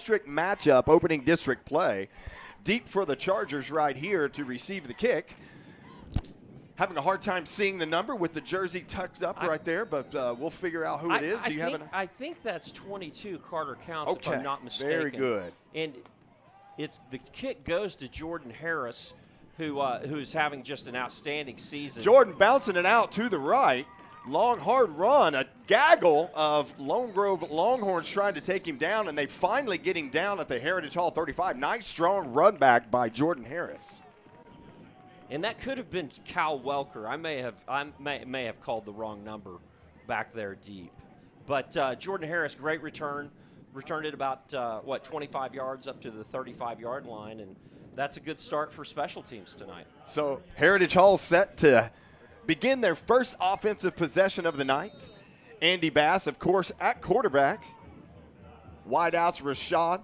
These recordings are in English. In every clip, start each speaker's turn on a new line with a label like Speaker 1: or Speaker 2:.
Speaker 1: district matchup, opening district play. Deep for the Chargers right here to receive the kick. Having a hard time seeing the number with the jersey tucked up right there, but we'll figure out who it is.
Speaker 2: I think that's 22, Carter Counts,
Speaker 1: okay,
Speaker 2: if I'm not mistaken.
Speaker 1: Very good.
Speaker 2: And the kick goes to Jordan Harris, who's having just an outstanding season.
Speaker 1: Jordan bouncing it out to the right. Long, hard run. A gaggle of Lone Grove Longhorns trying to take him down, and they finally get him down at the Heritage Hall 35. Nice, strong run back by Jordan Harris.
Speaker 2: And that could have been Cal Welker. I may have called the wrong number back there deep. But Jordan Harris, great return. Returned it about, 25 yards up to the 35-yard line. And that's a good start for special teams tonight. So
Speaker 1: Heritage Hall set to begin their first offensive possession of the night. Andy Bass, of course, at quarterback. Wideouts Rashad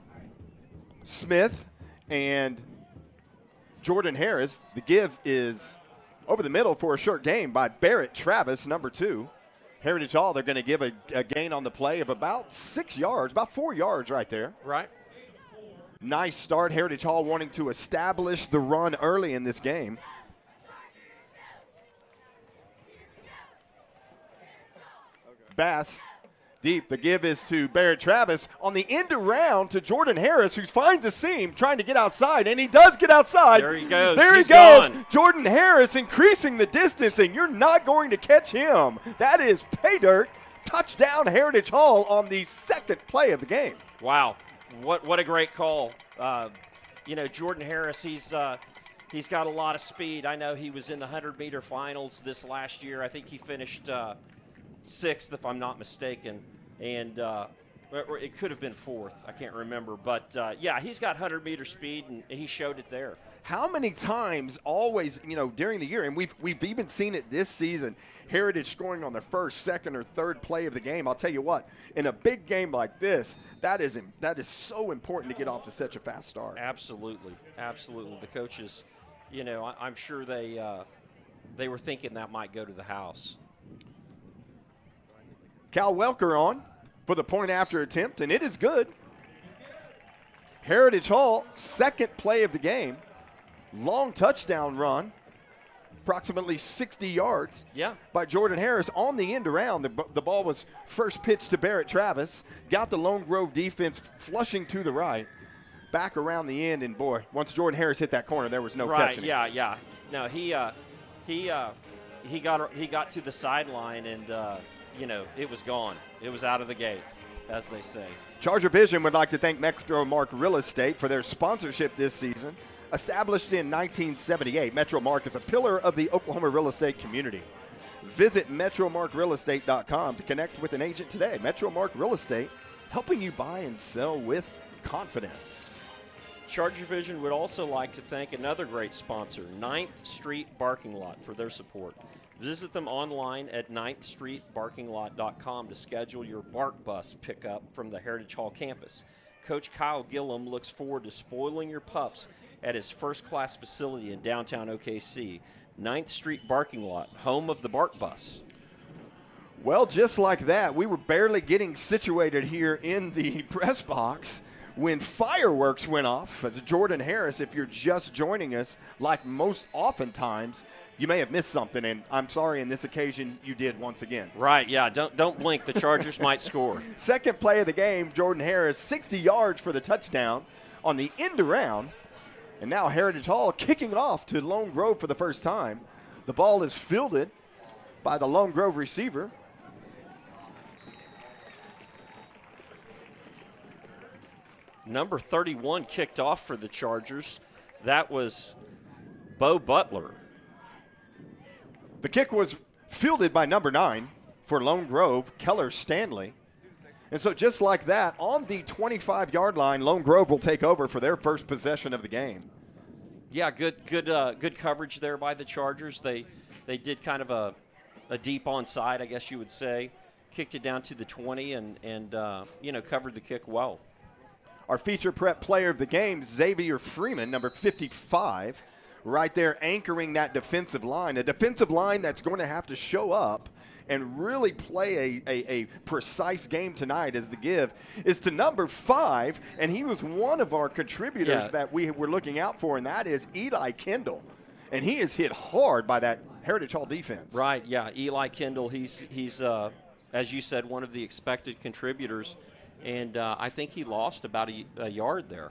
Speaker 1: Smith and Jordan Harris. The give is over the middle for a short gain by Barrett Travis, number 2. Heritage Hall, they're going to give a gain on the play of about 6 yards, about 4 yards right there.
Speaker 2: Right.
Speaker 1: Nice start. Heritage Hall wanting to establish the run early in this game. Bass deep. The give is to Barrett Travis on the end around to Jordan Harris, who finds a seam trying to get outside, and he does get outside.
Speaker 2: There he goes.
Speaker 1: There
Speaker 2: He's
Speaker 1: he goes.
Speaker 2: gone.
Speaker 1: Jordan Harris increasing the distance, and you're not going to catch him. That is pay dirt. Touchdown Heritage Hall on the second play of the game.
Speaker 2: Wow, what a great call. Jordan Harris, he's got a lot of speed. I know he was in the 100-meter finals this last year. I think he finished 6th, if I'm not mistaken, and it could have been 4th. I can't remember, but he's got 100-meter speed, and he showed it there.
Speaker 1: How many times always, during the year, and we've even seen it this season, Heritage scoring on the first, second, or third play of the game. I'll tell you what, in a big game like this, that is so important to get off to such a fast start.
Speaker 2: Absolutely. The coaches, I'm sure they were thinking that might go to the house.
Speaker 1: Cal Welker on for the point after attempt, and it is good. Heritage Hall, second play of the game. Long touchdown run, approximately 60 yards by Jordan Harris on the end around. The ball was first pitched to Barrett Travis, got the Lone Grove defense flushing to the right, back around the end, and boy, once Jordan Harris hit that corner, there was no catching.
Speaker 2: Yeah. No, he got to the sideline, and it was gone. It was out of the gate, as they say.
Speaker 1: ChargerVision would like to thank Metro Mark Real Estate for their sponsorship this season. Established in 1978, Metro Mark is a pillar of the Oklahoma real estate community. Visit MetroMarkRealEstate.com to connect with an agent today. Metro Mark Real Estate, helping you buy and sell with confidence.
Speaker 2: ChargerVision would also like to thank another great sponsor, 9th Street Barking Lot, for their support. Visit them online at 9thstreetbarkinglot.com to schedule your BARK bus pickup from the Heritage Hall campus. Coach Kyle Gillum looks forward to spoiling your pups at his first-class facility in downtown OKC. 9th Street Barking Lot, home of the BARK bus.
Speaker 1: Well, just like that, we were barely getting situated here in the press box when fireworks went off. As Jordan Harris, if you're just joining us, like most oftentimes, you may have missed something, and I'm sorry, in this occasion, you did once again.
Speaker 2: Right, yeah, don't blink. The Chargers might score.
Speaker 1: Second play of the game, Jordan Harris, 60 yards for the touchdown on the end around. And now Heritage Hall kicking off to Lone Grove for the first time. The ball is fielded by the Lone Grove receiver.
Speaker 2: Number 31 kicked off for the Chargers. That was Bo Butler.
Speaker 1: The kick was fielded by number 9 for Lone Grove, Keller Stanley. And so just like that, on the 25-yard line, Lone Grove will take over for their first possession of the game.
Speaker 2: Yeah, good coverage there by the Chargers. They did kind of a deep onside, I guess you would say. Kicked it down to the 20 and covered the kick well.
Speaker 1: Our feature prep player of the game, Xavier Freeman, number 55, right there anchoring that defensive line. A defensive line that's going to have to show up and really play a precise game tonight as the give is to number 5, and he was one of our contributors that we were looking out for, and that is Eli Kendall. And he is hit hard by that Heritage Hall defense.
Speaker 2: Right, yeah. Eli Kendall, he's as you said, one of the expected contributors, and I think he lost about a yard there.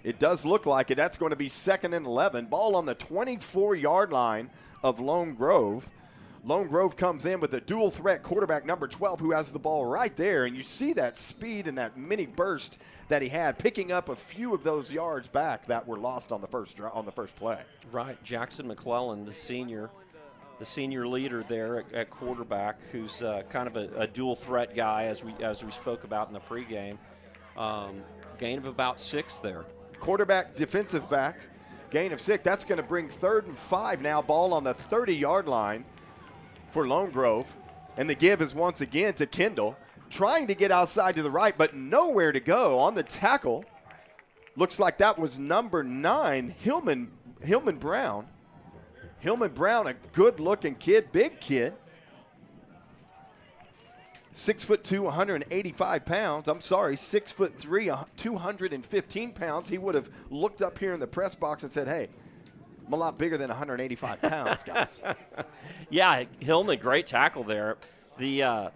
Speaker 1: It does look like it. That's going to be 2nd and 11. Ball on the 24-yard line of Lone Grove. Lone Grove comes in with a dual threat quarterback, number 12, who has the ball right there. And you see that speed and that mini burst that he had, picking up a few of those yards back that were lost on the first play.
Speaker 2: Right. Jackson McClellan, the senior leader there at quarterback, who's kind of a dual threat guy, as we spoke about in the pregame. Gain of about 6 there.
Speaker 1: Quarterback, defensive back, gain of 6. That's going to bring 3rd and 5 now. Ball on the 30-yard line for Lone Grove. And the give is once again to Kendall, trying to get outside to the right, but nowhere to go. On the tackle, looks like that was number 9, Hillman Brown. Hillman Brown, a good-looking kid, big kid. 6'2", 185 pounds. I'm sorry, 6'3", 215 pounds. He would have looked up here in the press box and said, hey, I'm a lot bigger than 185 pounds, guys.
Speaker 2: Yeah, Hillman, great tackle there. The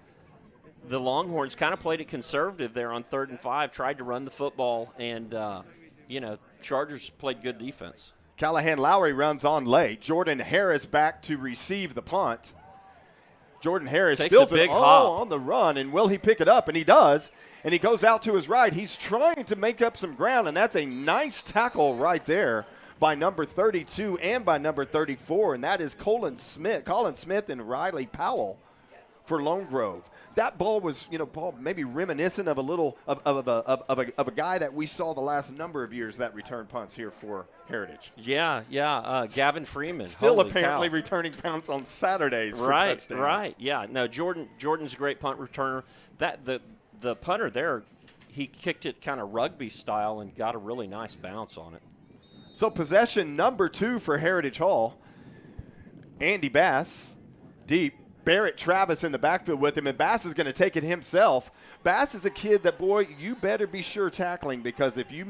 Speaker 2: Longhorns kind of played it conservative there on 3rd and 5, tried to run the football, and, Chargers played good defense.
Speaker 1: Callahan Lowry runs on late. Jordan Harris back to receive the punt. Jordan Harris fields it all on the run, and will he pick it up? And he does, and he goes out to his right. He's trying to make up some ground, and that's a nice tackle right there by number 32 and by number 34, and that is Colin Smith and Riley Powell for Lone Grove. That ball was, Paul, maybe reminiscent of a guy that we saw the last number of years that returned punts here for Heritage.
Speaker 2: Yeah, Gavin Freeman.
Speaker 1: Still apparently returning punts on Saturdays for touchdowns.
Speaker 2: Right, yeah. No, Jordan's a great punt returner. The punter there, he kicked it kind of rugby style and got a really nice bounce on it.
Speaker 1: So possession number 2 for Heritage Hall. Andy Bass, deep. Barrett Travis in the backfield with him, and Bass is going to take it himself. Bass is a kid that, boy, you better be sure tackling, because if you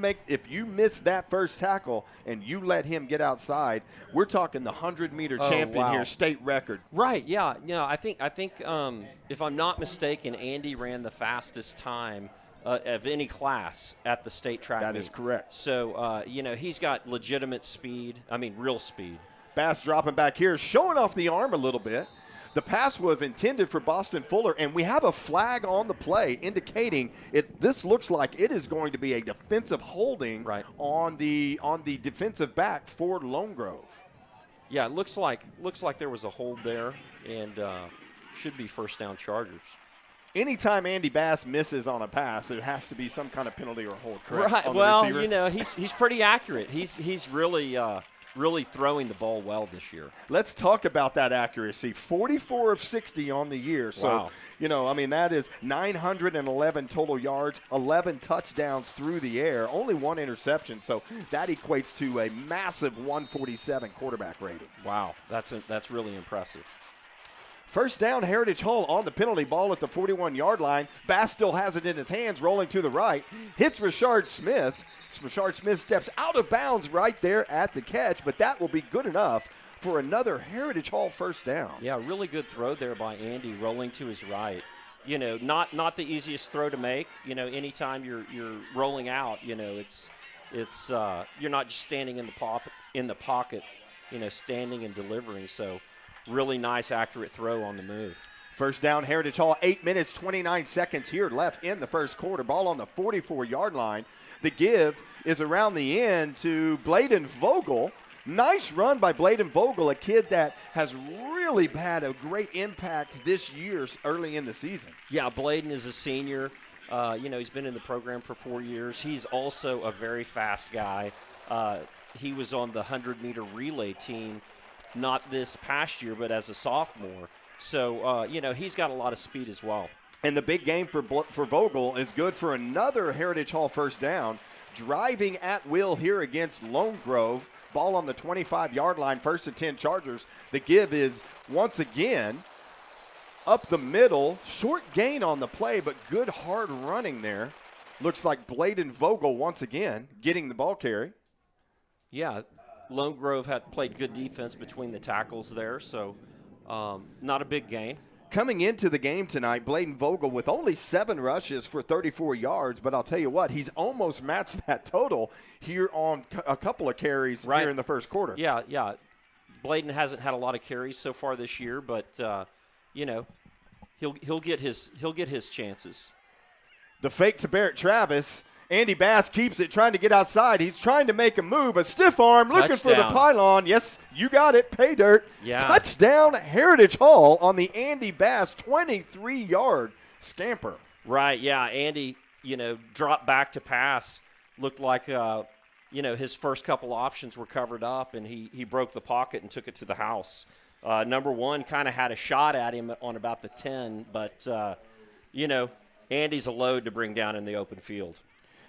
Speaker 1: miss that first tackle and you let him get outside, we're talking the 100-meter champion here, state record.
Speaker 2: Right, yeah. I think if I'm not mistaken, Andy ran the fastest time of any class at the state track meet.
Speaker 1: That is correct.
Speaker 2: So, he's got legitimate speed, real speed.
Speaker 1: Bass dropping back here, showing off the arm a little bit. The pass was intended for Boston Fuller, and we have a flag on the play indicating this looks like it is going to be a defensive holding on the defensive back for Lone Grove.
Speaker 2: Yeah, it looks like there was a hold there, and should be first down Chargers.
Speaker 1: Anytime Andy Bass misses on a pass, there has to be some kind of penalty or hold, correct?
Speaker 2: Right. Well, he's pretty accurate. He's really throwing the ball well this year.
Speaker 1: Let's talk about that accuracy. 44 of 60 on the year. So,
Speaker 2: wow.
Speaker 1: That is 911 total yards, 11 touchdowns through the air, only 1 interception. So that equates to a massive 147 quarterback rating.
Speaker 2: Wow, that's really impressive.
Speaker 1: First down, Heritage Hall on the penalty, ball at the 41-yard line. Bass still has it in his hands, rolling to the right. Hits Rashard Smith. Rashard Smith steps out of bounds right there at the catch, but that will be good enough for another Heritage Hall first down.
Speaker 2: Yeah, really good throw there by Andy, rolling to his right. Not the easiest throw to make. Anytime you're rolling out, it's you're not just standing in the pocket, standing and delivering. So really nice, accurate throw on the move.
Speaker 1: First down, Heritage Hall, 8 minutes, 29 seconds here left in the first quarter. Ball on the 44-yard line. The give is around the end to Bladen Vogel. Nice run by Bladen Vogel, a kid that has really had a great impact this year early in the season.
Speaker 2: Yeah, Bladen is a senior. He's been in the program for 4 years. He's also a very fast guy. He was on the 100-meter relay team, not this past year, but as a sophomore. So, he's got a lot of speed as well.
Speaker 1: And the big game for Vogel is good for another Heritage Hall first down. Driving at will here against Lone Grove. Ball on the 25-yard line, 1st and 10 Chargers. The give is once again up the middle. Short gain on the play, but good hard running there. Looks like Bladen Vogel once again getting the ball carry.
Speaker 2: Yeah, Lone Grove had played good defense between the tackles there, so not a big gain.
Speaker 1: Coming into the game tonight, Bladen Vogel with only 7 rushes for 34 yards, but I'll tell you what, he's almost matched that total here on a couple of carries here in the first quarter.
Speaker 2: Yeah. Bladen hasn't had a lot of carries so far this year, but he'll get his chances.
Speaker 1: The fake to Barrett Travis. Andy Bass keeps it, trying to get outside. He's trying to make a move. A stiff arm, looking for the pylon. Yes, you got it. Pay dirt.
Speaker 2: Yeah.
Speaker 1: Touchdown, Heritage Hall on the Andy Bass 23-yard scamper.
Speaker 2: Right, yeah. Andy, dropped back to pass. Looked like, his first couple options were covered up, and he broke the pocket and took it to the house. Number one kind of had a shot at him on about the 10, but, Andy's a load to bring down in the open field.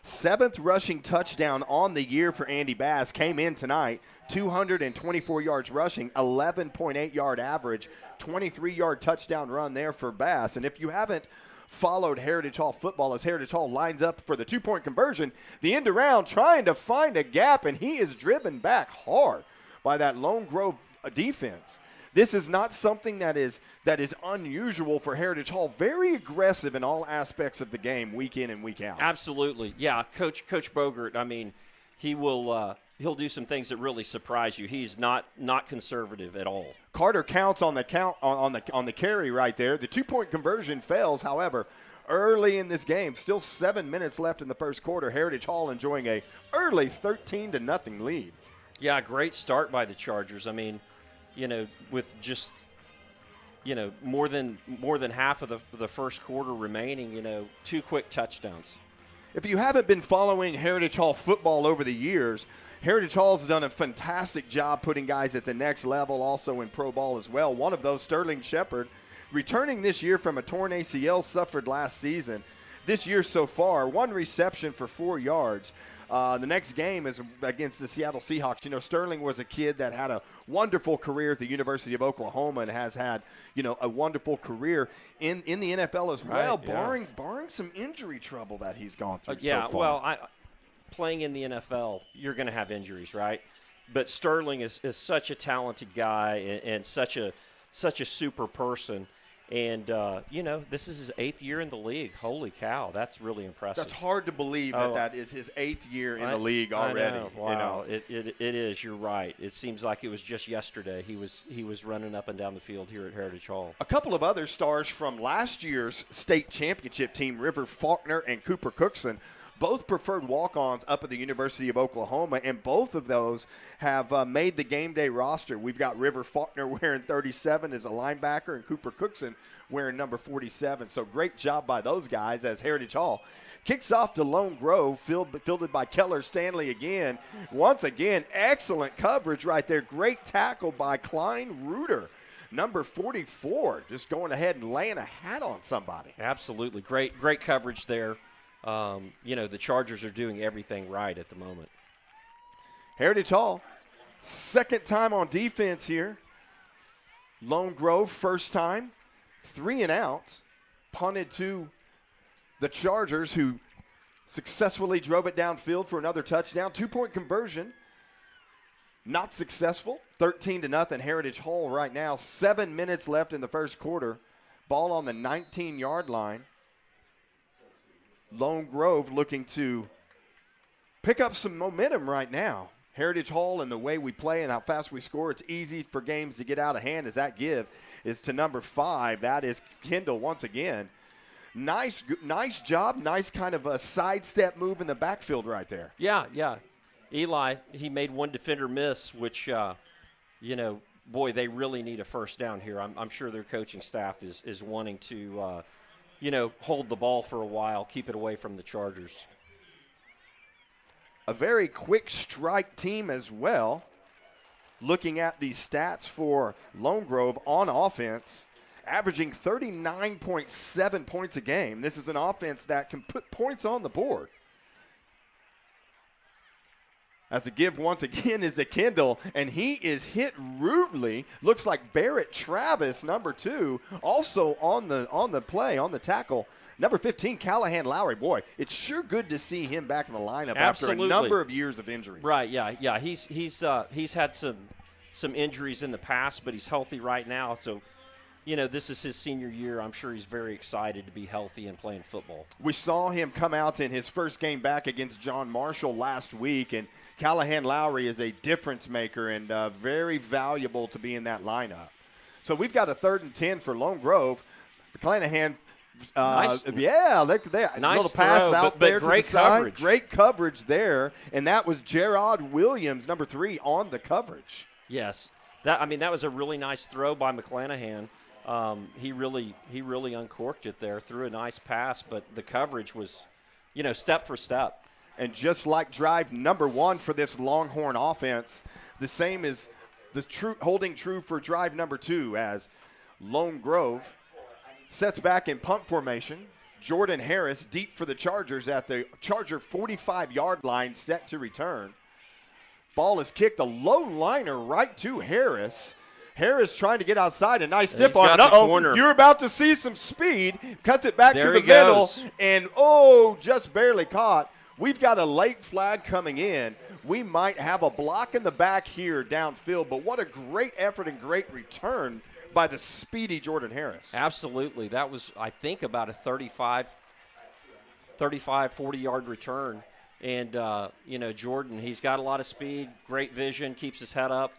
Speaker 1: 7th rushing touchdown on the year for Andy Bass. Came in tonight, 224 yards rushing, 11.8-yard average, 23-yard touchdown run there for Bass. And if you haven't followed Heritage Hall football as Heritage Hall lines up for the 2-point conversion, the end around trying to find a gap, and he is driven back hard by that Lone Grove defense. This is not something that is unusual for Heritage Hall. Very aggressive in all aspects of the game, week in and week out.
Speaker 2: Absolutely, yeah. Coach Bogert, I mean, he'll do some things that really surprise you. He's not conservative at all.
Speaker 1: Carter counts on the carry right there. The 2-point conversion fails, however, early in this game. Still 7 minutes left in the first quarter. Heritage Hall enjoying a early 13-0 lead.
Speaker 2: Yeah, great start by the Chargers. I mean, with just, more than half of the first quarter remaining, 2 quick touchdowns.
Speaker 1: If you haven't been following Heritage Hall football over the years, Heritage Hall's done a fantastic job putting guys at the next level, also in pro ball as well. One of those, Sterling Shepard, returning this year from a torn ACL suffered last season. This year so far, 1 reception for 4 yards. The next game is against the Seattle Seahawks. Sterling was a kid that had a wonderful career at the University of Oklahoma and has had, a wonderful career in the NFL as well, barring some injury trouble that he's gone through so far.
Speaker 2: Well, playing in the NFL, you're going to have injuries, right? But Sterling is such a talented guy and such a super person. And, this is his 8th year in the league. Holy cow, that's really impressive.
Speaker 1: That's hard to believe that is his 8th year in the league already.
Speaker 2: I know. Wow, it is. You're right. It seems like it was just yesterday. He was running up and down the field here at Heritage Hall.
Speaker 1: A couple of other stars from last year's state championship team, River Faulkner and Cooper Cookson, both preferred walk-ons up at the University of Oklahoma, and both of those have made the game day roster. We've got River Faulkner wearing 37 as a linebacker and Cooper Cookson wearing number 47. So great job by those guys as Heritage Hall kicks off to Lone Grove, fielded by Keller Stanley again. Once again, excellent coverage right there. Great tackle by Klein Reuter. Number 44, just going ahead and laying a hat on somebody.
Speaker 2: Absolutely. Great coverage there. The Chargers are doing everything right at the moment.
Speaker 1: Heritage Hall, second time on defense here. Lone Grove, first time, 3 and out, punted to the Chargers, who successfully drove it downfield for another touchdown. 2-point conversion, not successful. 13-0 Heritage Hall right now. 7 minutes left in the first quarter. Ball on the 19-yard line. Lone Grove looking to pick up some momentum right now. Heritage Hall and the way we play and how fast we score, it's easy for games to get out of hand as that give is to number 5. That is Kendall once again. Nice job. Nice kind of a sidestep move in the backfield right there.
Speaker 2: Yeah. Eli, he made one defender miss, which, boy, they really need a first down here. I'm sure their coaching staff is wanting to hold the ball for a while, keep it away from the Chargers.
Speaker 1: A very quick strike team as well. Looking at the stats for Lone Grove on offense, averaging 39.7 points a game. This is an offense that can put points on the board. As the give once again is a Kendall, and he is hit rudely. Looks like Barrett Travis, number 2, also on the play, on the tackle. Number 15, Callahan Lowry. Boy, it's sure good to see him back in the lineup after a number of years of injuries.
Speaker 2: Right, yeah. He's had some injuries in the past, but he's healthy right now. So, this is his senior year. I'm sure he's very excited to be healthy and playing football.
Speaker 1: We saw him come out in his first game back against John Marshall last week, and Callahan Lowry is a difference maker and very valuable to be in that lineup. So we've got a 3rd and 10 for Lone Grove. McClanahan,
Speaker 2: nice.
Speaker 1: Yeah, look there.
Speaker 2: Nice
Speaker 1: little pass
Speaker 2: throw,
Speaker 1: out
Speaker 2: but
Speaker 1: there
Speaker 2: great
Speaker 1: to the side.
Speaker 2: coverage.
Speaker 1: Great coverage there, and that was Gerard Williams, number 3, on the coverage.
Speaker 2: Yes, that was a really nice throw by McClanahan. He really uncorked it there, threw a nice pass, but the coverage was, step for step.
Speaker 1: And just like drive number 1 for this Longhorn offense, the same is holding true for drive number 2 as Lone Grove sets back in punt formation. Jordan Harris deep for the Chargers at the Charger 45-yard line, set to return. Ball is kicked, a low liner right to Harris. Harris trying to get outside, a nice stiff arm. Uh-oh, you're about to see some speed. Cuts it back to the middle, and just barely caught. We've got a late flag coming in. We might have a block in the back here downfield, but what a great effort and great return by the speedy Jordan Harris.
Speaker 2: Absolutely. That was, I think, about a 35, 40-yard return. And, Jordan, he's got a lot of speed, great vision, keeps his head up.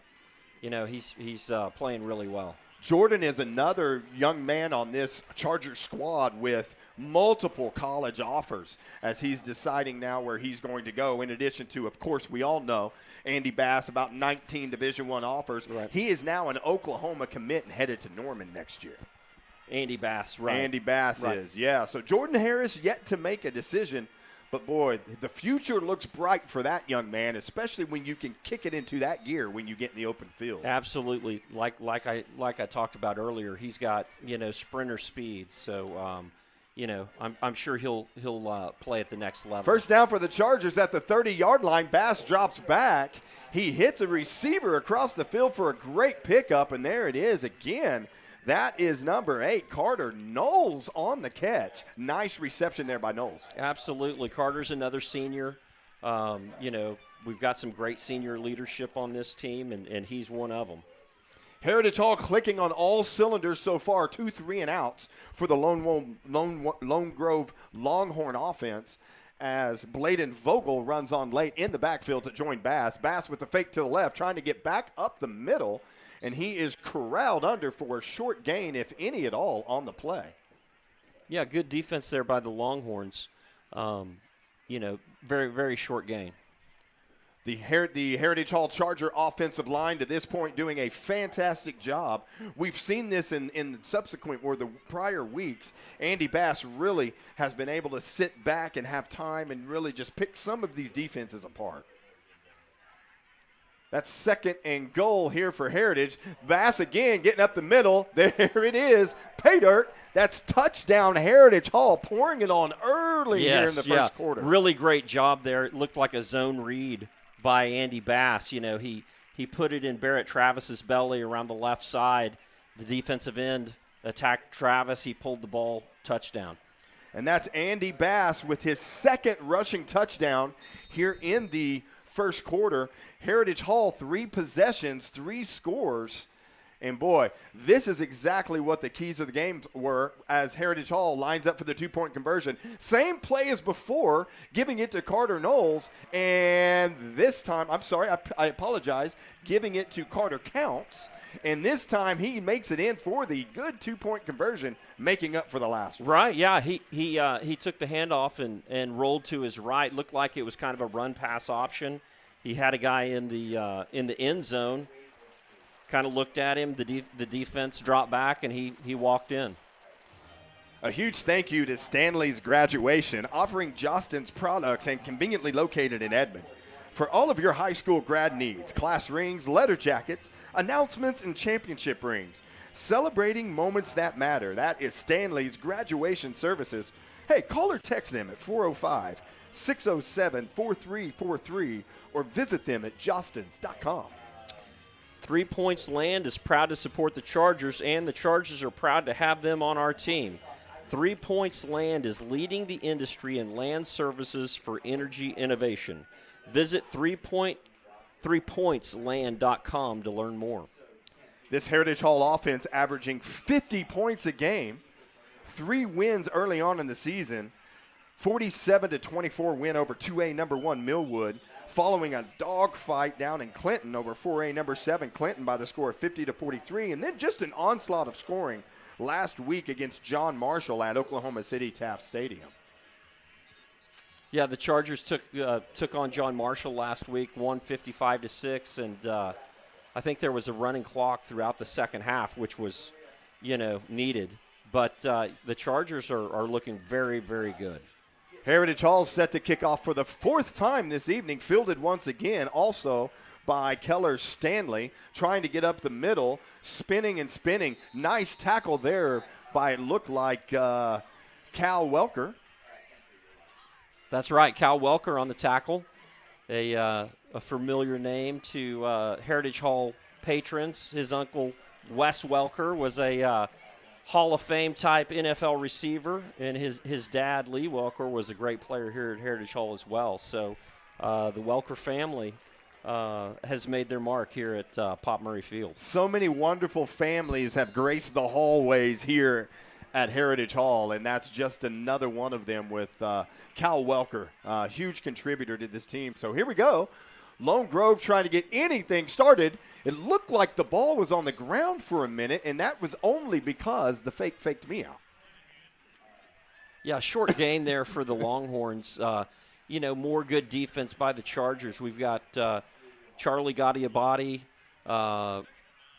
Speaker 2: He's playing really well.
Speaker 1: Jordan is another young man on this Charger squad with multiple college offers as he's deciding now where he's going to go. In addition to, of course, we all know Andy Bass, about 19 Division I offers.
Speaker 2: Right.
Speaker 1: He is now an Oklahoma commit and headed to Norman next year.
Speaker 2: Andy Bass, right.
Speaker 1: Andy Bass is, yeah. So Jordan Harris yet to make a decision. But, boy, the future looks bright for that young man, especially when you can kick it into that gear when you get in the open field.
Speaker 2: Absolutely. Like I talked about earlier, he's got, sprinter speed. So, I'm sure he'll play at the next level.
Speaker 1: First down for the Chargers at the 30-yard line. Bass drops back. He hits a receiver across the field for a great pickup, and there it is again. That is number 8, Carter Knowles on the catch. Nice reception there by Knowles.
Speaker 2: Absolutely. Carter's another senior. We've got some great senior leadership on this team, and he's one of them.
Speaker 1: Heritage Hall clicking on all cylinders so far, 2 3-and-outs for the Lone Grove Longhorn offense as Bladen Vogel runs on late in the backfield to join Bass. Bass with the fake to the left, trying to get back up the middle. And he is corralled under for a short gain, if any at all, on the play.
Speaker 2: Yeah, good defense there by the Longhorns. Very, very short gain.
Speaker 1: The Heritage Hall Charger offensive line to this point doing a fantastic job. We've seen this in subsequent or the prior weeks. Andy Bass really has been able to sit back and have time and really just pick some of these defenses apart. That's 2nd and goal here for Heritage. Bass again getting up the middle. There it is. Pay dirt. That's touchdown Heritage Hall, pouring it on early here in the first quarter.
Speaker 2: Really great job there. It looked like a zone read by Andy Bass. He put it in Barrett Travis's belly around the left side. The defensive end attacked Travis. He pulled the ball, touchdown.
Speaker 1: And that's Andy Bass with his 2nd rushing touchdown here in the first quarter. Heritage Hall, 3 possessions, 3 scores. And, boy, this is exactly what the keys of the game were as Heritage Hall lines up for the 2-point conversion. Same play as before, giving it to Carter Knowles. And this time, I apologize, giving it to Carter Counts. And this time he makes it in for the good 2-point conversion, making up for the last one.
Speaker 2: Right, yeah. He took the handoff and rolled to his right. Looked like it was kind of a run-pass option. He had a guy in the end zone, kind of looked at him. The defense dropped back, and he walked in.
Speaker 1: A huge thank you to Stanley's Graduation, offering Jostens products and conveniently located in Edmond. For all of your high school grad needs, class rings, letter jackets, announcements, and championship rings. Celebrating moments that matter. That is Stanley's Graduation Services. Hey, call or text them at 607-4343 or visit them at jostens.com.
Speaker 2: 3 Points Land is proud to support the Chargers, and the Chargers are proud to have them on our team. 3 Points Land is leading the industry in land services for energy innovation. Visit 3pointsland.com to learn more.
Speaker 1: This Heritage Hall offense averaging 50 points a game, 3 wins early on in the season, 47-24 win over 2A number 1 Millwood, following a dogfight down in Clinton over 4A number 7 Clinton by the score of 50-43, and then just an onslaught of scoring last week against John Marshall at Oklahoma City Taft Stadium.
Speaker 2: Yeah, the Chargers took on John Marshall last week, won 55-6, and I think there was a running clock throughout the second half, which was, needed. But the Chargers are looking very, very good.
Speaker 1: Heritage Hall set to kick off for the 4th time this evening, fielded once again also by Keller Stanley, trying to get up the middle, spinning and spinning. Nice tackle there by, it looked like, Cal Welker.
Speaker 2: That's right, Cal Welker on the tackle, a familiar name to Heritage Hall patrons. His uncle, Wes Welker, was a Hall of Fame type NFL receiver, and his dad, Lee Welker, was a great player here at Heritage Hall as well. So the Welker family has made their mark here at Pop Murray Field.
Speaker 1: So many wonderful families have graced the hallways here at Heritage Hall, and that's just another one of them with Cal Welker, a huge contributor to this team. So here we go. Lone Grove trying to get anything started. It looked like the ball was on the ground for a minute, and that was only because the fake faked me out.
Speaker 2: Yeah, short gain there for the Longhorns. More good defense by the Chargers. We've got Charlie Gadiabati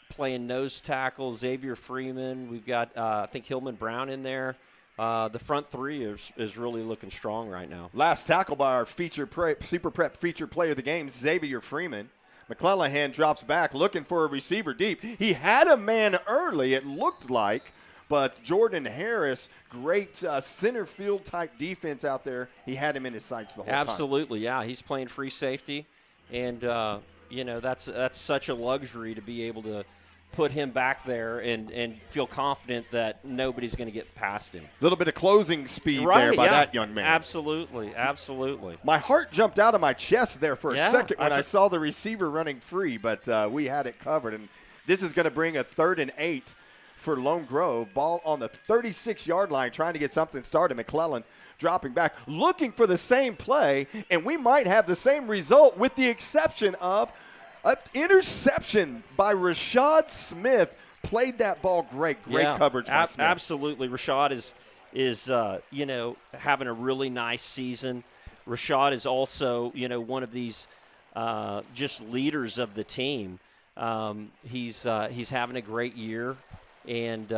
Speaker 2: playing nose tackle, Xavier Freeman. We've got, I think, Hillman Brown in there. The front three is really looking strong right now.
Speaker 1: Last tackle by our Super Prep feature player of the game, Xavier Freeman. McClellan drops back looking for a receiver deep. He had a man early, it looked like, but Jordan Harris, great center field type defense out there. He had him in his sights the whole time.
Speaker 2: Absolutely, yeah. He's playing free safety, and that's such a luxury to be able to put him back there and feel confident that nobody's going to get past him.
Speaker 1: A little bit of closing speed there by that young man.
Speaker 2: Absolutely, absolutely.
Speaker 1: My heart jumped out of my chest there for a second when I saw the receiver running free, but we had it covered. And this is going to bring a 3rd and 8 for Lone Grove. Ball on the 36-yard line, trying to get something started. McClellan dropping back, looking for the same play, and we might have the same result with the exception of an interception by Rashad Smith. Played that ball great coverage by Smith.
Speaker 2: Absolutely. Rashad is having a really nice season. Rashad is also, one of these just leaders of the team. He's having a great year, and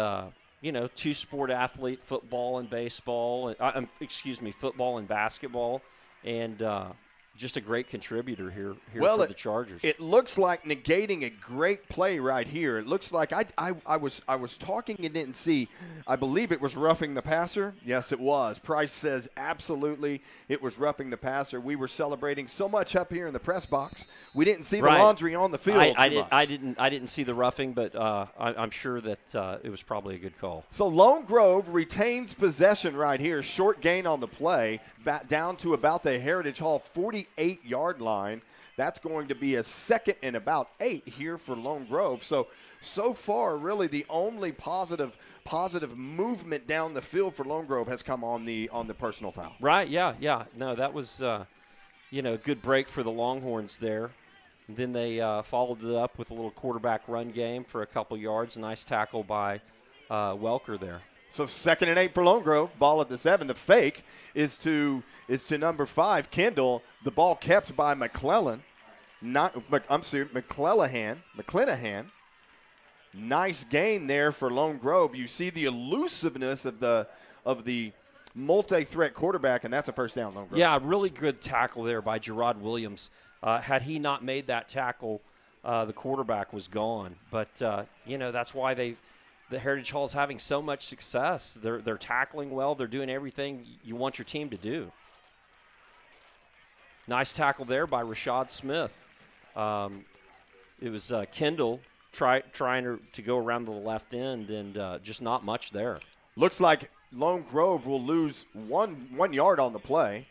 Speaker 2: two-sport athlete, football and baseball. Football and basketball, and just a great contributor here for the Chargers.
Speaker 1: It looks like negating a great play right here. It looks like I was talking and didn't see. I believe it was roughing the passer. Yes, it was. Price says absolutely it was roughing the passer. We were celebrating so much up here in the press box. We didn't see the laundry on the field.
Speaker 2: I didn't see the roughing, but I'm sure that it was probably a good call.
Speaker 1: So Lone Grove retains possession right here. Short gain on the play, back down to about the Heritage Hall 48-yard line. That's going to be a 2nd and about 8 here for Lone Grove. So far, really the only positive movement down the field for Lone Grove has come on the personal foul.
Speaker 2: Right, yeah. No, that was a good break for the Longhorns there. And then they followed it up with a little quarterback run game for a couple yards. Nice tackle by Welker there.
Speaker 1: So 2nd and 8 for Lone Grove. Ball at the 7. The fake is to number 5, Kendall. The ball kept by McClellan. McClenahan. Nice gain there for Lone Grove. You see the elusiveness of the multi-threat quarterback, and that's a first down, Lone Grove.
Speaker 2: Yeah, really good tackle there by Gerard Williams. Had he not made that tackle, the quarterback was gone. But, that's why the Heritage Hall is having so much success. They're tackling well. They're doing everything you want your team to do. Nice tackle there by Rashad Smith. It was Kendall trying to go around the left end, and just not much there.
Speaker 1: Looks like Lone Grove will lose 1 yard on the play.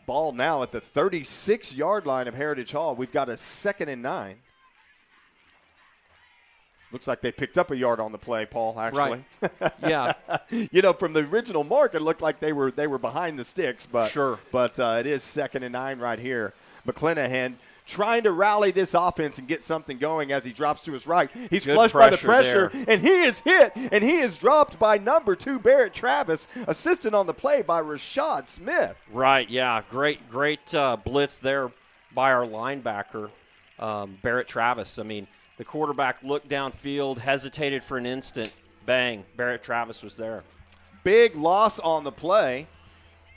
Speaker 1: Ball now at the 36-yard line of Heritage Hall. We've got a 2nd and 9. Looks like they picked up a yard on the play, Paul, actually.
Speaker 2: Right. Yeah.
Speaker 1: From the original mark, it looked like they were behind the sticks. But,
Speaker 2: sure.
Speaker 1: But it is 2nd and 9 right here. McClanahan trying to rally this offense and get something going as he drops to his right. He's
Speaker 2: Good
Speaker 1: flushed by the pressure,
Speaker 2: there.
Speaker 1: and he is hit, and he is dropped by number 2, Barrett Travis, assisted on the play by Rashad Smith.
Speaker 2: Right, yeah. Great blitz there by our linebacker, Barrett Travis. I mean, the quarterback looked downfield, hesitated for an instant. Bang, Barrett Travis was there.
Speaker 1: Big loss on the play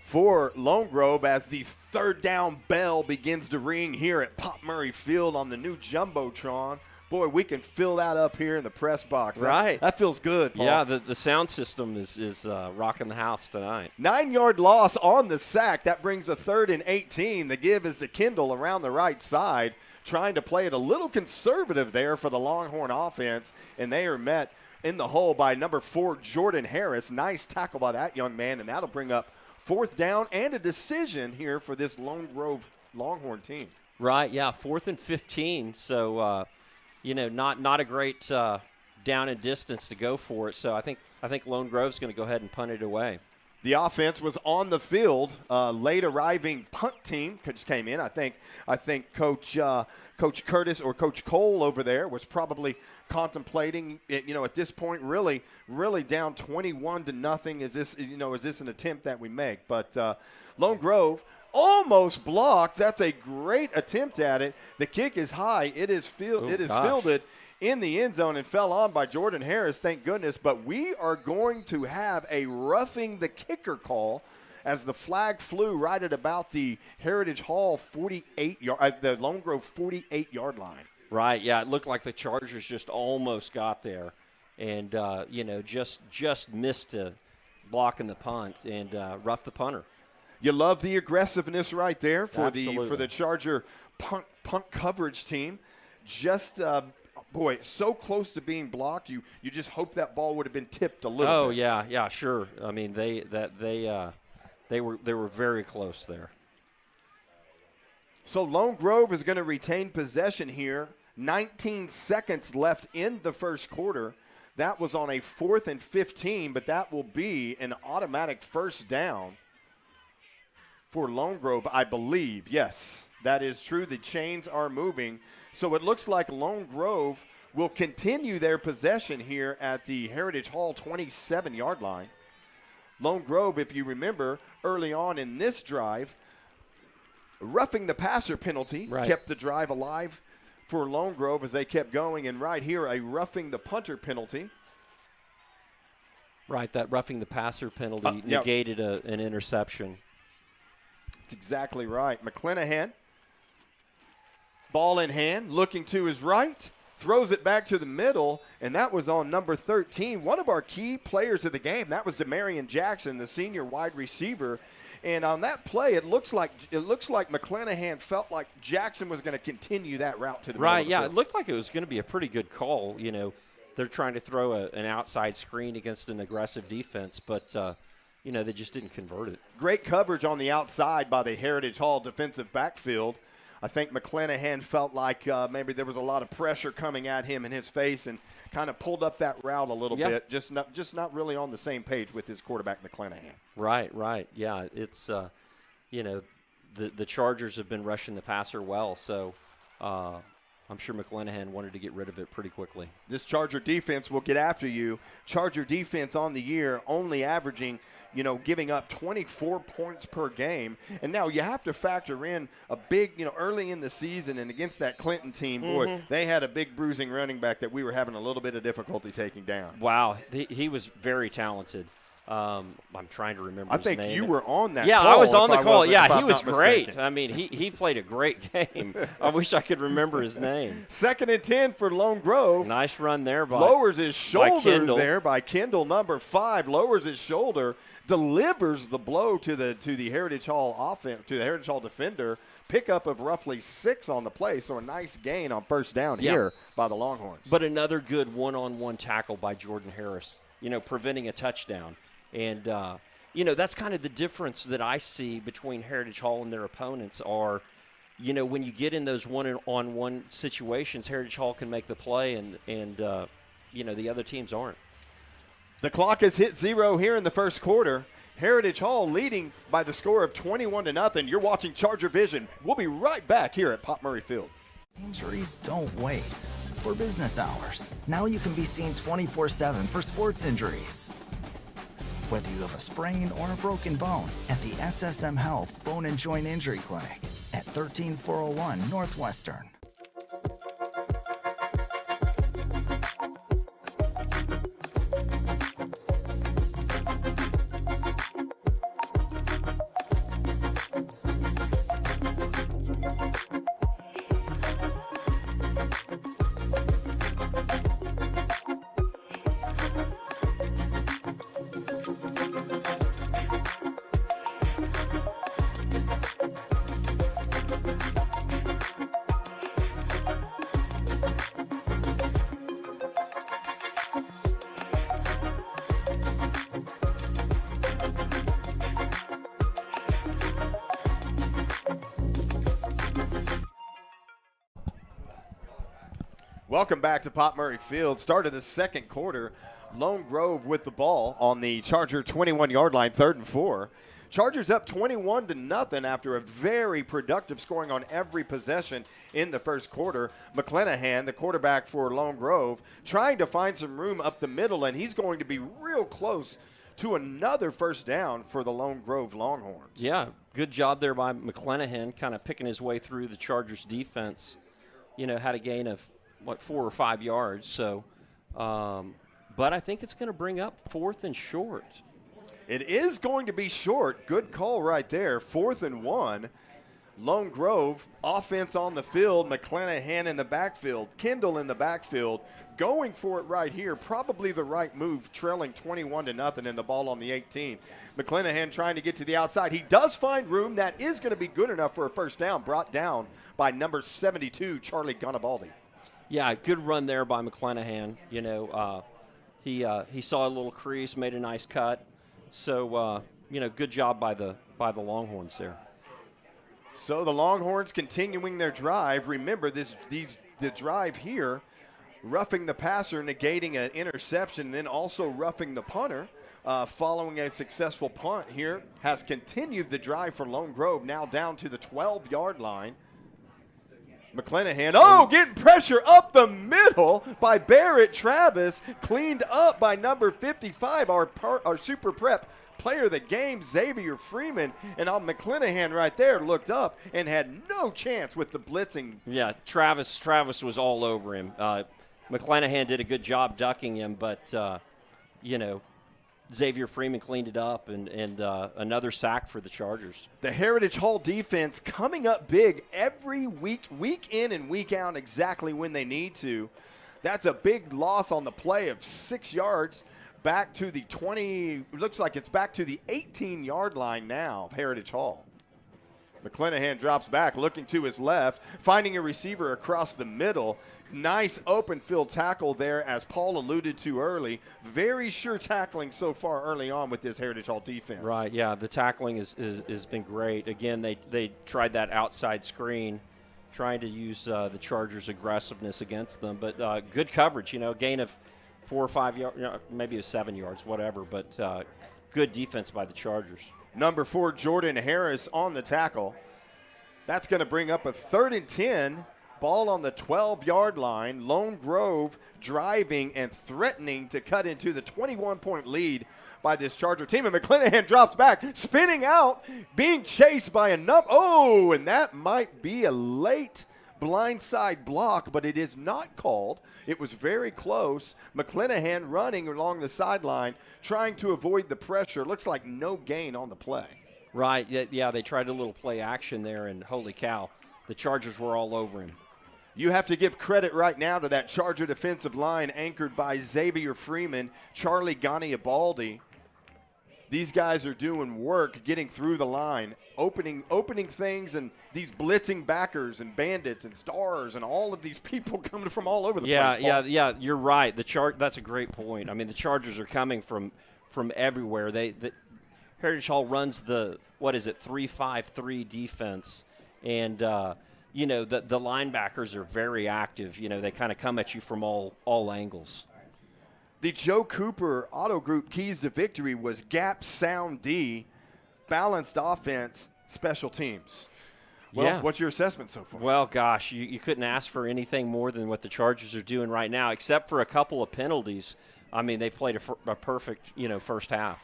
Speaker 1: for Lone Grove as the 3rd down bell begins to ring here at Pop Murray Field on the new Jumbotron. Boy, we can fill that up here in the press box.
Speaker 2: Right.
Speaker 1: That feels good, Paul.
Speaker 2: Yeah, the sound system is rocking the house tonight.
Speaker 1: 9-yard loss on the sack. That brings a 3rd and 18. The give is to Kendall around the right side, trying to play it a little conservative there for the Longhorn offense, and they are met in the hole by number 4, Jordan Harris. Nice tackle by that young man, and that'll bring up 4th down and a decision here for this Lone Grove Longhorn team.
Speaker 2: Right, yeah, 4th and 15. So, not a great down and distance to go for it. So I think Lone Grove's going to go ahead and punt it away.
Speaker 1: The offense was on the field. Late arriving punt team just came in. I think Coach Curtis or Coach Cole over there was probably contemplating it, at this point, really down 21-0. Is this an attempt that we make? But Lone Grove almost blocked. That's a great attempt at it. The kick is high. It is fielded in the end zone and fell on by Jordan Harris, thank goodness. But we are going to have a roughing the kicker call as the flag flew right at about the Heritage Hall the Lone Grove 48-yard line.
Speaker 2: Right, yeah, it looked like the Chargers just almost got there, and just missed a block in the punt and roughed the punter.
Speaker 1: You love the aggressiveness right there for
Speaker 2: Absolutely.
Speaker 1: the Charger punt coverage team. Just so close to being blocked. You just hope that ball would have been tipped a little bit.
Speaker 2: Oh yeah, sure. I mean they were very close there.
Speaker 1: So Lone Grove is going to retain possession here. 19 seconds left in the first quarter. That was on a 4th and 15, but that will be an automatic 1st down for Lone Grove, I believe. Yes, that is true. The chains are moving. So it looks like Lone Grove will continue their possession here at the Heritage Hall 27-yard line. Lone Grove, if you remember, early on in this drive, roughing the passer penalty kept the drive alive for Lone Grove as they kept going. And right here, a roughing the punter penalty.
Speaker 2: Right, that roughing the passer penalty negated an interception.
Speaker 1: That's exactly right. McClanahan, ball in hand, looking to his right, throws it back to the middle, and that was on number 13, one of our key players of the game. That was Demarion Jackson, the senior wide receiver. And on that play, it looks like McClanahan felt like Jackson was going to continue that route to the middle of the field.
Speaker 2: It looked like it was going to be a pretty good call. They're trying to throw an outside screen against an aggressive defense, but they just didn't convert it.
Speaker 1: Great coverage on the outside by the Heritage Hall defensive backfield. I think McClanahan felt like maybe there was a lot of pressure coming at him in his face and kind of pulled up that route a little bit. Just not really on the same page with his quarterback, McClanahan.
Speaker 2: Right. Yeah, it's the Chargers have been rushing the passer well, so I'm sure McClanahan wanted to get rid of it pretty quickly.
Speaker 1: This Charger defense will get after you. Charger defense on the year only averaging, giving up 24 points per game. And now you have to factor in a big, early in the season and against that Clinton team, boy, they had a big bruising running back that we were having a little bit of difficulty taking down.
Speaker 2: Wow, he was very talented. I'm trying to remember his name.
Speaker 1: I think you were on that call.
Speaker 2: Yeah, I was on the call. Yeah, he was
Speaker 1: great.
Speaker 2: I mean, he played a great game. I wish I could remember his name.
Speaker 1: 2nd and 10 for Lone Grove.
Speaker 2: Nice run there by
Speaker 1: lowers his shoulder
Speaker 2: Kendall.
Speaker 1: there by Kendall, number 5. Lowers his shoulder, delivers the blow to the Heritage Hall offense, to the Heritage Hall defender. Pickup of roughly 6 on the play, so a nice gain on first down here by the Longhorns.
Speaker 2: But another good one-on-one tackle by Jordan Harris, preventing a touchdown. And, that's kind of the difference that I see between Heritage Hall and their opponents are, when you get in those one-on-one situations, Heritage Hall can make the play and the other teams aren't.
Speaker 1: The clock has hit 0 here in the first quarter. Heritage Hall leading by the score of 21-0. You're watching ChargerVision. We'll be right back here at Pop Murray Field.
Speaker 3: Injuries don't wait for business hours. Now you can be seen 24/7 for sports injuries. Whether you have a sprain or a broken bone, at the SSM Health Bone and Joint Injury Clinic at 13401 Northwestern.
Speaker 1: Welcome back to Pop Murray Field. Start of the second quarter. Lone Grove with the ball on the Charger 21-yard line, 3rd and 4. Chargers up 21-0 after a very productive scoring on every possession in the first quarter. McClanahan, the quarterback for Lone Grove, trying to find some room up the middle, and he's going to be real close to another first down for the Lone Grove Longhorns.
Speaker 2: Yeah, good job there by McClanahan, kind of picking his way through the Chargers defense. Had a gain of 4 or 5 yards. So, but I think it's going to bring up 4th and short.
Speaker 1: It is going to be short. Good call right there. 4th and 1. Lone Grove, offense on the field. McClanahan in the backfield. Kendall in the backfield. Going for it right here. Probably the right move, trailing 21-0 and the ball on the 18. McClanahan trying to get to the outside. He does find room. That is going to be good enough for a first down. Brought down by number 72, Charlie Garibaldi.
Speaker 2: Yeah, good run there by McClanahan. He saw a little crease, made a nice cut. So, good job by the Longhorns there.
Speaker 1: So the Longhorns continuing their drive. Remember, the drive here, roughing the passer, negating an interception, then also roughing the punter. Following a successful punt here, has continued the drive for Lone Grove, now down to the 12-yard line. McClanahan, getting pressure up the middle by Barrett Travis, cleaned up by number 55, our super prep player of the game, Xavier Freeman. And on McClanahan right there looked up and had no chance with the blitzing.
Speaker 2: Yeah, Travis was all over him. McClanahan did a good job ducking him, but, Xavier Freeman cleaned it up, and another sack for the Chargers.
Speaker 1: The Heritage Hall defense coming up big every week in and week out, exactly when they need to. That's a big loss on the play of 6 yards back to the 20. Looks like it's back to the 18-yard line now of Heritage Hall. McClanahan drops back, looking to his left, finding a receiver across the middle. Nice open field tackle there, as Paul alluded to early. Very sure tackling so far early on with this Heritage Hall defense.
Speaker 2: Right, yeah, the tackling has been great. Again, they tried that outside screen, trying to use the Chargers' aggressiveness against them. But good coverage, gain of 4 or 5 yards, maybe it was 7 yards, whatever. But good defense by the Chargers.
Speaker 1: Number 4, Jordan Harris on the tackle. That's going to bring up a 3rd and 10. Ball on the 12-yard line. Lone Grove driving and threatening to cut into the 21-point lead by this Charger team. And McClanahan drops back, spinning out, being chased by a and that might be a late blindside block, but it is not called. It was very close. McClanahan running along the sideline, trying to avoid the pressure. Looks like no gain on the play.
Speaker 2: Right, yeah, they tried a little play action there, and holy cow, the Chargers were all over him.
Speaker 1: You have to give credit right now to that Charger defensive line anchored by Xavier Freeman, Charlie Garibaldi. These guys are doing work getting through the line, opening things, and these blitzing backers and bandits and stars and all of these people coming from all over the place.
Speaker 2: Yeah, you're right. That's a great point. I mean, the Chargers are coming from everywhere. Heritage Hall runs the 3-5-3 defense, and the linebackers are very active. They kind of come at you from all angles.
Speaker 1: The Joe Cooper Auto Group keys to victory was gap sound D, balanced offense, special teams. Well, What's your assessment so far?
Speaker 2: Well, gosh, you couldn't ask for anything more than what the Chargers are doing right now, except for a couple of penalties. I mean, they've played a perfect, first half.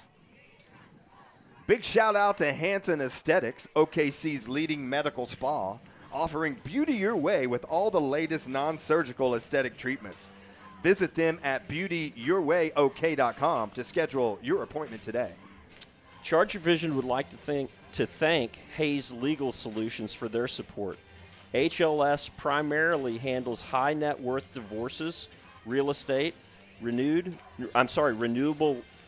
Speaker 1: Big shout out to Hanson Aesthetics, OKC's leading medical spa, offering beauty your way with all the latest non-surgical aesthetic treatments. Visit them at beautyyourwayok.com to schedule your appointment today.
Speaker 2: ChargerVision would like to thank Hayes Legal Solutions for their support. HLS primarily handles high net worth divorces, real estate, renewable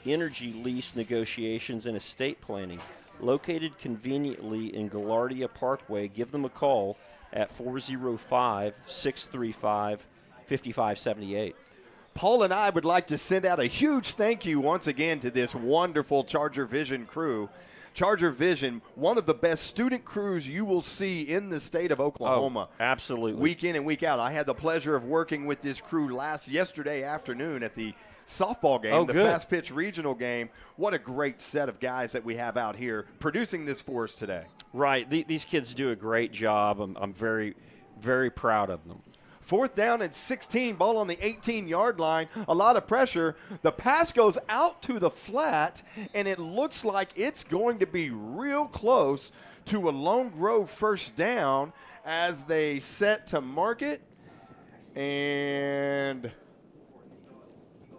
Speaker 2: energy lease negotiations, and estate planning. Located conveniently in Gaillardia Parkway, give them a call at 405-635-5578.
Speaker 1: Paul and I would like to send out a huge thank you once again to this wonderful ChargerVision crew. ChargerVision, one of the best student crews you will see in the state of Oklahoma.
Speaker 2: Oh, absolutely.
Speaker 1: Week in and week out. I had the pleasure of working with this crew yesterday afternoon at the softball game, the Fast Pitch Regional game. What a great set of guys that we have out here producing this for us today.
Speaker 2: Right. These kids do a great job. I'm very, very proud of them.
Speaker 1: 4th down and 16, ball on the 18-yard line. A lot of pressure. The pass goes out to the flat, and it looks like it's going to be real close to a Lone Grove first down as they set to mark it. And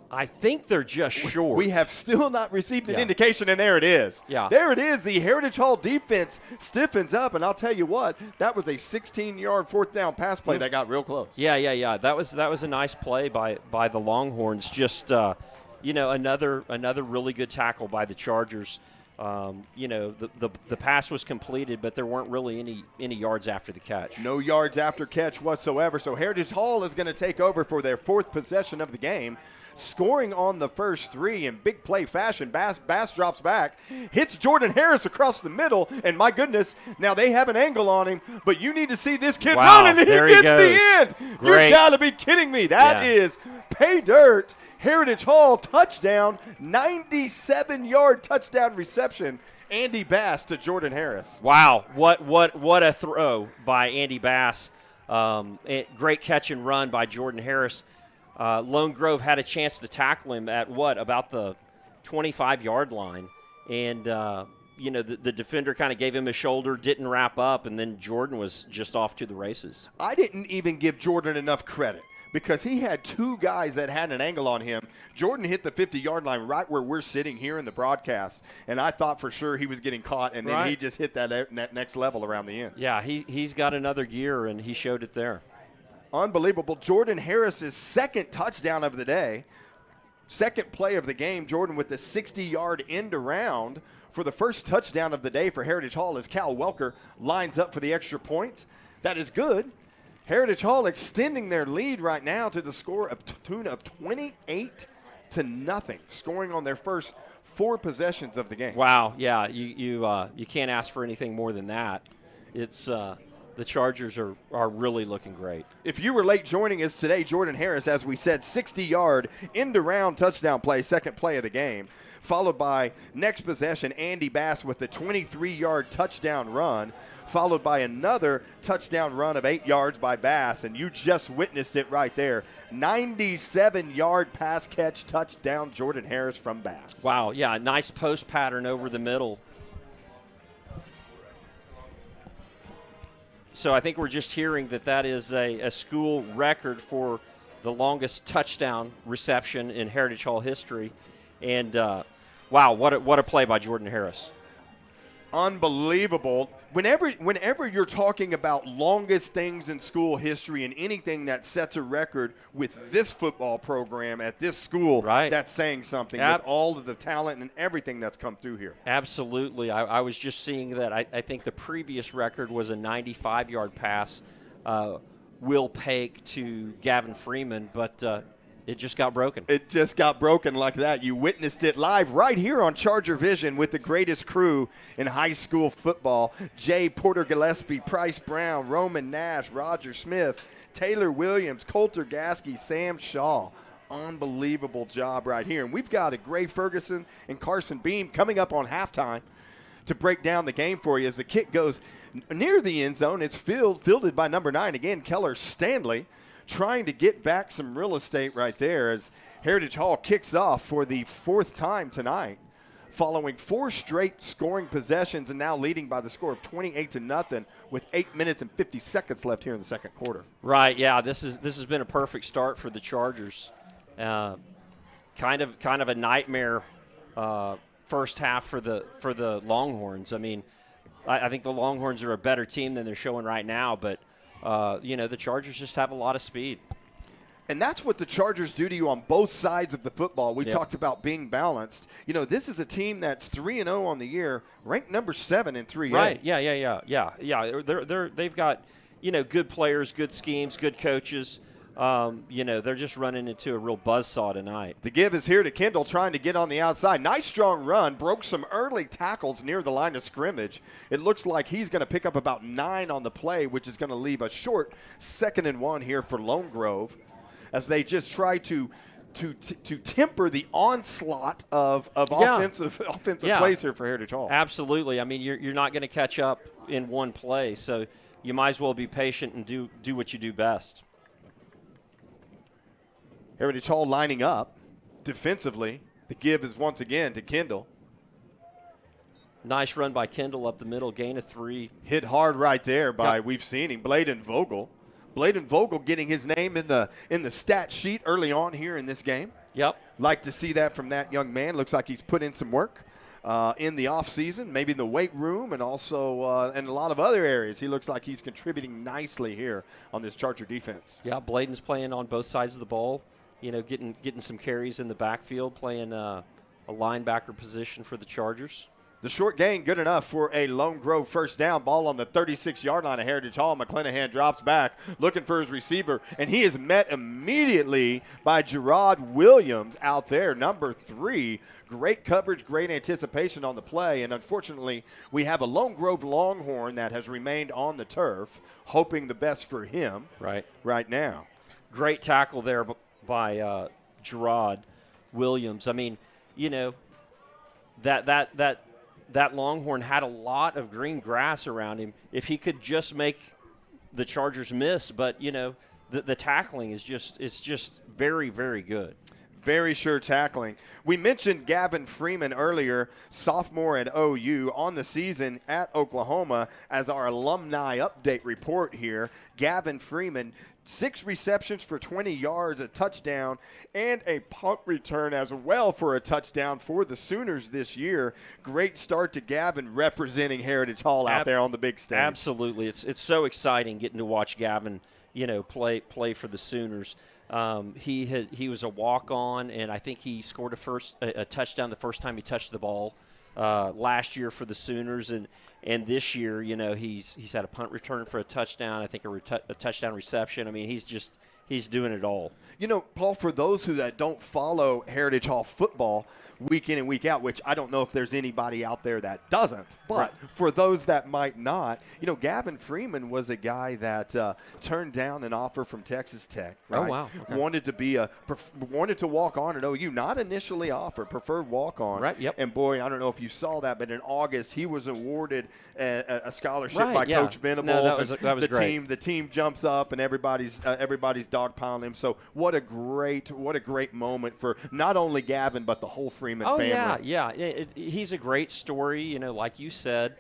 Speaker 2: I think they're just short.
Speaker 1: We have still not received an indication, and there it is.
Speaker 2: Yeah.
Speaker 1: There it is. The Heritage Hall defense stiffens up, and I'll tell you what, that was a 16-yard 4th down pass play that got real close.
Speaker 2: Yeah. That was a nice play by the Longhorns. Just another really good tackle by the Chargers. The pass was completed, but there weren't really any yards after the catch.
Speaker 1: No yards after catch whatsoever. So Heritage Hall is going to take over for their 4th possession of the game. Scoring on the first 3 in big play fashion. Bass drops back, hits Jordan Harris across the middle, and my goodness, now they have an angle on him, but you need to see this kid running, and he gets the end.
Speaker 2: Great.
Speaker 1: You got to be kidding me. That is pay dirt. Heritage Hall touchdown, 97-yard touchdown reception. Andy Bass to Jordan Harris.
Speaker 2: Wow, what a throw by Andy Bass. Great catch and run by Jordan Harris. Lone Grove had a chance to tackle him at about the 25-yard line. And, the defender kind of gave him a shoulder, didn't wrap up, and then Jordan was just off to the races.
Speaker 1: I didn't even give Jordan enough credit because he had 2 guys that had an angle on him. Jordan hit the 50-yard line right where we're sitting here in the broadcast, and I thought for sure he was getting caught, and then he just hit that next level around the end.
Speaker 2: Yeah, he's got another gear, and he showed it there.
Speaker 1: Unbelievable. Jordan Harris's 2nd touchdown of the day. 2nd play of the game. Jordan with the 60-yard end around for the first touchdown of the day for Heritage Hall as Cal Welker lines up for the extra point. That is good. Heritage Hall extending their lead right now to the score of tune of 28-0, scoring on their first 4 possessions of the game.
Speaker 2: Wow, yeah, you can't ask for anything more than that. It's the Chargers are really looking great.
Speaker 1: If you were late joining us today, Jordan Harris, as we said, 60-yard end-around touchdown play, 2nd play of the game, followed by next possession, Andy Bass with the 23-yard touchdown run, followed by another touchdown run of 8 yards by Bass, and you just witnessed it right there. 97-yard pass catch touchdown, Jordan Harris from Bass.
Speaker 2: Wow, yeah, nice post pattern over the middle. So I think we're just hearing that is a school record for the longest touchdown reception in Heritage Hall history. And, wow, what a play by Jordan Harris.
Speaker 1: Unbelievable. Whenever you're talking about longest things in school history and anything that sets a record with this football program at this school,
Speaker 2: right,
Speaker 1: that's saying something with all of the talent and everything that's come through here.
Speaker 2: Absolutely. I was just seeing that. I think the previous record was a 95-yard pass, Will Pake to Gavin Freeman, but it just got broken.
Speaker 1: It just got broken like that. You witnessed it live right here on ChargerVision with the greatest crew in high school football. Jay Porter Gillespie, Price Brown, Roman Nash, Roger Smith, Taylor Williams, Coulter Gasky, Sam Shaw. Unbelievable job right here. And we've got a Gray Ferguson and Carson Beam coming up on halftime to break down the game for you as the kick goes near the end zone. It's fielded by number 9, again, Keller Stanley, trying to get back some real estate right there as Heritage Hall kicks off for the 4th time tonight, following 4 straight scoring possessions and now leading by the score of 28-0 with 8 minutes and 50 seconds left here in the second quarter.
Speaker 2: Right, yeah, this has been a perfect start for the Chargers. Kind of a nightmare first half for the Longhorns. I mean, I think the Longhorns are a better team than they're showing right now, but the Chargers just have a lot of speed.
Speaker 1: And that's what the Chargers do to you on both sides of the football. We talked about being balanced. This is a team that's 3-0 on the year, ranked number 7 in 3A.
Speaker 2: Right, yeah. They've got, good players, good schemes, good coaches. They're just running into a real buzzsaw tonight.
Speaker 1: The give is here to Kendall, trying to get on the outside. Nice strong run, broke some early tackles near the line of scrimmage. It looks like he's going to pick up about 9 on the play, which is going to leave a short 2nd and 1 here for Lone Grove, as they just try to temper the onslaught of offensive plays here for Heritage Hall.
Speaker 2: Absolutely. I mean, you're not going to catch up in one play, so you might as well be patient and do what you do best.
Speaker 1: Heritage Hall lining up defensively. The give is once again to Kendall.
Speaker 2: Nice run by Kendall up the middle, gain of 3.
Speaker 1: Hit hard right there by, we've seen him, Bladen Vogel. Bladen Vogel getting his name in the stat sheet early on here in this game.
Speaker 2: Yep.
Speaker 1: Like to see that from that young man. Looks like he's put in some work in the offseason, maybe in the weight room, and also in a lot of other areas. He looks like he's contributing nicely here on this Charger defense.
Speaker 2: Yeah, Bladen's playing on both sides of the ball. Getting some carries in the backfield, playing a linebacker position for the Chargers.
Speaker 1: The short gain, good enough for a Lone Grove first down. Ball on the 36-yard line of Heritage Hall. McClanahan drops back, looking for his receiver, and he is met immediately by Gerard Williams out there, number 3. Great coverage, great anticipation on the play, and unfortunately, we have a Lone Grove Longhorn that has remained on the turf, hoping the best for him right now.
Speaker 2: Great tackle there by Gerard Williams. I mean, that Longhorn had a lot of green grass around him. If he could just make the Chargers miss, but the tackling is just very, very good.
Speaker 1: Very sure tackling. We mentioned Gavin Freeman earlier, sophomore at OU, on the season at Oklahoma, as our alumni update report here. Gavin Freeman, 6 receptions for 20 yards, a touchdown, and a punt return as well for a touchdown for the Sooners this year. Great start to Gavin representing Heritage Hall out there on the big stage.
Speaker 2: Absolutely. It's so exciting getting to watch Gavin, play for the Sooners. He was a walk-on, and I think he scored a touchdown the first time he touched the ball last year for the Sooners, and this year, he's had a punt return for a touchdown. I think a touchdown reception. I mean, he's doing it all.
Speaker 1: Paul, for those that don't follow Heritage Hall football week in and week out, which I don't know if there's anybody out there that doesn't, but for those that might not, Gavin Freeman was a guy that turned down an offer from Texas Tech. Right?
Speaker 2: Oh, wow. Okay.
Speaker 1: Wanted to walk on at OU, not initially offered, preferred walk on.
Speaker 2: Right, yep.
Speaker 1: And boy, I don't know if you saw that, but in August he was awarded a scholarship by Coach Venables.
Speaker 2: No, that was great.
Speaker 1: The team jumps up and everybody's dogpiling him. So what a great moment for not only Gavin but the whole Freeman family.
Speaker 2: Yeah. He's a great story. Like you said,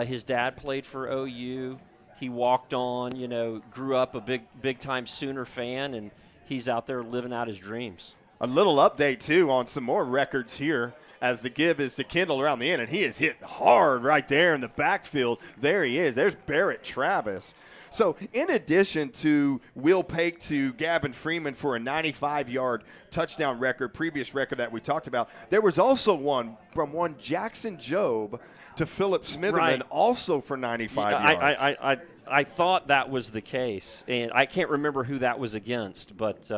Speaker 2: his dad played for OU. He walked on. Grew up a big time Sooner fan, and he's out there living out his dreams.
Speaker 1: A little update, too, on some more records here as the give is to Kendall around the end, and he is hit hard right there in the backfield. There he is. There's Barrett Travis. So in addition to Will Pake to Gavin Freeman for a 95-yard touchdown record, previous record that we talked about, there was also one from Jackson Jobe to Philip Smitherman, also for 95 yards.
Speaker 2: I thought that was the case, and I can't remember who that was against, but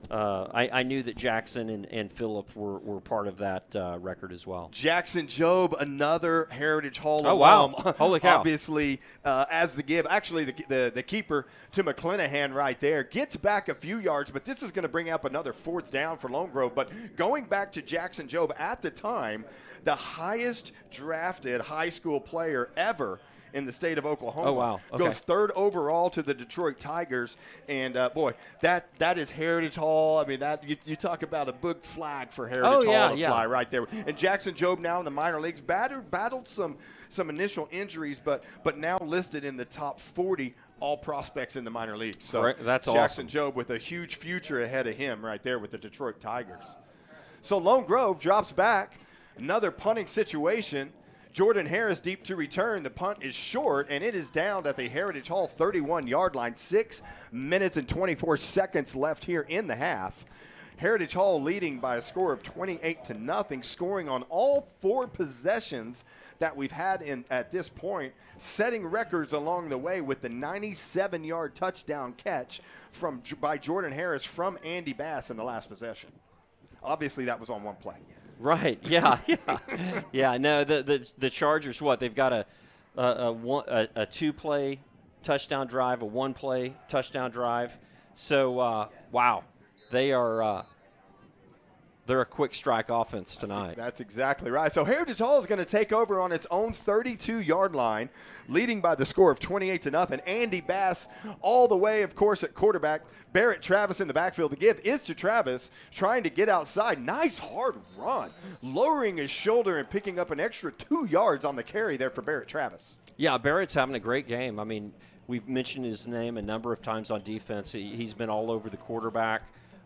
Speaker 2: I knew that Jackson and Phillip were part of that record as well.
Speaker 1: Jackson Jobe, another Heritage Hall alum.
Speaker 2: Wow. Holy cow.
Speaker 1: Obviously, as the give. Actually, the keeper to McClenahan right there gets back a few yards, but this is going to bring up another 4th down for Lone Grove. But going back to Jackson Jobe, at the time, the highest drafted high school player ever in the state of Oklahoma.
Speaker 2: Oh, wow. Okay.
Speaker 1: Goes 3rd overall to the Detroit Tigers. And, boy, that is Heritage Hall. I mean, that you talk about a big flag for Heritage Hall to fly right there. And Jackson Jobe now in the minor leagues battled some initial injuries, but now listed in the top 40 all prospects in the minor leagues. So
Speaker 2: that's
Speaker 1: Jackson
Speaker 2: awesome.
Speaker 1: Jobe with a huge future ahead of him right there with the Detroit Tigers. So Lone Grove drops back. Another punting situation. Jordan Harris deep to return. The punt is short, and it is down at the Heritage Hall 31-yard line. 6 minutes and 24 seconds left here in the half. Heritage Hall leading by a score of 28-0, scoring on all 4 possessions that we've had at this point, setting records along the way with the 97-yard touchdown catch by Jordan Harris from Andy Bass in the last possession. Obviously, that was on one play.
Speaker 2: Right. Yeah. Yeah. No. The Chargers. They've got a 2-play touchdown drive, a 1-play touchdown drive. So wow, they're a quick strike offense tonight.
Speaker 1: That's exactly right. So Heritage Hall is going to take over on its own 32-yard line, leading by the score of 28-0. Andy Bass all the way, of course, at quarterback. Barrett Travis in the backfield. The give is to Travis, trying to get outside. Nice hard run, lowering his shoulder and picking up an extra 2 yards on the carry there for Barrett Travis.
Speaker 2: Yeah, Barrett's having a great game. I mean, we've mentioned his name a number of times on defense. He's been all over the quarterback.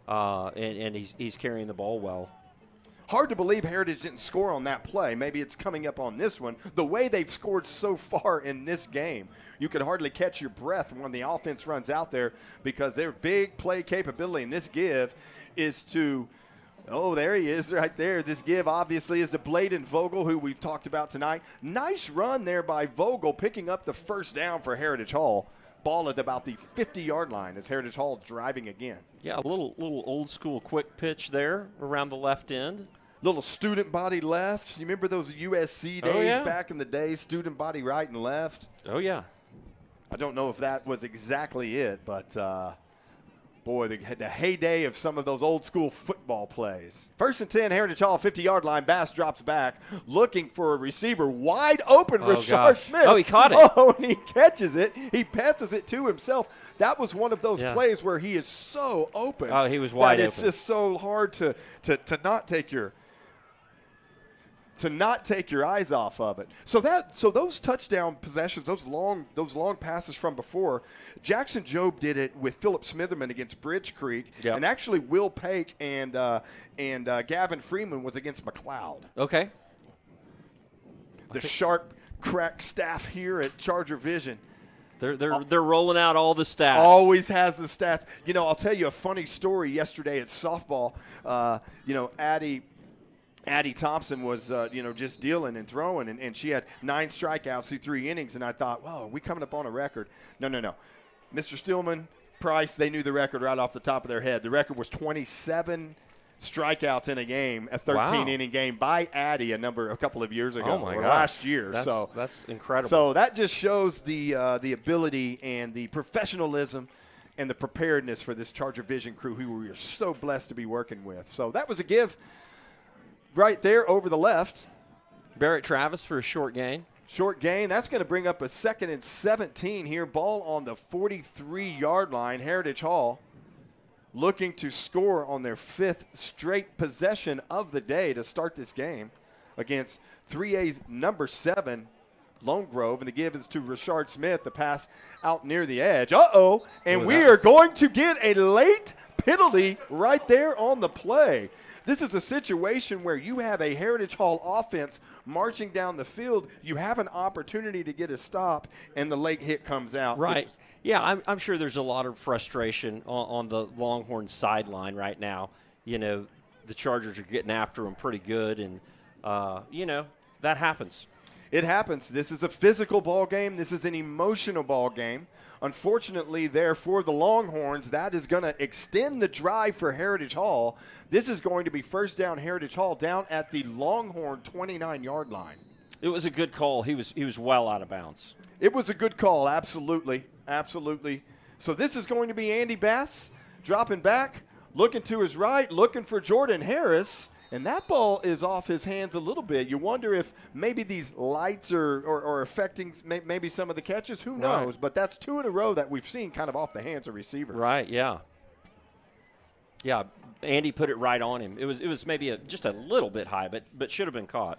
Speaker 2: And he's carrying the ball well.
Speaker 1: Hard to believe Heritage didn't score on that play. Maybe it's coming up on this one. The way they've scored so far in this game, you could hardly catch your breath when the offense runs out there because their big play capability in this give is to – oh, there he is right there. This give obviously is to Bladen Vogel, who we've talked about tonight. Nice run there by Vogel, picking up the 1st down for Heritage Hall. Ball at about the 50-yard line as Heritage Hall driving again.
Speaker 2: Yeah, a little old-school quick pitch there around the left end.
Speaker 1: Little student body left. You remember those USC days back in the day, student body right and left?
Speaker 2: Oh, yeah.
Speaker 1: I don't know if that was exactly it, but, boy, the heyday of some of those old-school football plays. 1st and 10, Heritage Hall, 50-yard line. Bass drops back, looking for a receiver. Wide open, Rashard Smith.
Speaker 2: Oh, he caught it.
Speaker 1: Oh, and he catches it. He passes it to himself. That was one of those plays where he is so open.
Speaker 2: Oh, he was wide open.
Speaker 1: It's just so hard to not take your eyes off of it. So those touchdown possessions, those long passes from before, Jackson Jobe did it with Philip Smitherman against Bridge Creek, and actually Will Pake and Gavin Freeman was against McLeod.
Speaker 2: Okay.
Speaker 1: The sharp crack staff here at ChargerVision.
Speaker 2: They're rolling out all the stats.
Speaker 1: Always has the stats. You know, I'll tell you a funny story. Yesterday at softball, Addie Thompson was, just dealing and throwing, and she had 9 strikeouts through 3 innings, and I thought, wow, are we coming up on a record? No. Mr. Stillman, Price, they knew the record right off the top of their head. The record was 27 strikeouts in a game, a 13-inning game by Addie a couple of years ago, last year.
Speaker 2: That's incredible.
Speaker 1: So that just shows the ability and the professionalism and the preparedness for this ChargerVision crew who we are so blessed to be working with. So that was a give right there over the left.
Speaker 2: Barrett Travis for a short gain.
Speaker 1: Short gain. That's going to bring up a 2nd and 17 here. Ball on the 43-yard line. Heritage Hall looking to score on their 5th straight possession of the day to start this game against 3A's number 7, Lone Grove. And the give is to Rashard Smith. The pass out near the edge. And we are going to get a late penalty right there on the play. This is a situation where you have a Heritage Hall offense marching down the field. You have an opportunity to get a stop, and the late hit comes out.
Speaker 2: Right. Yeah, I'm sure there's a lot of frustration on the Longhorns sideline right now. You know, the Chargers are getting after them pretty good, and, you know, that happens.
Speaker 1: It happens. This is a physical ball game. This is an emotional ball game. Unfortunately, there for the Longhorns, that is going to extend the drive for Heritage Hall. This is going to be first down Heritage Hall down at the Longhorn 29-yard line.
Speaker 2: It was a good call. He was well out of bounds.
Speaker 1: It was a good call, absolutely, absolutely. So this is going to be Andy Bass dropping back, looking to his right, looking for Jordan Harris. And that ball is off his hands a little bit. You wonder if maybe these lights are affecting maybe some of the catches. Who knows? Right. But that's 2 in a row that we've seen kind of off the hands of receivers.
Speaker 2: Right, yeah. Yeah, Andy put it right on him. It was maybe just a little bit high, but should have been caught.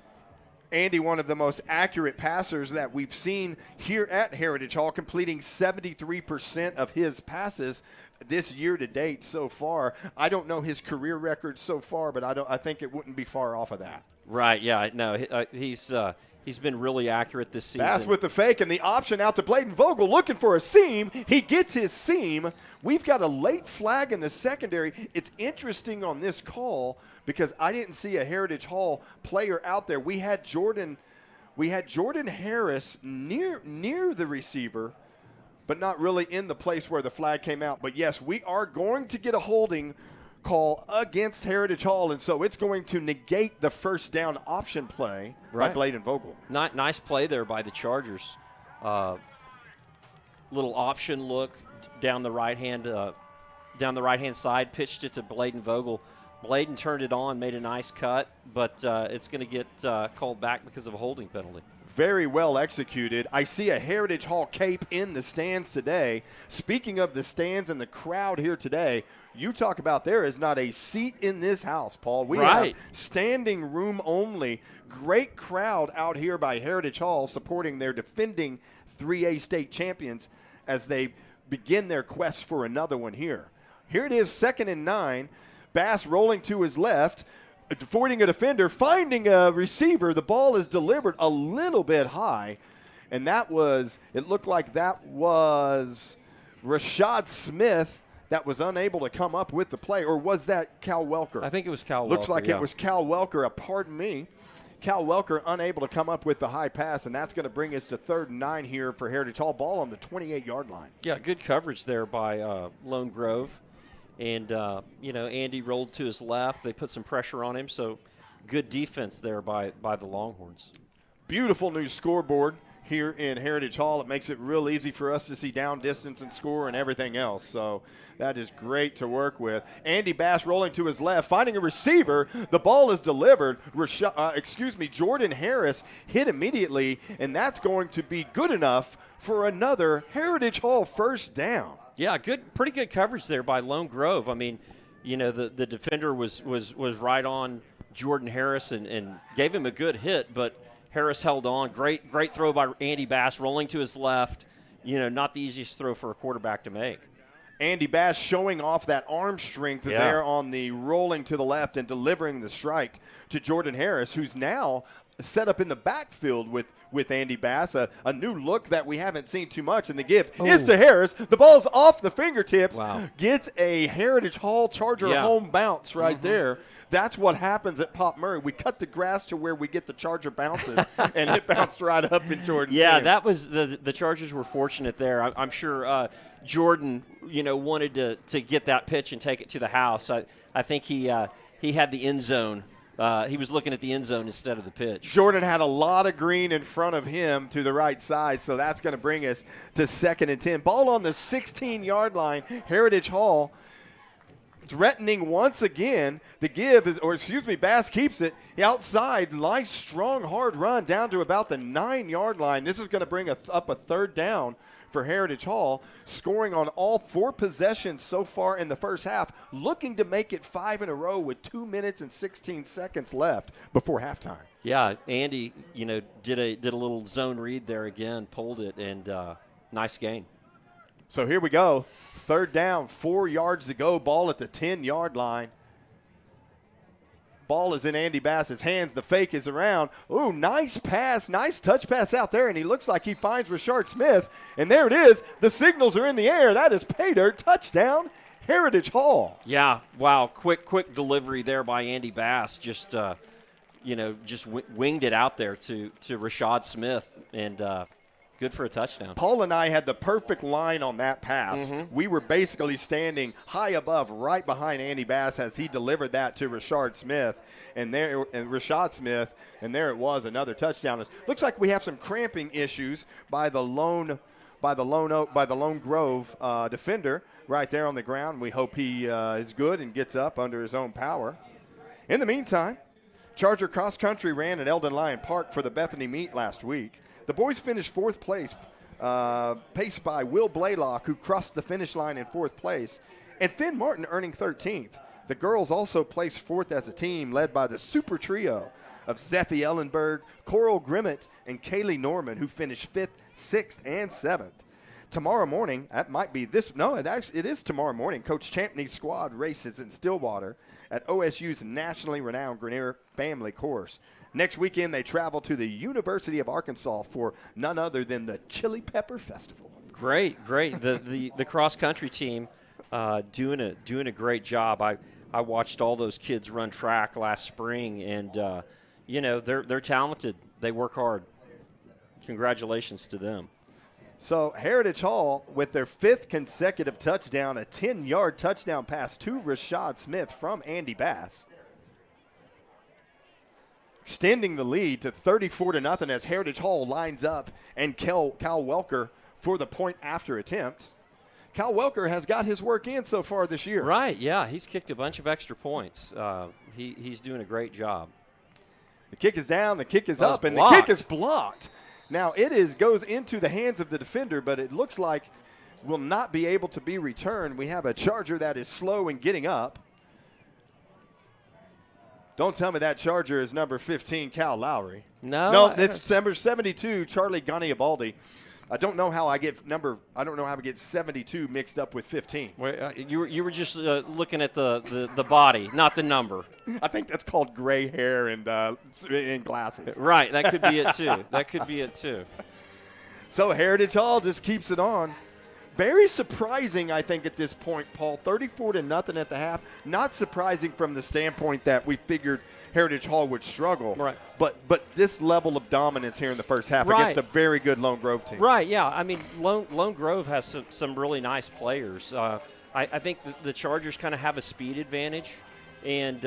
Speaker 1: Andy, one of the most accurate passers that we've seen here at Heritage Hall, completing 73% of his passes this year to date so far. I don't know his career record so far, but I think it wouldn't be far off of that.
Speaker 2: Right, yeah. No, he's been really accurate this season.
Speaker 1: Bass with the fake and the option out to Bladen Vogel looking for a seam. He gets his seam. We've got a late flag in the secondary. It's interesting on this call because I didn't see a Heritage Hall player out there. We had Jordan Harris near the receiver, but not really in the place where the flag came out. But, yes, we are going to get a holding call against Heritage Hall, and so it's going to negate the first down option play by Bladen Vogel.
Speaker 2: Nice play there by the Chargers. Little option look down the right-hand side, pitched it to Bladen Vogel. Bladen turned it on, made a nice cut, but it's going to get called back because of a holding penalty.
Speaker 1: Very well executed. I see a Heritage Hall cape in the stands today. Speaking of the stands and the crowd here today, you talk about there is not a seat in this house, Paul. We have standing room only. Great crowd out here by Heritage Hall supporting their defending 3A state champions as they begin their quest for another one here. Here it is, 2nd and 9. Bass rolling to his left, avoiding a defender, finding a receiver. The ball is delivered a little bit high, and it looked like that was Rashad Smith that was unable to come up with the play, or was that Cal Welker?
Speaker 2: I think it was Cal Welker.
Speaker 1: Looks like it was Cal Welker. Pardon me. Cal Welker unable to come up with the high pass, and that's going to bring us to 3rd and 9 here for Heritage Hall. Ball on the 28-yard line.
Speaker 2: Yeah, good coverage there by Lone Grove. And, Andy rolled to his left. They put some pressure on him, so good defense there by the Longhorns.
Speaker 1: Beautiful new scoreboard here in Heritage Hall. It makes it real easy for us to see down distance and score and everything else. So that is great to work with. Andy Bass rolling to his left, finding a receiver. The ball is delivered. Jordan Harris hit immediately, and that's going to be good enough for another Heritage Hall first down.
Speaker 2: Yeah, pretty good coverage there by Lone Grove. I mean, the defender was right on Jordan Harris and gave him a good hit, but Harris held on. Great throw by Andy Bass, rolling to his left. Not the easiest throw for a quarterback to make.
Speaker 1: Andy Bass showing off that arm strength there on the rolling to the left and delivering the strike to Jordan Harris, who's now set up in the backfield with Andy Bass, a new look that we haven't seen too much. And the give is to Harris. The ball's off the fingertips.
Speaker 2: Wow.
Speaker 1: Gets a Heritage Hall Charger home bounce right there. That's what happens at Pop Murray. We cut the grass to where we get the Charger bounces, and it bounced right up in Jordan's hands.
Speaker 2: That was the Chargers were fortunate there. I'm sure Jordan, wanted to get that pitch and take it to the house. I think he had the end zone. He was looking at the end zone instead of the pitch.
Speaker 1: Jordan had a lot of green in front of him to the right side, so that's going to bring us to 2nd and 10. Ball on the 16-yard line. Heritage Hall threatening once again. The give is, Bass keeps it outside. Nice, strong, hard run down to about the 9-yard line. This is going to bring up a 3rd down for Heritage Hall, scoring on all 4 possessions so far in the first half, looking to make it 5 in a row with 2 minutes and 16 seconds left before halftime.
Speaker 2: Yeah, Andy, did a little zone read there again, pulled it, and nice gain.
Speaker 1: So here we go. Third down, 4 yards to go, ball at the 10-yard line. Ball is in Andy Bass's hands. The fake is around. Ooh, nice pass, nice touch pass out there, and he looks like he finds Rashard Smith. And there it is. The signals are in the air. That is pay dirt. Touchdown, Heritage Hall.
Speaker 2: Yeah, wow, quick delivery there by Andy Bass. Just winged it out there to Rashad Smith, and good for a touchdown.
Speaker 1: Paul and I had the perfect line on that pass.
Speaker 2: Mm-hmm.
Speaker 1: We were basically standing high above, right behind Andy Bass as he delivered that to Rashad Smith, and Rashad Smith, and there it was, another touchdown. It looks like we have some cramping issues by the Lone Grove defender right there on the ground. We hope he is good and gets up under his own power. In the meantime, Charger Cross Country ran at Eldon Lyon Park for the Bethany meet last week. The boys finished 4th place, paced by Will Blaylock, who crossed the finish line in 4th place, and Finn Martin earning 13th. The girls also placed 4th as a team, led by the super trio of Zeffie Ellenberg, Coral Grimmett, and Kaylee Norman, who finished 5th, 6th, and 7th. Tomorrow morning, it is tomorrow morning, Coach Champney's squad races in Stillwater at OSU's nationally renowned Grenier Family Course. Next weekend, they travel to the University of Arkansas for none other than the Chili Pepper Festival.
Speaker 2: Great. The cross country team doing a great job. I watched all those kids run track last spring, and they're talented. They work hard. Congratulations to them.
Speaker 1: So Heritage Hall, with their 5th consecutive touchdown, a 10-yard touchdown pass to Rashad Smith from Andy Bass, extending the lead to 34-0 as Heritage Hall lines up and Cal Welker for the point after attempt. Cal Welker has got his work in so far this year.
Speaker 2: Right, yeah. He's kicked a bunch of extra points. He's doing a great job.
Speaker 1: The kick is down, the kick is up, and
Speaker 2: blocked.
Speaker 1: the kick is blocked. Now, goes into the hands of the defender, but it looks like will not be able to be returned. We have a Charger that is slow in getting up. Don't tell me that Charger is number 15, Cal Lowry.
Speaker 2: No,
Speaker 1: it's number 72, Charlie Ganiabaldi. I don't know how I get 72 mixed up with 15.
Speaker 2: You were just looking at the body, not the number.
Speaker 1: I think that's called gray hair and glasses.
Speaker 2: Right, that could be it too.
Speaker 1: So Heritage Hall just keeps it on. Very surprising, I think, at this point, Paul. 34-0 at the half. Not surprising from the standpoint that we figured Heritage Hall would struggle.
Speaker 2: Right.
Speaker 1: But this level of dominance here in the first half against a very good Lone Grove team.
Speaker 2: Right, yeah. I mean, Lone Grove has some really nice players. I think the Chargers kind of have a speed advantage, and,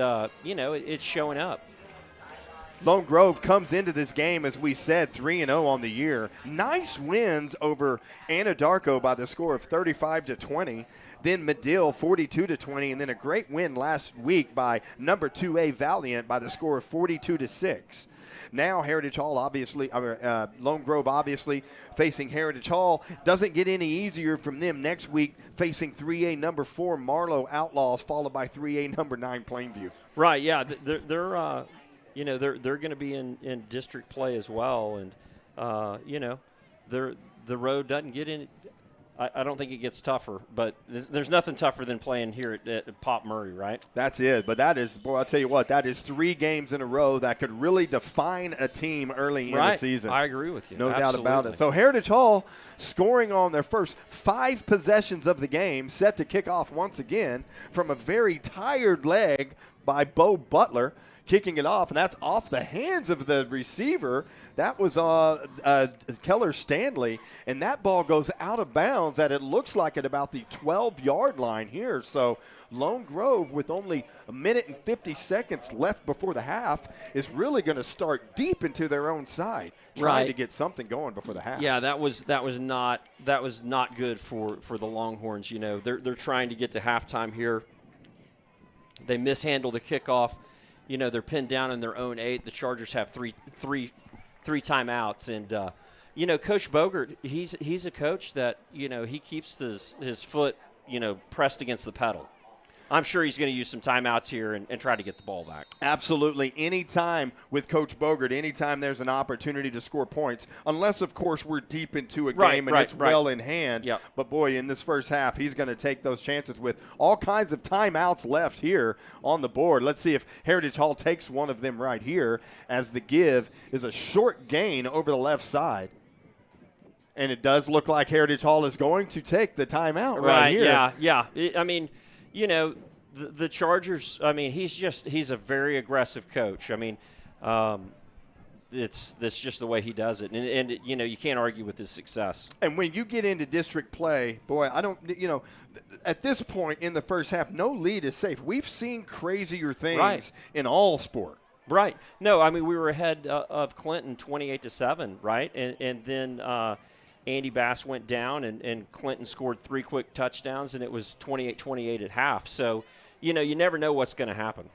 Speaker 2: it's showing up.
Speaker 1: Lone Grove comes into this game, as we said, 3-0 on the year. Nice wins over Anadarko by the score of 35-20. Then Medill 42-20, and then a great win last week by number 2A Valiant by the score of 42-6. Now Heritage Hall, Lone Grove obviously facing Heritage Hall. Doesn't get any easier from them next week, facing 3A number 4 Marlowe Outlaws, followed by 3A number 9 Plainview.
Speaker 2: Right, yeah. They're going to be in district play as well, and the road doesn't get in. I don't think it gets tougher, but there's nothing tougher than playing here at Pop Murray, right?
Speaker 1: That's it. But that is, I'll tell you what, that is 3 games in a row that could really define a team early in the season.
Speaker 2: I agree with you.
Speaker 1: No
Speaker 2: Absolutely.
Speaker 1: doubt about it. So Heritage Hall scoring on their first 5 possessions of the game, set to kick off once again from a very tired leg by Bo Butler, kicking it off, and that's off the hands of the receiver. That was Keller Stanley, and that ball goes out of bounds at, it looks like, at about the 12-yard line here. So Lone Grove, with only a minute and 50 seconds left before the half, is really going to start deep into their own side, trying to get something going before the half.
Speaker 2: Yeah, that was not good for the Longhorns. They're trying to get to halftime here. They mishandle the kickoff. They're pinned down in their own 8. The Chargers have three timeouts, and Coach Bogert, he's a coach that he keeps his foot pressed against the pedal. I'm sure he's going to use some timeouts here and try to get the ball back.
Speaker 1: Absolutely. Anytime with Coach Bogert, anytime there's an opportunity to score points, unless, of course, we're deep into a game and it's well in hand.
Speaker 2: Yep.
Speaker 1: But, boy, in this first half, he's going to take those chances with all kinds of timeouts left here on the board. Let's see if Heritage Hall takes one of them right here, as the give is a short gain over the left side. And it does look like Heritage Hall is going to take the timeout right here.
Speaker 2: Yeah. I mean, you know, the Chargers, I mean, he's a very aggressive coach. I mean, that's just the way he does it. And you know, you can't argue with his success.
Speaker 1: And when you get into district play, boy, I don't, you know, at this point in the first half, no lead is safe. We've seen crazier things in all sport.
Speaker 2: Right. No, I mean, we were ahead of Clinton 28-7, right? And then Andy Bass went down, and Clinton scored 3 quick touchdowns, and it was 28-28 at half. So, you know, you never know what's going to happen.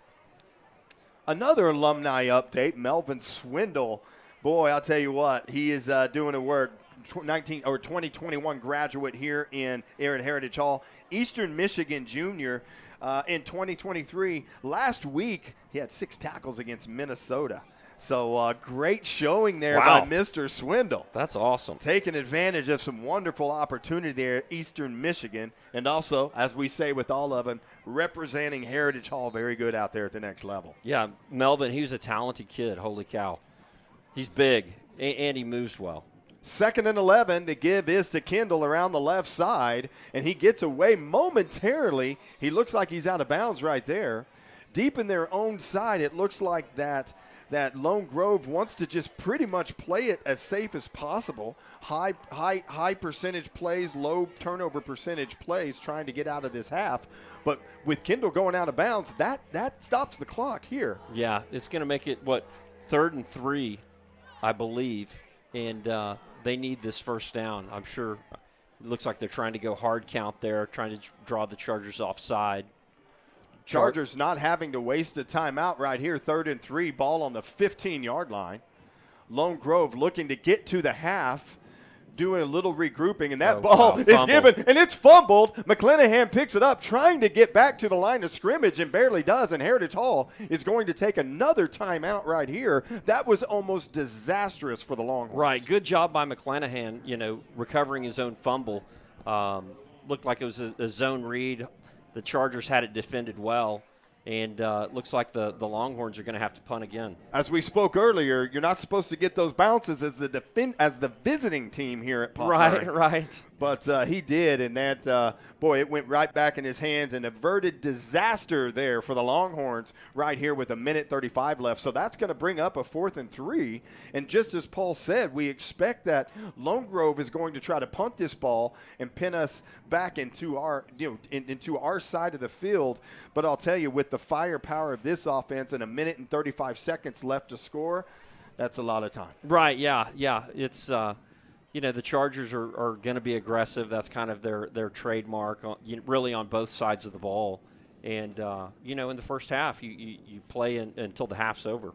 Speaker 1: Another alumni update, Melvin Swindle. Boy, I'll tell you what, he is doing a work. 2021 graduate here at Heritage Hall. Eastern Michigan junior in 2023. Last week, he had 6 tackles against Minnesota. So great showing there by Mr. Swindle.
Speaker 2: That's awesome.
Speaker 1: Taking advantage of some wonderful opportunity there at Eastern Michigan. And also, as we say with all of them, representing Heritage Hall very good out there at the next level.
Speaker 2: Yeah, Melvin, he was a talented kid. Holy cow. He's big, and he moves well.
Speaker 1: 2nd and 11, the give is to Kendall around the left side, and he gets away momentarily. He looks like he's out of bounds right there. Deep in their own side, it looks like that Lone Grove wants to just pretty much play it as safe as possible. High percentage plays, low turnover percentage plays, trying to get out of this half. But with Kendall going out of bounds, that stops the clock here.
Speaker 2: Yeah, it's going to make it, 3rd and 3, I believe. And they need this first down. I'm sure it looks like they're trying to go hard count there, trying to draw the Chargers offside.
Speaker 1: Chargers not having to waste a timeout right here. 3rd and 3, ball on the 15-yard line. Lone Grove looking to get to the half, doing a little regrouping, and that ball is given, and it's fumbled. McClanahan picks it up, trying to get back to the line of scrimmage, and barely does, and Heritage Hall is going to take another timeout right here. That was almost disastrous for the Longhorns.
Speaker 2: Right, good job by McClanahan, you know, recovering his own fumble. Looked like it was a zone read. The Chargers had it defended well, and it looks like the Longhorns are going to have to punt again.
Speaker 1: As we spoke earlier, you're not supposed to get those bounces as the visiting team here at Pop Murray.
Speaker 2: Right.
Speaker 1: But he did, and that, it went right back in his hands. An averted disaster there for the Longhorns right here with 1:35 left. So that's going to bring up a 4th and 3. And just as Paul said, we expect that Lone Grove is going to try to punt this ball and pin us back into our, into our side of the field. But I'll tell you, with the firepower of this offense and 1:35 left to score, that's a lot of time.
Speaker 2: Right, yeah. It's the Chargers are going to be aggressive. That's kind of their trademark, really on both sides of the ball. And, in the first half, you play until the half's over.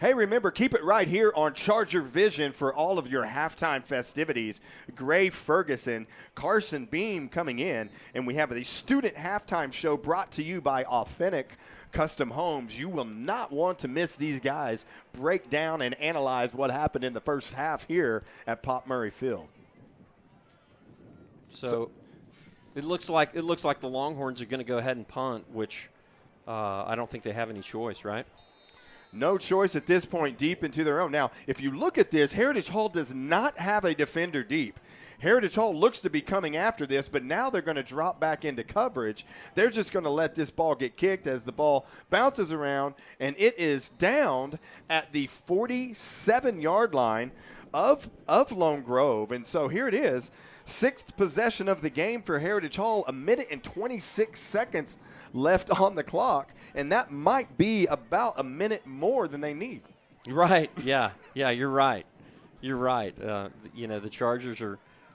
Speaker 1: Hey, remember, keep it right here on ChargerVision for all of your halftime festivities. Gray Ferguson, Carson Beam coming in, and we have the student halftime show brought to you by Authentic Custom Homes. You will not want to miss these guys break down and analyze what happened in the first half here at Pop Murray Field.
Speaker 2: So it looks like the Longhorns are going to go ahead and punt, which I don't think they have any choice, right?
Speaker 1: No choice at this point, deep into their own. Now, if you look at this, Heritage Hall does not have a defender deep. Heritage Hall looks to be coming after this, but now they're going to drop back into coverage. They're just going to let this ball get kicked as the ball bounces around, and it is downed at the 47-yard line of Lone Grove. And so here it is, 6th possession of the game for Heritage Hall, 1:26 left on the clock, and that might be about a minute more than they need.
Speaker 2: Right. Yeah, you're right. The Chargers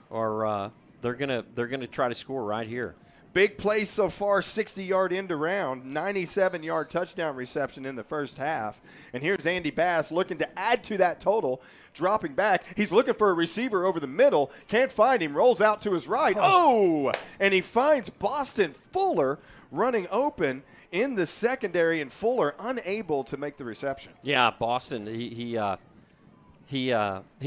Speaker 2: are they're gonna try to score right here.
Speaker 1: Big play so far, 60-yard end around, 97-yard touchdown reception in the first half. And here's Andy Bass looking to add to that total, dropping back. He's looking for a receiver over the middle, can't find him, rolls out to his right. Oh! And he finds Boston Fuller running open in the secondary, and Fuller unable to make the reception.
Speaker 2: Yeah, Boston, he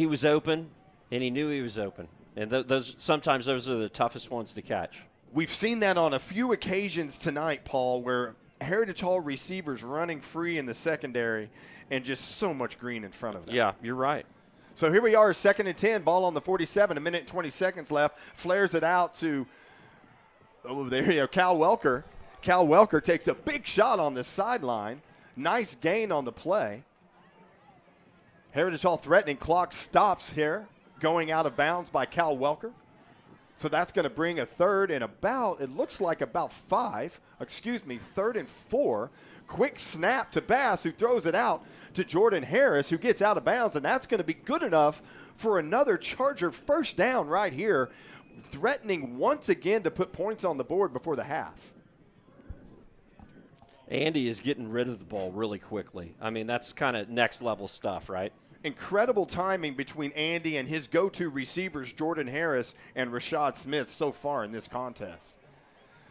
Speaker 2: was open, and he knew he was open. And sometimes those are the toughest ones to catch.
Speaker 1: We've seen that on a few occasions tonight, Paul, where Heritage Hall receivers running free in the secondary and just so much green in front of them.
Speaker 2: Yeah, you're right.
Speaker 1: So here we are, 2nd and 10, ball on the 47, a minute and 20 seconds left. Flares it out to, there you go, Cal Welker. Cal Welker takes a big shot on the sideline. Nice gain on the play. Heritage Hall threatening, clock stops here, going out of bounds by Cal Welker. So that's going to bring a third and it looks like about 3rd and 4. Quick snap to Bass, who throws it out to Jordan Harris, who gets out of bounds, and that's going to be good enough for another Charger first down right here, threatening once again to put points on the board before the half.
Speaker 2: Andy is getting rid of the ball really quickly. I mean, that's kind of next level stuff, right?
Speaker 1: Incredible timing between Andy and his go-to receivers, Jordan Harris and Rashad Smith, so far in this contest.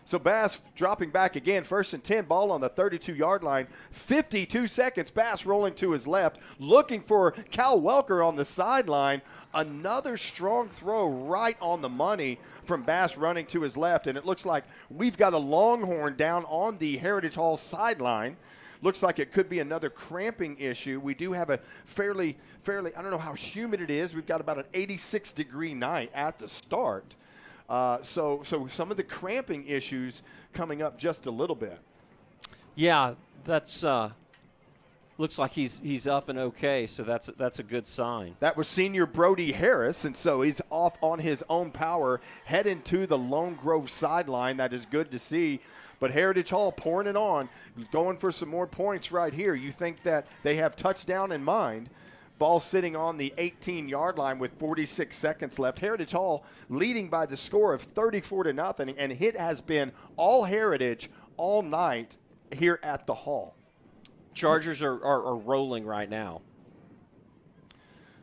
Speaker 1: So Bass dropping back again, 1st and 10, ball on the 32-yard line. 52 seconds, Bass rolling to his left, looking for Cal Welker on the sideline. Another strong throw right on the money from Bass running to his left, and it looks like we've got a Longhorn down on the Heritage Hall sideline. Looks like it could be another cramping issue. We do have a fairly, I don't know how humid it is. We've got about an 86-degree night at the start. So some of the cramping issues coming up just a little bit.
Speaker 2: Yeah, that's looks like he's up and okay, so that's a good sign.
Speaker 1: That was senior Brody Harris, and so he's off on his own power, heading to the Lone Grove sideline. That is good to see. But Heritage Hall pouring it on, going for some more points right here. You think that they have touchdown in mind. Ball sitting on the 18-yard line with 46 seconds left. Heritage Hall leading by the score of 34-0, and it has been all Heritage all night here at the Hall.
Speaker 2: Chargers are rolling right now.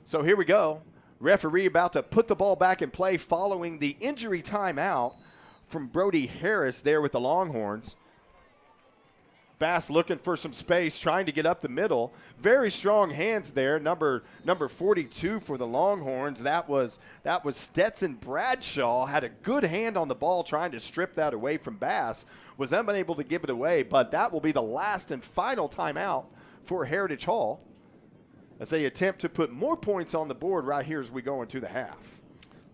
Speaker 1: So here we go. Referee about to put the ball back in play following the injury timeout from Brody Harris there with the Longhorns. Bass looking for some space, trying to get up the middle. Very strong hands there. Number 42 for the Longhorns. That was Stetson Bradshaw. Had a good hand on the ball, trying to strip that away from Bass. Was unable to give it away, but that will be the last and final timeout for Heritage Hall as they attempt to put more points on the board right here as we go into the half.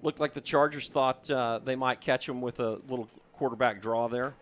Speaker 2: Looked like the Chargers thought they might catch him with a little quarterback draw there.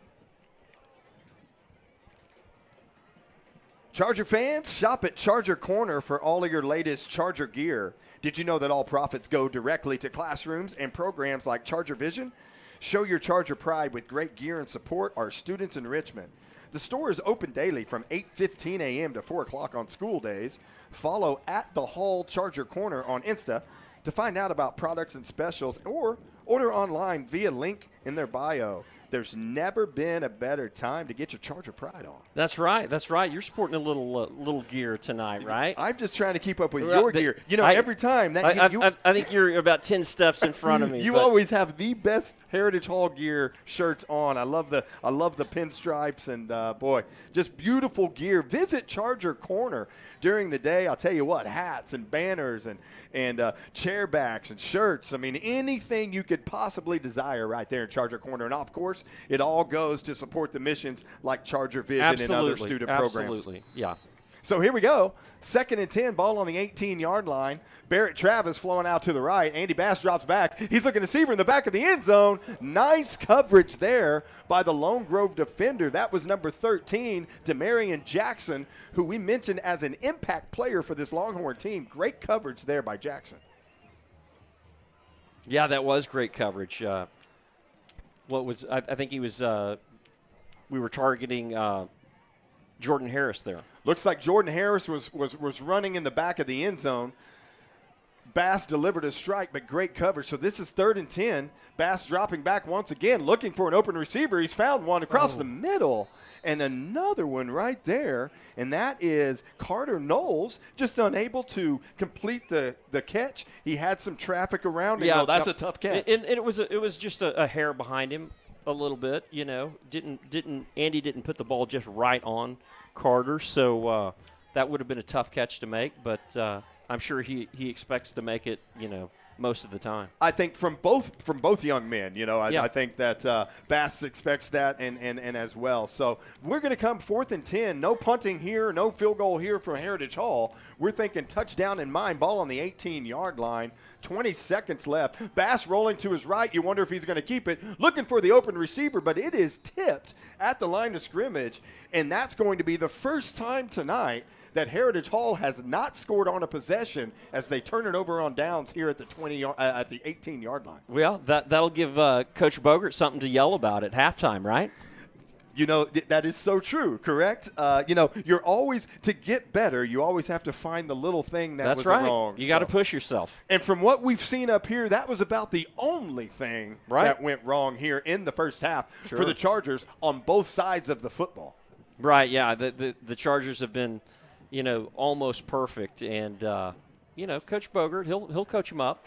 Speaker 1: Charger fans, shop at Charger Corner for all of your latest Charger gear. Did you know that all profits go directly to classrooms and programs like ChargerVision? Show your Charger pride with great gear and support our students in Richmond. The store is open daily from 8:15 a.m. to 4 o'clock on school days. Follow at the Hall Charger Corner on Insta to find out about products and specials, or order online via link in their bio. There's never been a better time to get your Charger pride on.
Speaker 2: That's right. You're sporting a little gear tonight, right?
Speaker 1: I'm just trying to keep up with your gear. You know, every time.
Speaker 2: I think you're about 10 steps in front of me.
Speaker 1: You always have the best Heritage Hall gear shirts on. I love the pinstripes, and boy, just beautiful gear. Visit Charger Corner during the day. I'll tell you what, hats and banners and chair backs and shirts. I mean, anything you could possibly desire right there in Charger Corner. And of course, it all goes to support the missions like ChargerVision and other student programs.
Speaker 2: Absolutely, yeah.
Speaker 1: So here we go. 2nd and 10, ball on the 18-yard line. Barrett Travis flowing out to the right. Andy Bass drops back. He's looking to receiver in the back of the end zone. Nice coverage there by the Lone Grove defender. That was number 13, Demarion Jackson, who we mentioned as an impact player for this Longhorn team. Great coverage there by Jackson.
Speaker 2: Yeah, that was great coverage. I think he was we were targeting Jordan Harris there.
Speaker 1: Looks like Jordan Harris was running in the back of the end zone. Bass delivered a strike, but great coverage. So this is 3rd and 10. Bass dropping back once again, looking for an open receiver. He's found one across the middle. And another one right there, and that is Carter Knowles, just unable to complete the catch. He had some traffic around him.
Speaker 2: Yeah,
Speaker 1: That's a tough catch.
Speaker 2: And it was just a hair behind him a little bit, Andy didn't put the ball just right on Carter, so that would have been a tough catch to make, but I'm sure he expects to make it, most of the time.
Speaker 1: I think from both young men, I think that Bass expects that and as well. So we're going to come 4th and 10. No punting here, no field goal here from Heritage Hall. We're thinking touchdown in mind, ball on the 18-yard line. 20 seconds left. Bass rolling to his right. You wonder if he's going to keep it. Looking for the open receiver, but it is tipped at the line of scrimmage, and that's going to be the first time tonight that Heritage Hall has not scored on a possession as they turn it over on downs here at the 18-yard line.
Speaker 2: Well, that'll give Coach Bogert something to yell about at halftime, right?
Speaker 1: That is so true, correct? You're always, to get better, you always have to find the little thing that was wrong.
Speaker 2: You got to push yourself.
Speaker 1: And from what we've seen up here, that was about the only thing that went wrong here in the first half for the Chargers on both sides of the football.
Speaker 2: Right, yeah. The Chargers have been – almost perfect. And, Coach Bogert, he'll coach him up.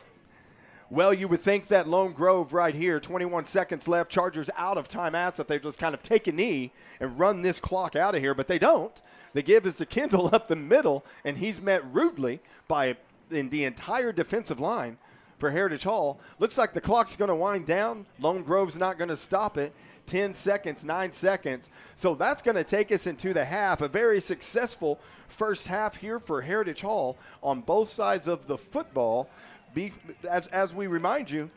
Speaker 1: Well, you would think that Lone Grove right here, 21 seconds left, Chargers out of timeouts, that they just kind of take a knee and run this clock out of here, but they don't. They give us to Kendall up the middle, and he's met rudely by the entire defensive line for Heritage Hall. Looks like the clock's going to wind down. Lone Grove's not going to stop it. 10 seconds, 9 seconds. So that's going to take us into the half. A very successful first half here for Heritage Hall on both sides of the football. As we remind you,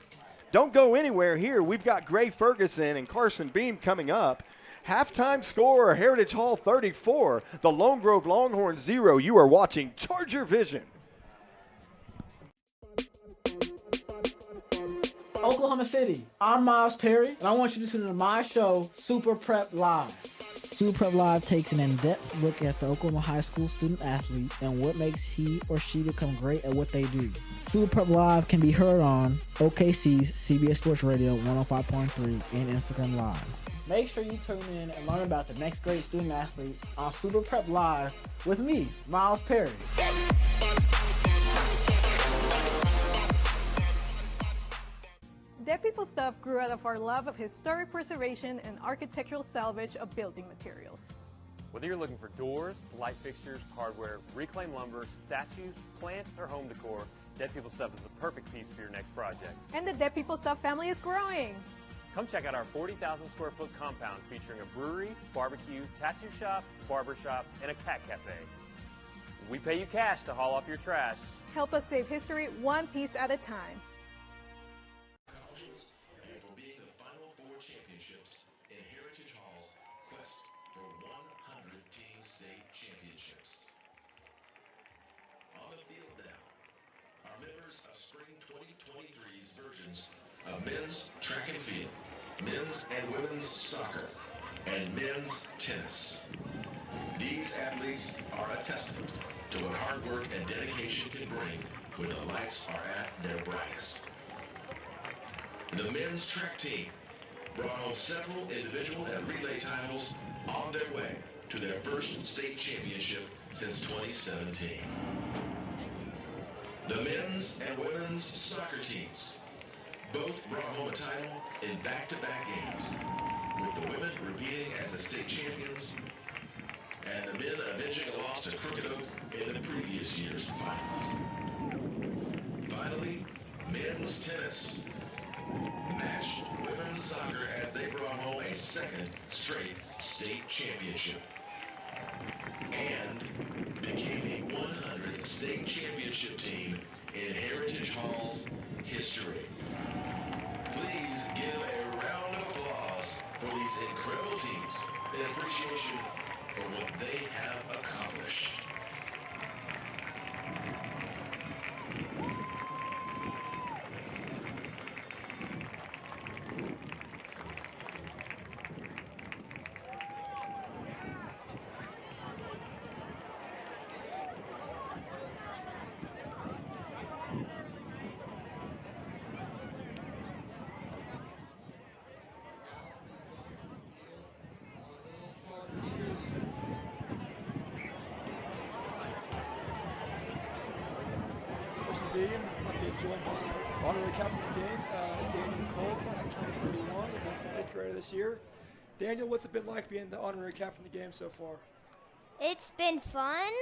Speaker 1: don't go anywhere here. We've got Gray Ferguson and Carson Beam coming up. Halftime score, Heritage Hall 34, the Lone Grove Longhorns 0. You are watching ChargerVision.
Speaker 4: Oklahoma City, I'm Miles Perry, and I want you to tune in to my show, Super Prep Live.
Speaker 5: Super Prep Live takes an in-depth look at the Oklahoma high school student athlete and what makes he or she become great at what they do. Super Prep Live can be heard on OKC's CBS Sports Radio 105.3 and Instagram Live.
Speaker 4: Make sure you tune in and learn about the next great student athlete on Super Prep Live with me, Miles Perry.
Speaker 6: Dead People Stuff grew out of our love of historic preservation and architectural salvage of building materials.
Speaker 7: Whether you're looking for doors, light fixtures, hardware, reclaimed lumber, statues, plants, or home decor, Dead People Stuff is the perfect piece for your next project.
Speaker 6: And the Dead People Stuff family is growing.
Speaker 7: Come check out our 40,000 square foot compound featuring a brewery, barbecue, tattoo shop, barber shop, and a cat cafe. We pay you cash to haul off your trash.
Speaker 6: Help us save history one piece at a time.
Speaker 8: And for being the Final Four championships in Heritage Hall's quest for 100 team state championships. On the field now, are members of Spring 2023's versions of men's track and field, men's and women's soccer, and men's tennis. These athletes are a testament to what hard work and dedication can bring when the lights are at their brightest. The men's track team brought home several individual and relay titles on their way to their first state championship since 2017. The men's and women's soccer teams both brought home a title in back-to-back games, with the women repeating as the state champions and the men avenging a loss to Crooked Oak in the previous year's finals. Finally, men's tennis matched women's soccer as they brought home a second straight state championship and became the 100th state championship team in Heritage Hall's history. Please give a round of applause for these incredible teams in appreciation for what they have accomplished.
Speaker 9: Beam. I'm being joined by honorary captain of the game, Daniel Cole, class of 2031, is a 5th grader this year. Daniel, what's it been like being the honorary captain of the game so far?
Speaker 10: It's been fun.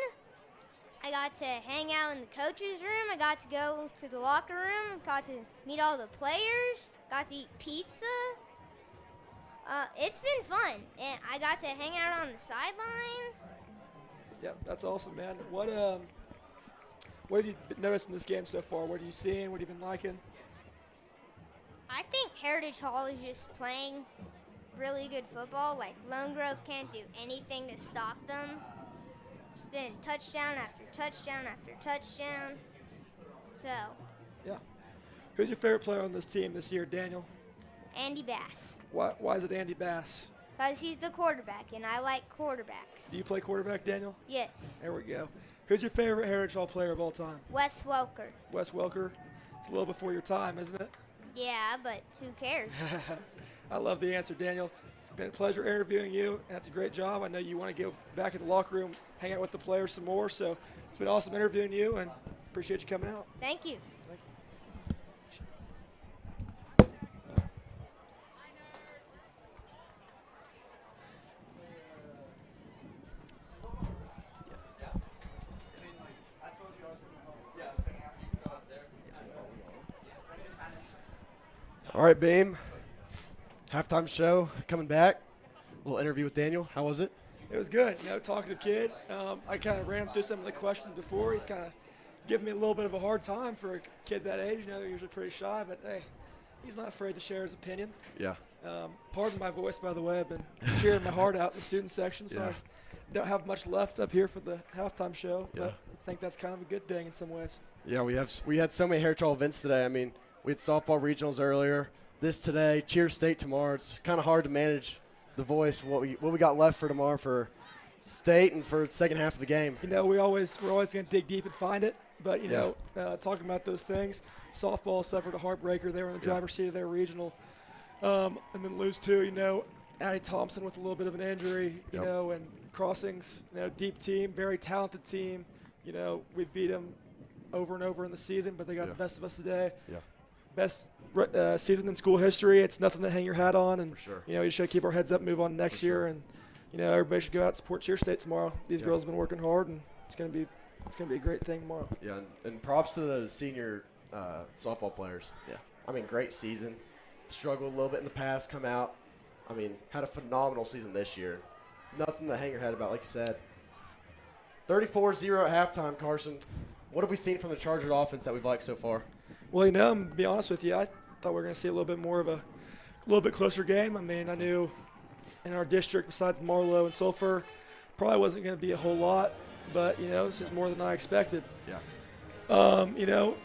Speaker 10: I got to hang out in the coach's room. I got to go to the locker room. Got to meet all the players. Got to eat pizza. It's been fun. And I got to hang out on the sideline.
Speaker 9: Yeah, that's awesome, man. What have you noticed in this game so far? What are you seeing? What have you been liking?
Speaker 10: I think Heritage Hall is just playing really good football. Like, Lone Grove can't do anything to stop them. It's been touchdown after touchdown after touchdown. So,
Speaker 9: Yeah. Who's your favorite player on this team this year, Daniel?
Speaker 10: Andy Bass.
Speaker 9: Why is it Andy Bass?
Speaker 10: Because he's the quarterback, and I like quarterbacks.
Speaker 9: Do you play quarterback, Daniel?
Speaker 10: Yes.
Speaker 9: There we go. Who's your favorite Heritage Hall player of all time?
Speaker 10: Wes Welker.
Speaker 9: Wes Welker. It's a little before your time, isn't it?
Speaker 10: Yeah, but who cares?
Speaker 9: I love the answer, Daniel. It's been a pleasure interviewing you. That's a great job. I know you want to go back in the locker room, hang out with the players some more. So it's been awesome interviewing you, and appreciate you coming out.
Speaker 10: Thank you.
Speaker 11: All right, Beam. Halftime show coming back. A little interview with Daniel. How was it?
Speaker 9: It was good. Talkative kid. I kind of ran through some of the questions before. He's kind of giving me a little bit of a hard time for a kid that age. They're usually pretty shy, but hey, he's not afraid to share his opinion.
Speaker 11: Yeah.
Speaker 9: Pardon my voice, by the way. I've been cheering my heart out in the student section, so I don't have much left up here for the halftime show. But I think that's kind of a good thing in some ways.
Speaker 11: Yeah, we had so many Heritage Hall events today. I mean, we had softball regionals earlier. This today, Cheer State tomorrow. It's kind of hard to manage the voice. What we got left for tomorrow for state and for the second half of the game.
Speaker 9: We're always going to dig deep and find it. But talking about those things, softball suffered a heartbreaker. They were in the driver's seat of their regional, and then lose two. Addie Thompson with a little bit of an injury. And Crossings. Deep team, very talented team. We beat them over and over in the season, but they got the best of us today.
Speaker 11: Yeah.
Speaker 9: Best season in school history. It's nothing to hang your hat on, and
Speaker 11: For sure.
Speaker 9: you just should keep our heads up, move on next year, and everybody should go out and support Cheer State tomorrow. These girls have been working hard, and it's gonna be a great thing tomorrow.
Speaker 11: Yeah, and props to the senior softball players.
Speaker 9: Yeah.
Speaker 11: I mean, great season. Struggled a little bit in the past, come out. I mean, had a phenomenal season this year. Nothing to hang your head about, like you said. 34-0 at halftime, Carson. What have we seen from the Chargers offense that we've liked so far?
Speaker 9: Well, I'm going to be honest with you. I thought we were going to see a little bit more of a little bit closer game. I mean, I knew in our district, besides Marlowe and Sulphur, probably wasn't going to be a whole lot. But, this is more than I expected.
Speaker 11: Yeah.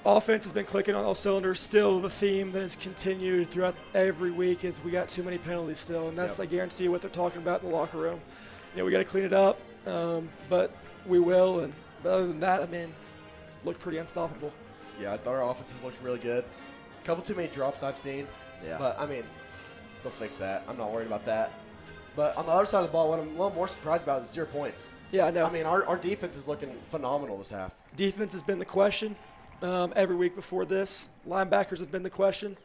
Speaker 9: Offense has been clicking on all cylinders. Still, the theme that has continued throughout every week is we got too many penalties still. And that's, I guarantee you, what they're talking about in the locker room. We got to clean it up, but we will. But other than that, I mean, it looked pretty unstoppable.
Speaker 11: Yeah, I thought our offenses looked really good. A couple too many drops I've seen.
Speaker 9: Yeah.
Speaker 11: But, I mean, they'll fix that. I'm not worried about that. But on the other side of the ball, what I'm a little more surprised about is 0 points.
Speaker 9: Yeah, I know.
Speaker 11: I mean, our defense is looking phenomenal this half.
Speaker 9: Defense has been the question every week before this. Linebackers have been the question.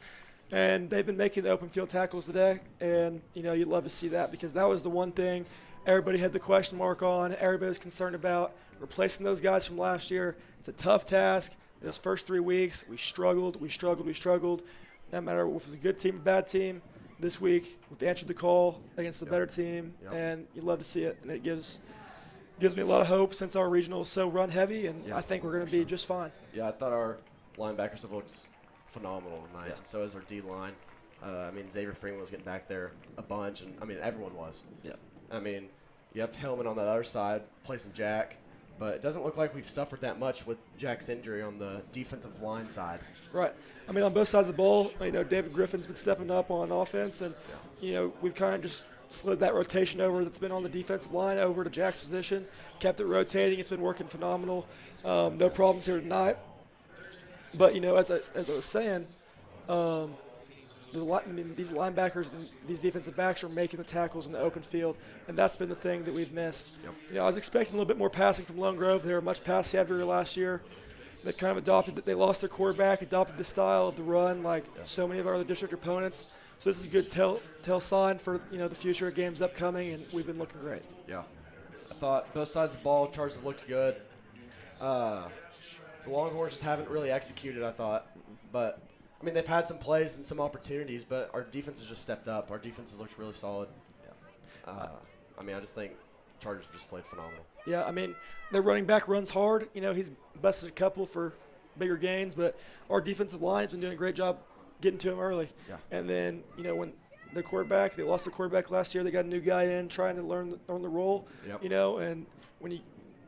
Speaker 9: And they've been making the open field tackles today. And, you'd love to see that because that was the one thing everybody had the question mark on. Everybody was concerned about replacing those guys from last year. It's a tough task. Those first 3 weeks, we struggled. No matter if it was a good team or bad team, this week we've answered the call against the better team, and you'd love to see it. And it gives me a lot of hope since our regional is so run heavy, and I think we're going to be just fine.
Speaker 11: Yeah, I thought our linebackers have looked phenomenal tonight. Yeah. So is our D-line. I mean, Xavier Freeman was getting back there a bunch, and, I mean, everyone was.
Speaker 9: Yeah.
Speaker 11: I mean, you have Hillman on the other side, placing Jack. But it doesn't look like we've suffered that much with Jack's injury on the defensive line side.
Speaker 9: Right. I mean, on both sides of the ball, David Griffin's been stepping up on offense, and, we've kind of just slid that rotation over that's been on the defensive line over to Jack's position, kept it rotating. It's been working phenomenal. No problems here tonight. But, as I was saying, these linebackers and these defensive backs are making the tackles in the open field, and that's been the thing that we've missed. Yep. I was expecting a little bit more passing from Lone Grove. They were much pass heavier last year. They kind of adopted it. They lost their quarterback, adopted the style of the run like so many of our other district opponents. So this is a good tell sign for the future of games upcoming, and we've been looking great.
Speaker 11: Yeah. I thought both sides of the ball, Chargers looked good. The Longhorns just haven't really executed, I thought. But, I mean, they've had some plays and some opportunities, but our defense has just stepped up. Our defense has looked really solid. Yeah. I mean, I just think Chargers just played phenomenal.
Speaker 9: Yeah, I mean, their running back runs hard. He's busted a couple for bigger gains, but our defensive line has been doing a great job getting to him early.
Speaker 11: Yeah.
Speaker 9: And then, when the quarterback, they lost the quarterback last year, they got a new guy in trying to learn the role,
Speaker 11: Yep.
Speaker 9: And when you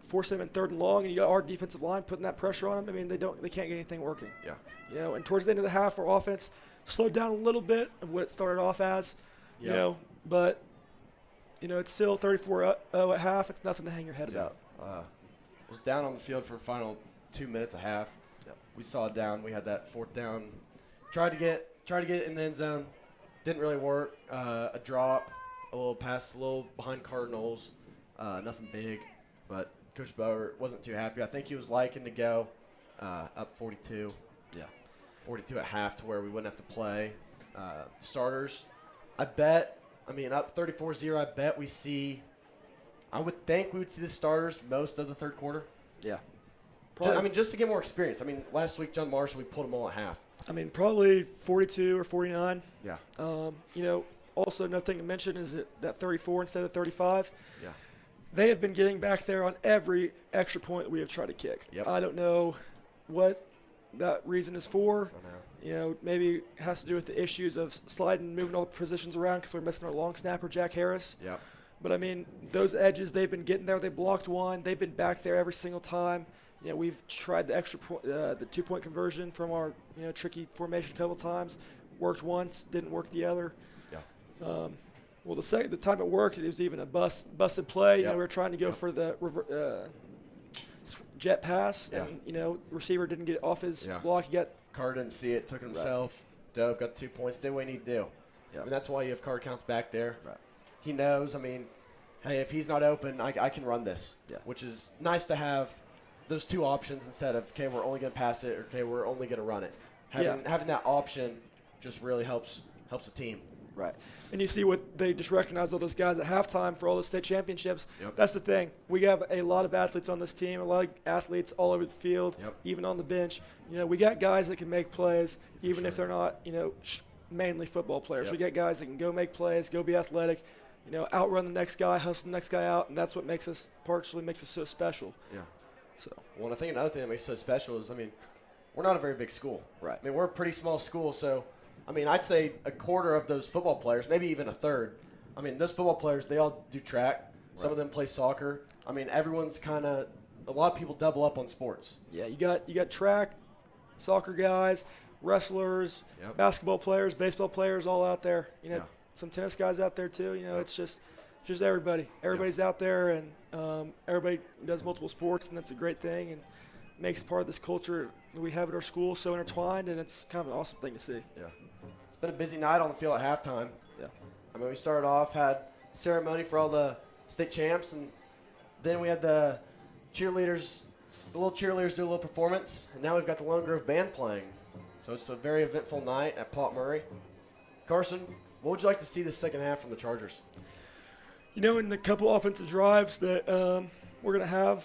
Speaker 9: force him in 3rd and long and you got our defensive line putting that pressure on him, I mean, they can't get anything working.
Speaker 11: Yeah.
Speaker 9: And towards the end of the half, our offense slowed down a little bit of what it started off as, but it's still 34-0 at half. It's nothing to hang your head about.
Speaker 11: Was down on the field for the final 2 minutes a half.
Speaker 9: Yep.
Speaker 11: We saw it down. We had that 4th down. Tried to get it in the end zone. Didn't really work. A drop, a little pass, a little behind Cardinals. Nothing big, but Coach Bower wasn't too happy. I think he was liking to go up 42.
Speaker 9: Yeah.
Speaker 11: 42 at half to where we wouldn't have to play. Starters, up 34-0, I bet we see – I would think we would see the starters most of the 3rd quarter.
Speaker 9: Yeah.
Speaker 11: Just to get more experience. Last week, John Marshall, we pulled him all at half.
Speaker 9: Probably 42 or 49.
Speaker 11: Yeah.
Speaker 9: Also another thing to mention is that 34 instead of 35.
Speaker 11: Yeah.
Speaker 9: They have been getting back there on every extra point that we have tried to kick.
Speaker 11: Yep.
Speaker 9: I don't know what that reason is for.
Speaker 11: I don't know.
Speaker 9: Maybe it has to do with the issues of sliding, moving all the positions around because we're missing our long snapper, Jack Harris.
Speaker 11: Yep.
Speaker 9: But, those edges, they've been getting there. They blocked one. They've been back there every single time. We've tried the extra the 2-point conversion from our, tricky formation a couple times. Worked once, didn't work the other.
Speaker 11: Yeah.
Speaker 9: The time it worked, it was even a busted play.
Speaker 11: Yep.
Speaker 9: We were trying to go for the jet pass, and, receiver didn't get off his block. He got
Speaker 11: Carr didn't see it, took it himself. Dove got 2 points, did what he needed to do.
Speaker 9: Yep.
Speaker 11: That's why you have card counts back there.
Speaker 9: Right.
Speaker 11: He knows, hey, if he's not open, I can run this, which is nice to have those two options instead of, okay, we're only going to pass it, or, okay, we're only going to run it. Having that option just really helps the team.
Speaker 9: Right. And you see what they just recognize all those guys at halftime for all those state championships.
Speaker 11: Yep.
Speaker 9: That's the thing. We have a lot of athletes on this team, a lot of athletes all over the field, even on the bench. We got guys that can make plays, even if they're not, mainly football players.
Speaker 11: Yep.
Speaker 9: We got guys that can go make plays, go be athletic, outrun the next guy, hustle the next guy out, and that's what partially makes us so special.
Speaker 11: Yeah.
Speaker 9: So.
Speaker 11: Well, I think another thing that makes us so special is, we're not a very big school.
Speaker 9: Right.
Speaker 11: We're a pretty small school, so, I'd say a quarter of those football players, maybe even a third. Those football players, they all do track. Right. Some of them play soccer. Everyone's a lot of people double up on sports.
Speaker 9: Yeah, you got track, soccer guys, wrestlers, basketball players, baseball players, all out there. Some tennis guys out there too. It's just everybody. Everybody's out there, and everybody does multiple sports, and that's a great thing, and makes part of this culture that we have at our school so intertwined, and it's kind of an awesome thing to see.
Speaker 11: Yeah. It's been a busy night on the field at halftime.
Speaker 9: Yeah.
Speaker 11: We started off, had ceremony for all the state champs, and then we had the cheerleaders, the little cheerleaders do a little performance, and now we've got the Lone Grove Band playing. So it's a very eventful night at Pop Murray. Carson, what would you like to see this second half from the Chargers?
Speaker 9: In the couple offensive drives that we're going to have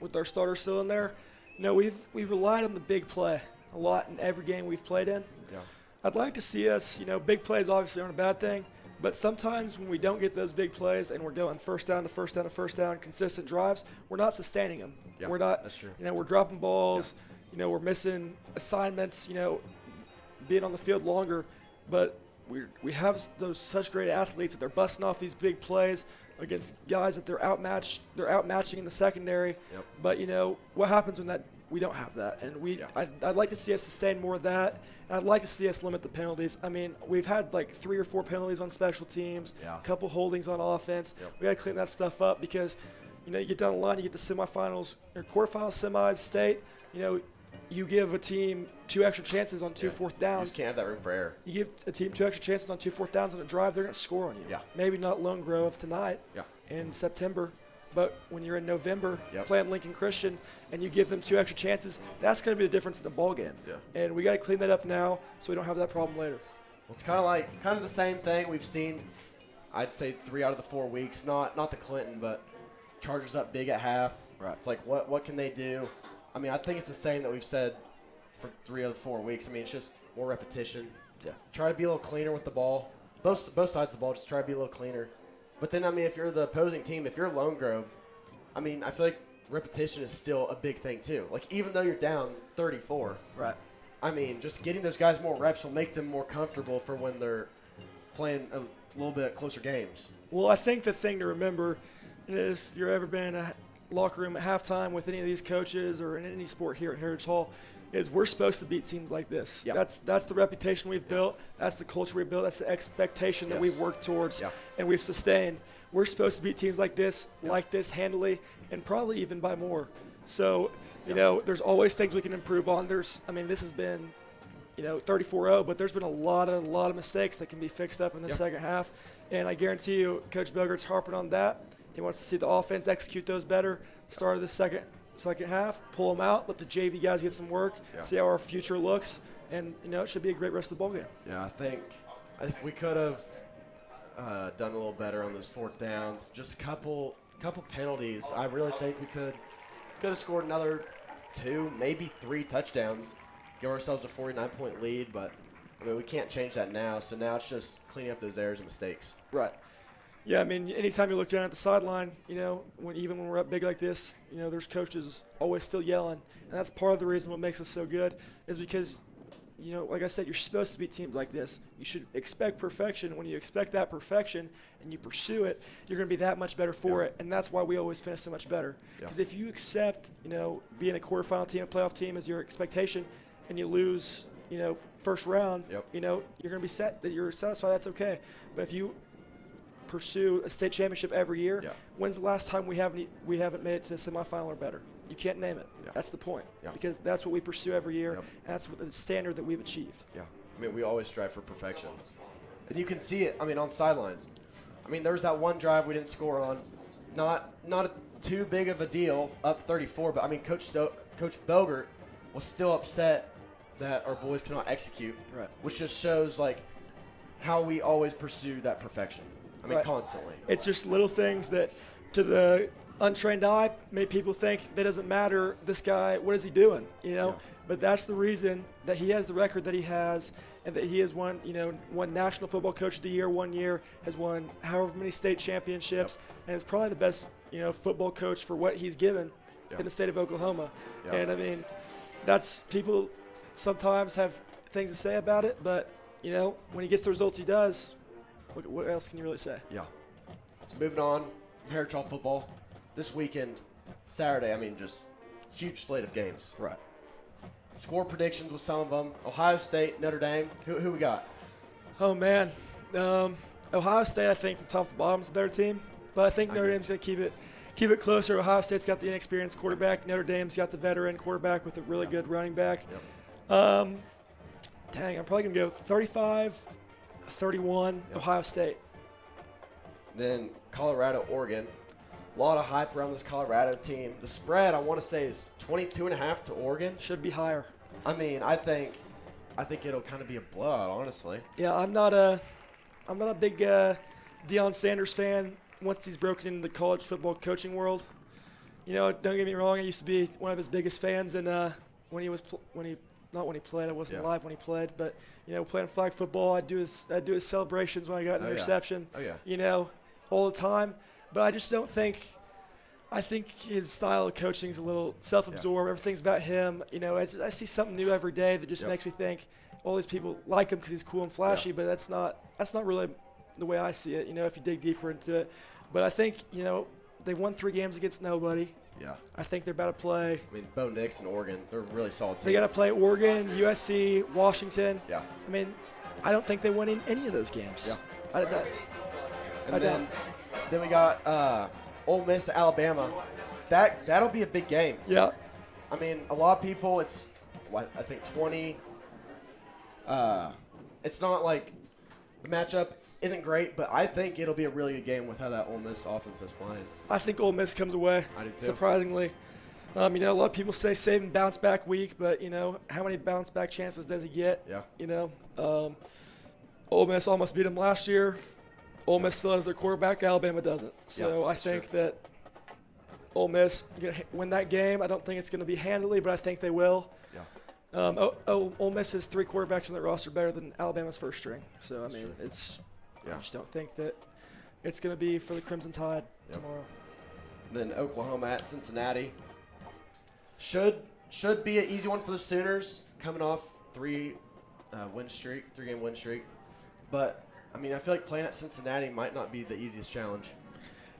Speaker 9: with our starter still in there, we've relied on the big play a lot in every game we've played in.
Speaker 11: Yeah.
Speaker 9: I'd like to see us, big plays obviously aren't a bad thing, but sometimes when we don't get those big plays and we're going first down to first down to first down, consistent drives, we're not sustaining them.
Speaker 11: Yeah,
Speaker 9: we're not,
Speaker 11: that's true.
Speaker 9: We're dropping balls, we're missing assignments, being on the field longer, but we have those such great athletes that they're busting off these big plays against guys that they're outmatching in the secondary.
Speaker 11: Yep.
Speaker 9: But what happens when we don't have that? And I'd like to see us sustain more of that, and I'd like to see us limit the penalties. We've had like 3 or 4 penalties on special teams, a couple holdings on offense.
Speaker 11: Yep.
Speaker 9: We got to clean that stuff up because you get down the line, you get the semifinals or quarterfinals, semis, state. You give a team 2 extra chances on 2 fourth downs.
Speaker 11: You just can't have that room for error.
Speaker 9: You give a team 2 extra chances on 2 fourth downs on a drive, they're going to score on you.
Speaker 11: Yeah.
Speaker 9: Maybe not Lone Grove tonight.
Speaker 11: Yeah.
Speaker 9: In September, But when you're in November
Speaker 11: Yep.
Speaker 9: playing Lincoln Christian and you give them 2 extra chances, that's going to be the difference in the ball game.
Speaker 11: Yeah.
Speaker 9: And we got to clean that up now so we don't have that problem later.
Speaker 11: Well, it's kind of the same thing we've seen. I'd say 3 out of the 4 weeks. Not the Clinton, but Chargers up big at half.
Speaker 1: Right.
Speaker 11: It's like what can they do? I mean, I think it's the same that we've said for 3 of the 4 weeks. I mean, it's just more repetition.
Speaker 1: Yeah.
Speaker 11: Try to be a little cleaner with the ball. Both sides of the ball, just try to be a little cleaner. But then, I mean, if you're the opposing team, if you're Lone Grove, I mean, I feel like repetition is still a big thing too. Like, even though you're down 34,
Speaker 9: Right.
Speaker 11: I mean, just getting those guys more reps will make them more comfortable for when they're playing a little bit closer games.
Speaker 9: Well, I think the thing to remember, if you're ever been in a locker room at halftime with any of these coaches or in any sport here at Heritage Hall, is we're supposed to beat teams like this.
Speaker 11: Yep.
Speaker 9: That's the reputation we've built. That's the culture we've built. That's the expectation that
Speaker 11: Yes.
Speaker 9: we've worked towards
Speaker 11: Yeah.
Speaker 9: and we've sustained. We're supposed to beat teams like this handily, and probably even by more. So, you know, there's always things we can improve on. This has been, 34-0, but there's been a lot of mistakes that can be fixed up in the second half. And I guarantee you, Coach Bogart's harping on that. He wants to see the offense execute those better. Start of the second half, pull them out, let the JV guys get some work, see how our future looks, and it should be a great rest of the ball game.
Speaker 11: Yeah, I think if we could have done a little better on those 4th downs, just a couple penalties, I really think we could have scored another 2, maybe 3 touchdowns, give ourselves a 49-point lead. But I mean, we can't change that now. So now it's just cleaning up those errors and mistakes.
Speaker 9: Right. Yeah, I mean, anytime you look down at the sideline, even when we're up big like this, there's coaches always still yelling. And that's part of the reason what makes us so good is because, like I said, you're supposed to beat teams like this. You should expect perfection. When you expect that perfection and you pursue it, you're going to be that much better for it. And that's why we always finish so much better. Because if you accept, being a quarterfinal team, a playoff team as your expectation, and you lose, first round, you're going to be set that you're satisfied. That's okay. But if you pursue a state championship every year, when's the last time we haven't made it to the semifinal or better? You can't name it. That's the point. Because that's what we pursue every year, and that's what the standard that we've achieved.
Speaker 11: Yeah. I mean, we always strive for perfection. And you can see it, on sidelines. I mean, there was that one drive we didn't score on. Not too big of a deal, up 34, but, Coach Bogart was still upset that our boys could not execute, which just shows, how we always pursue that perfection. Constantly.
Speaker 9: It's just little things that, to the untrained eye, many people think that doesn't matter. This guy, what is he doing? But that's the reason that he has the record that he has, and that he has won National Football Coach of the Year 1 year, has won however many state championships, and is probably the best football coach for what he's given in the state of Oklahoma. And that's, people sometimes have things to say about it, but when he gets the results he does, what else can you really say?
Speaker 11: Yeah. So moving on from Heritage Hall football, this weekend, Saturday, just huge slate of games.
Speaker 9: Right.
Speaker 11: Score predictions with some of them. Ohio State, Notre Dame. Who we got?
Speaker 9: Oh, man. Ohio State, I think, from top to bottom is the better team. But I think Notre Dame's going to keep it closer. Ohio State's got the inexperienced quarterback. Notre Dame's got the veteran quarterback with a really good running back. I'm probably going to go 35-31 Ohio State.
Speaker 11: Then Colorado, Oregon. A lot of hype around this Colorado team. The spread, I want to say, is 22.5 to Oregon.
Speaker 9: Should be higher.
Speaker 11: I think it'll kind of be a blowout, honestly.
Speaker 9: Yeah, I'm not a big Deion Sanders fan once he's broken into the college football coaching world. Don't get me wrong, I used to be one of his biggest fans, and when he played, I wasn't alive when he played, but playing flag football, I'd do his celebrations when I got an interception. All the time. But I just don't think. I think his style of coaching is a little self-absorbed. Everything's about him. I see something new every day that just makes me think all these people like him because he's cool and flashy. But that's not really the way I see it. If you dig deeper into it. But I think they've won 3 games against nobody.
Speaker 11: Yeah.
Speaker 9: I think they're about to play.
Speaker 11: Bo Nix and Oregon, they're a really solid team.
Speaker 9: They got to play Oregon, USC, Washington.
Speaker 11: Yeah.
Speaker 9: I don't think they won in any of those games.
Speaker 11: Yeah. Then we got Ole Miss, Alabama. That'll be a big game.
Speaker 9: Yeah.
Speaker 11: A lot of people, it's, I think 20. It's not like the matchup isn't great, but I think it'll be a really good game with how that Ole Miss offense is playing.
Speaker 9: I think Ole Miss comes away.
Speaker 11: I do too.
Speaker 9: Surprisingly. A lot of people say Saban bounce back week, but how many bounce back chances does he get?
Speaker 11: Yeah.
Speaker 9: Ole Miss almost beat him last year. Ole Miss still has their quarterback. Alabama doesn't. So I think that Ole Miss going to win that game. I don't think it's going to be handily, but I think they will.
Speaker 11: Yeah.
Speaker 9: Ole Miss has 3 quarterbacks on their roster better than Alabama's first string. So, I just don't think that it's going to be for the Crimson Tide tomorrow.
Speaker 11: Then Oklahoma at Cincinnati. Should be an easy one for the Sooners, coming off 3-game win streak. But, I feel like playing at Cincinnati might not be the easiest challenge.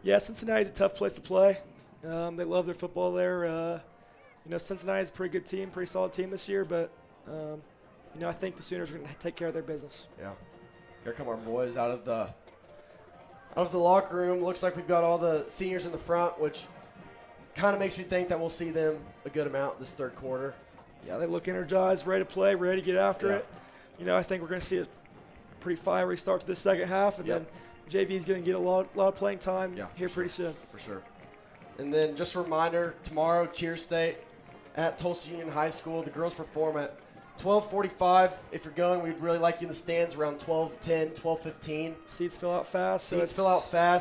Speaker 9: Yeah, Cincinnati's a tough place to play. They love their football there. Cincinnati's a pretty good team, pretty solid team this year, but I think the Sooners are going to take care of their business.
Speaker 11: Yeah. Here come our boys out of the locker room. Looks like we've got all the seniors in the front, which kind of makes me think that we'll see them a good amount this third quarter.
Speaker 9: Yeah, they look energized, ready to play, ready to get after it. I think we're going to see a pretty fiery start to the second half, and then JV's going to get a lot of playing time here pretty soon.
Speaker 11: For sure. And then just a reminder, tomorrow, Cheer State at Tulsa Union High School. The girls perform at 12:45. If you're going, we'd really like you in the stands around 12:10, 12:15.
Speaker 9: Seats fill out fast.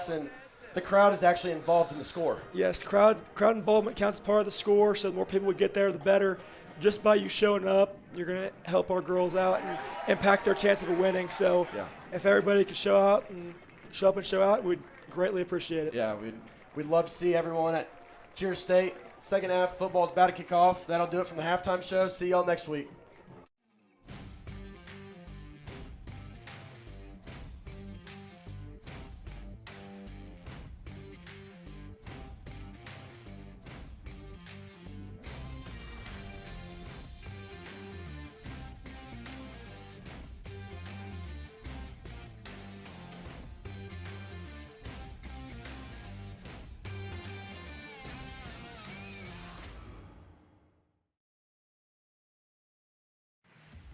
Speaker 11: And the crowd is actually involved in the score.
Speaker 9: Yes, crowd involvement counts as part of the score, so the more people we get there, the better. Just by you showing up, you're going to help our girls out and impact their chances of winning. So if everybody could show up and show out, we'd greatly appreciate it.
Speaker 11: Yeah, we'd love to see everyone at Cheer State. Second half, football's about to kick off. That'll do it from the halftime show. See y'all next week.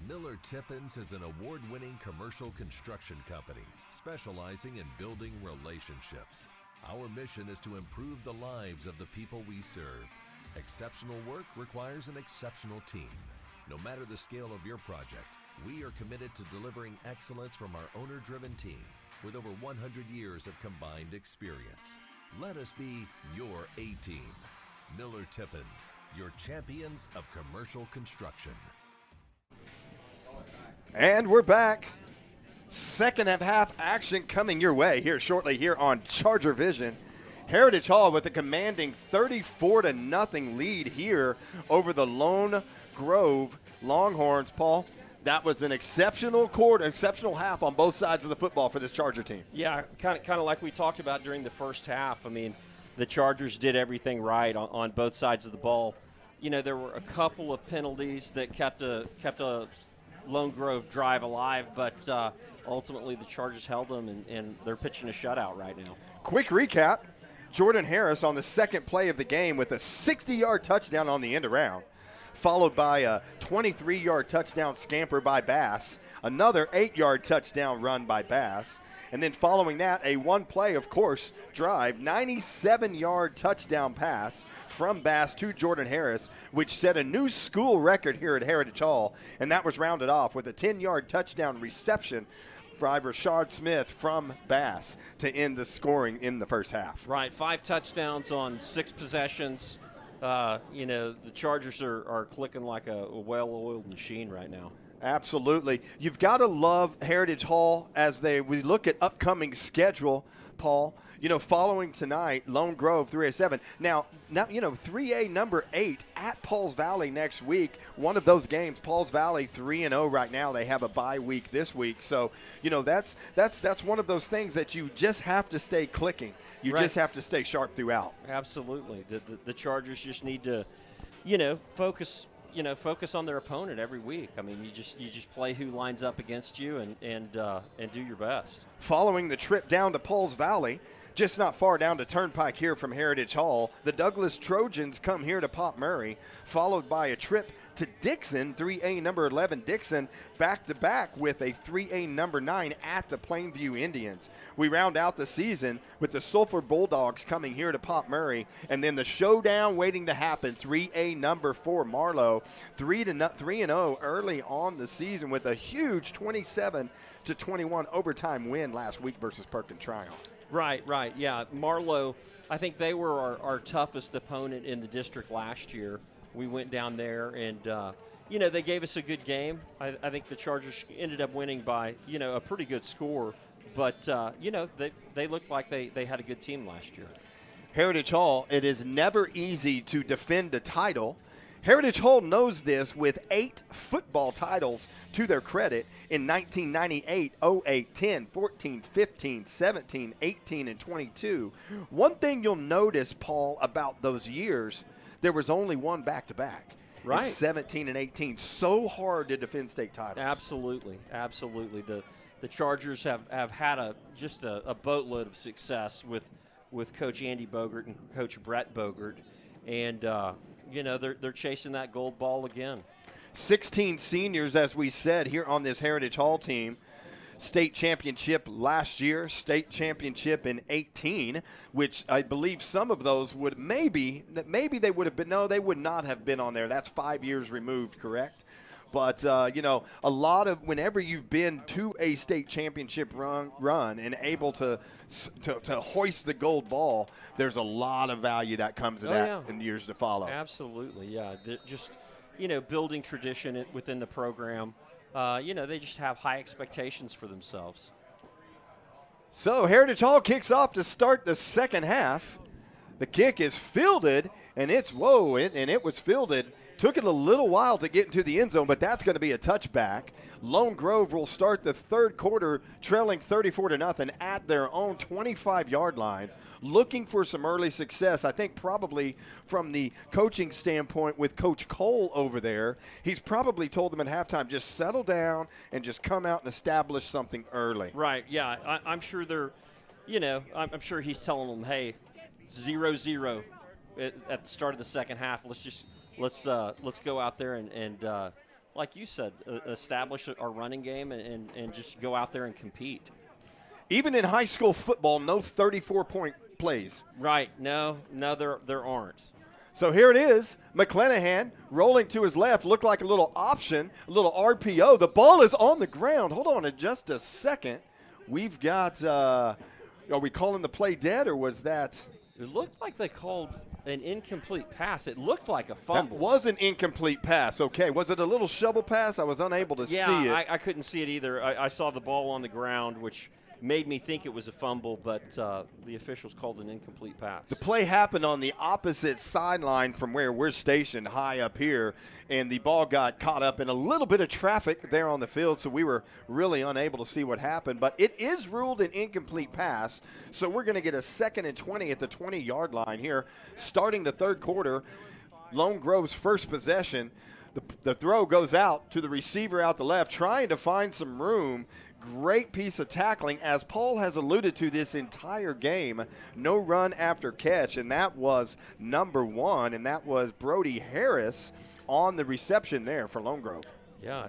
Speaker 12: Miller Tippins is an award-winning commercial construction company specializing in building relationships. Our mission is to improve the lives of the people we serve. Exceptional work requires an exceptional team. No matter the scale of your project, we are committed to delivering excellence from our owner-driven team with over 100 years of combined experience. Let us be your A-team. Miller Tippins, your champions of commercial construction.
Speaker 1: And we're back. Second half action coming your way here shortly here on ChargerVision. Heritage Hall with a commanding 34-0 lead here over the Lone Grove Longhorns. Paul, that was an exceptional half on both sides of the football for this Charger team.
Speaker 2: Yeah, kind of like we talked about during the first half. The Chargers did everything right on both sides of the ball. There were a couple of penalties that kept a Lone Grove drive alive, but ultimately the Chargers held them, and they're pitching a shutout right now.
Speaker 1: Quick recap. Jordan Harris on the second play of the game with a 60-yard touchdown on the end around, followed by a 23-yard touchdown scamper by Bass, another 8-yard touchdown run by Bass, and then following that, a one-play, of course, drive, 97-yard touchdown pass from Bass to Jordan Harris, which set a new school record here at Heritage Hall, and that was rounded off with a 10-yard touchdown reception by Rashad Smith from Bass to end the scoring in the first half.
Speaker 2: Right, 5 touchdowns on 6 possessions. The Chargers are clicking like a well-oiled machine right now.
Speaker 1: Absolutely. You've got to love Heritage Hall as we look at upcoming schedule, Paul. Following tonight, Lone Grove 3A7. Now 3A number 8 at Pauls Valley next week. One of those games, Pauls Valley 3-0 right now. They have a bye week this week. So, that's one of those things that you just have to stay clicking. You just have to stay sharp throughout.
Speaker 2: Absolutely. The Chargers just need to, focus on their opponent every week. You just play who lines up against you and do your best.
Speaker 1: Following the trip down to Pauls Valley, just not far down to Turnpike here from Heritage Hall, the Douglas Trojans come here to Pop Murray, followed by a trip to Dixon, 3A number 11 Dixon, back-to-back with a 3A number 9 at the Plainview Indians. We round out the season with the Sulphur Bulldogs coming here to Pop Murray, and then the showdown waiting to happen, 3A number 4 Marlowe, 3-0 early on the season with a huge 27-21 overtime win last week versus Perkin Triumph.
Speaker 2: Right, yeah. Marlowe, I think they were our toughest opponent in the district last year. We went down there and, they gave us a good game. I think the Chargers ended up winning by, a pretty good score. But, they looked like they had a good team last year.
Speaker 1: Heritage Hall, it is never easy to defend a title. Heritage Hall knows this with 8 football titles to their credit in 1998, 08, 10, 14, 15, 17, 18, and 22. One thing you'll notice, Paul, about those years, there was only one back-to-back.
Speaker 2: Right.
Speaker 1: In 17 and 18. So hard to defend state titles.
Speaker 2: Absolutely. The Chargers have had a boatload of success with Coach Andy Bogert and Coach Brett Bogert. And, they're chasing that gold ball again. 16
Speaker 1: seniors, as we said, here on this Heritage Hall team. State championship last year, state championship in 18, which I believe some of those would maybe they would have been. No, they would not have been on there. That's 5 years removed, correct? But, a lot of whenever you've been to a state championship run and able to hoist the gold ball, there's a lot of value that comes to that in years to follow.
Speaker 2: Absolutely, yeah. Building tradition within the program. They just have high expectations for themselves.
Speaker 1: So Heritage Hall kicks off to start the second half. The kick is fielded, and it was fielded. Took it a little while to get into the end zone, but that's going to be a touchback. Lone Grove will start the third quarter trailing 34-0 at their own 25-yard line, looking for some early success. I think probably from the coaching standpoint with Coach Cole over there, he's probably told them at halftime, just settle down and just come out and establish something early.
Speaker 2: Right, yeah. I'm sure they're, I'm sure he's telling them, hey, 0-0 at the start of the second half. Let's go out there and like you said, establish our running game and just go out there and compete.
Speaker 1: Even in high school football, no 34-point plays.
Speaker 2: Right. No, there aren't.
Speaker 1: So here it is. McClanahan rolling to his left. Looked like a little option, a little RPO. The ball is on the ground. Hold on just a second. We've got are we calling the play dead, or was that?
Speaker 2: It looked like they called an incomplete pass. It looked like a fumble.
Speaker 1: That was an incomplete pass. Okay. Was it a little shovel pass? I was unable to see it.
Speaker 2: Yeah, I couldn't see it either. I saw the ball on the ground, which made me think it was a fumble, but the officials called an incomplete pass.
Speaker 1: The play happened on the opposite sideline from where we're stationed high up here, and the ball got caught up in a little bit of traffic there on the field, so we were really unable to see what happened. But it is ruled an incomplete pass, so we're going to get a 2nd and 20 at the 20-yard line here, starting the third quarter. Lone Grove's first possession. The throw goes out to the receiver out the left, trying to find some room. Great piece of tackling, as Paul has alluded to this entire game. No run after catch, and that was number 1, and that was Brody Harris on the reception there for Lone Grove.
Speaker 2: Yeah,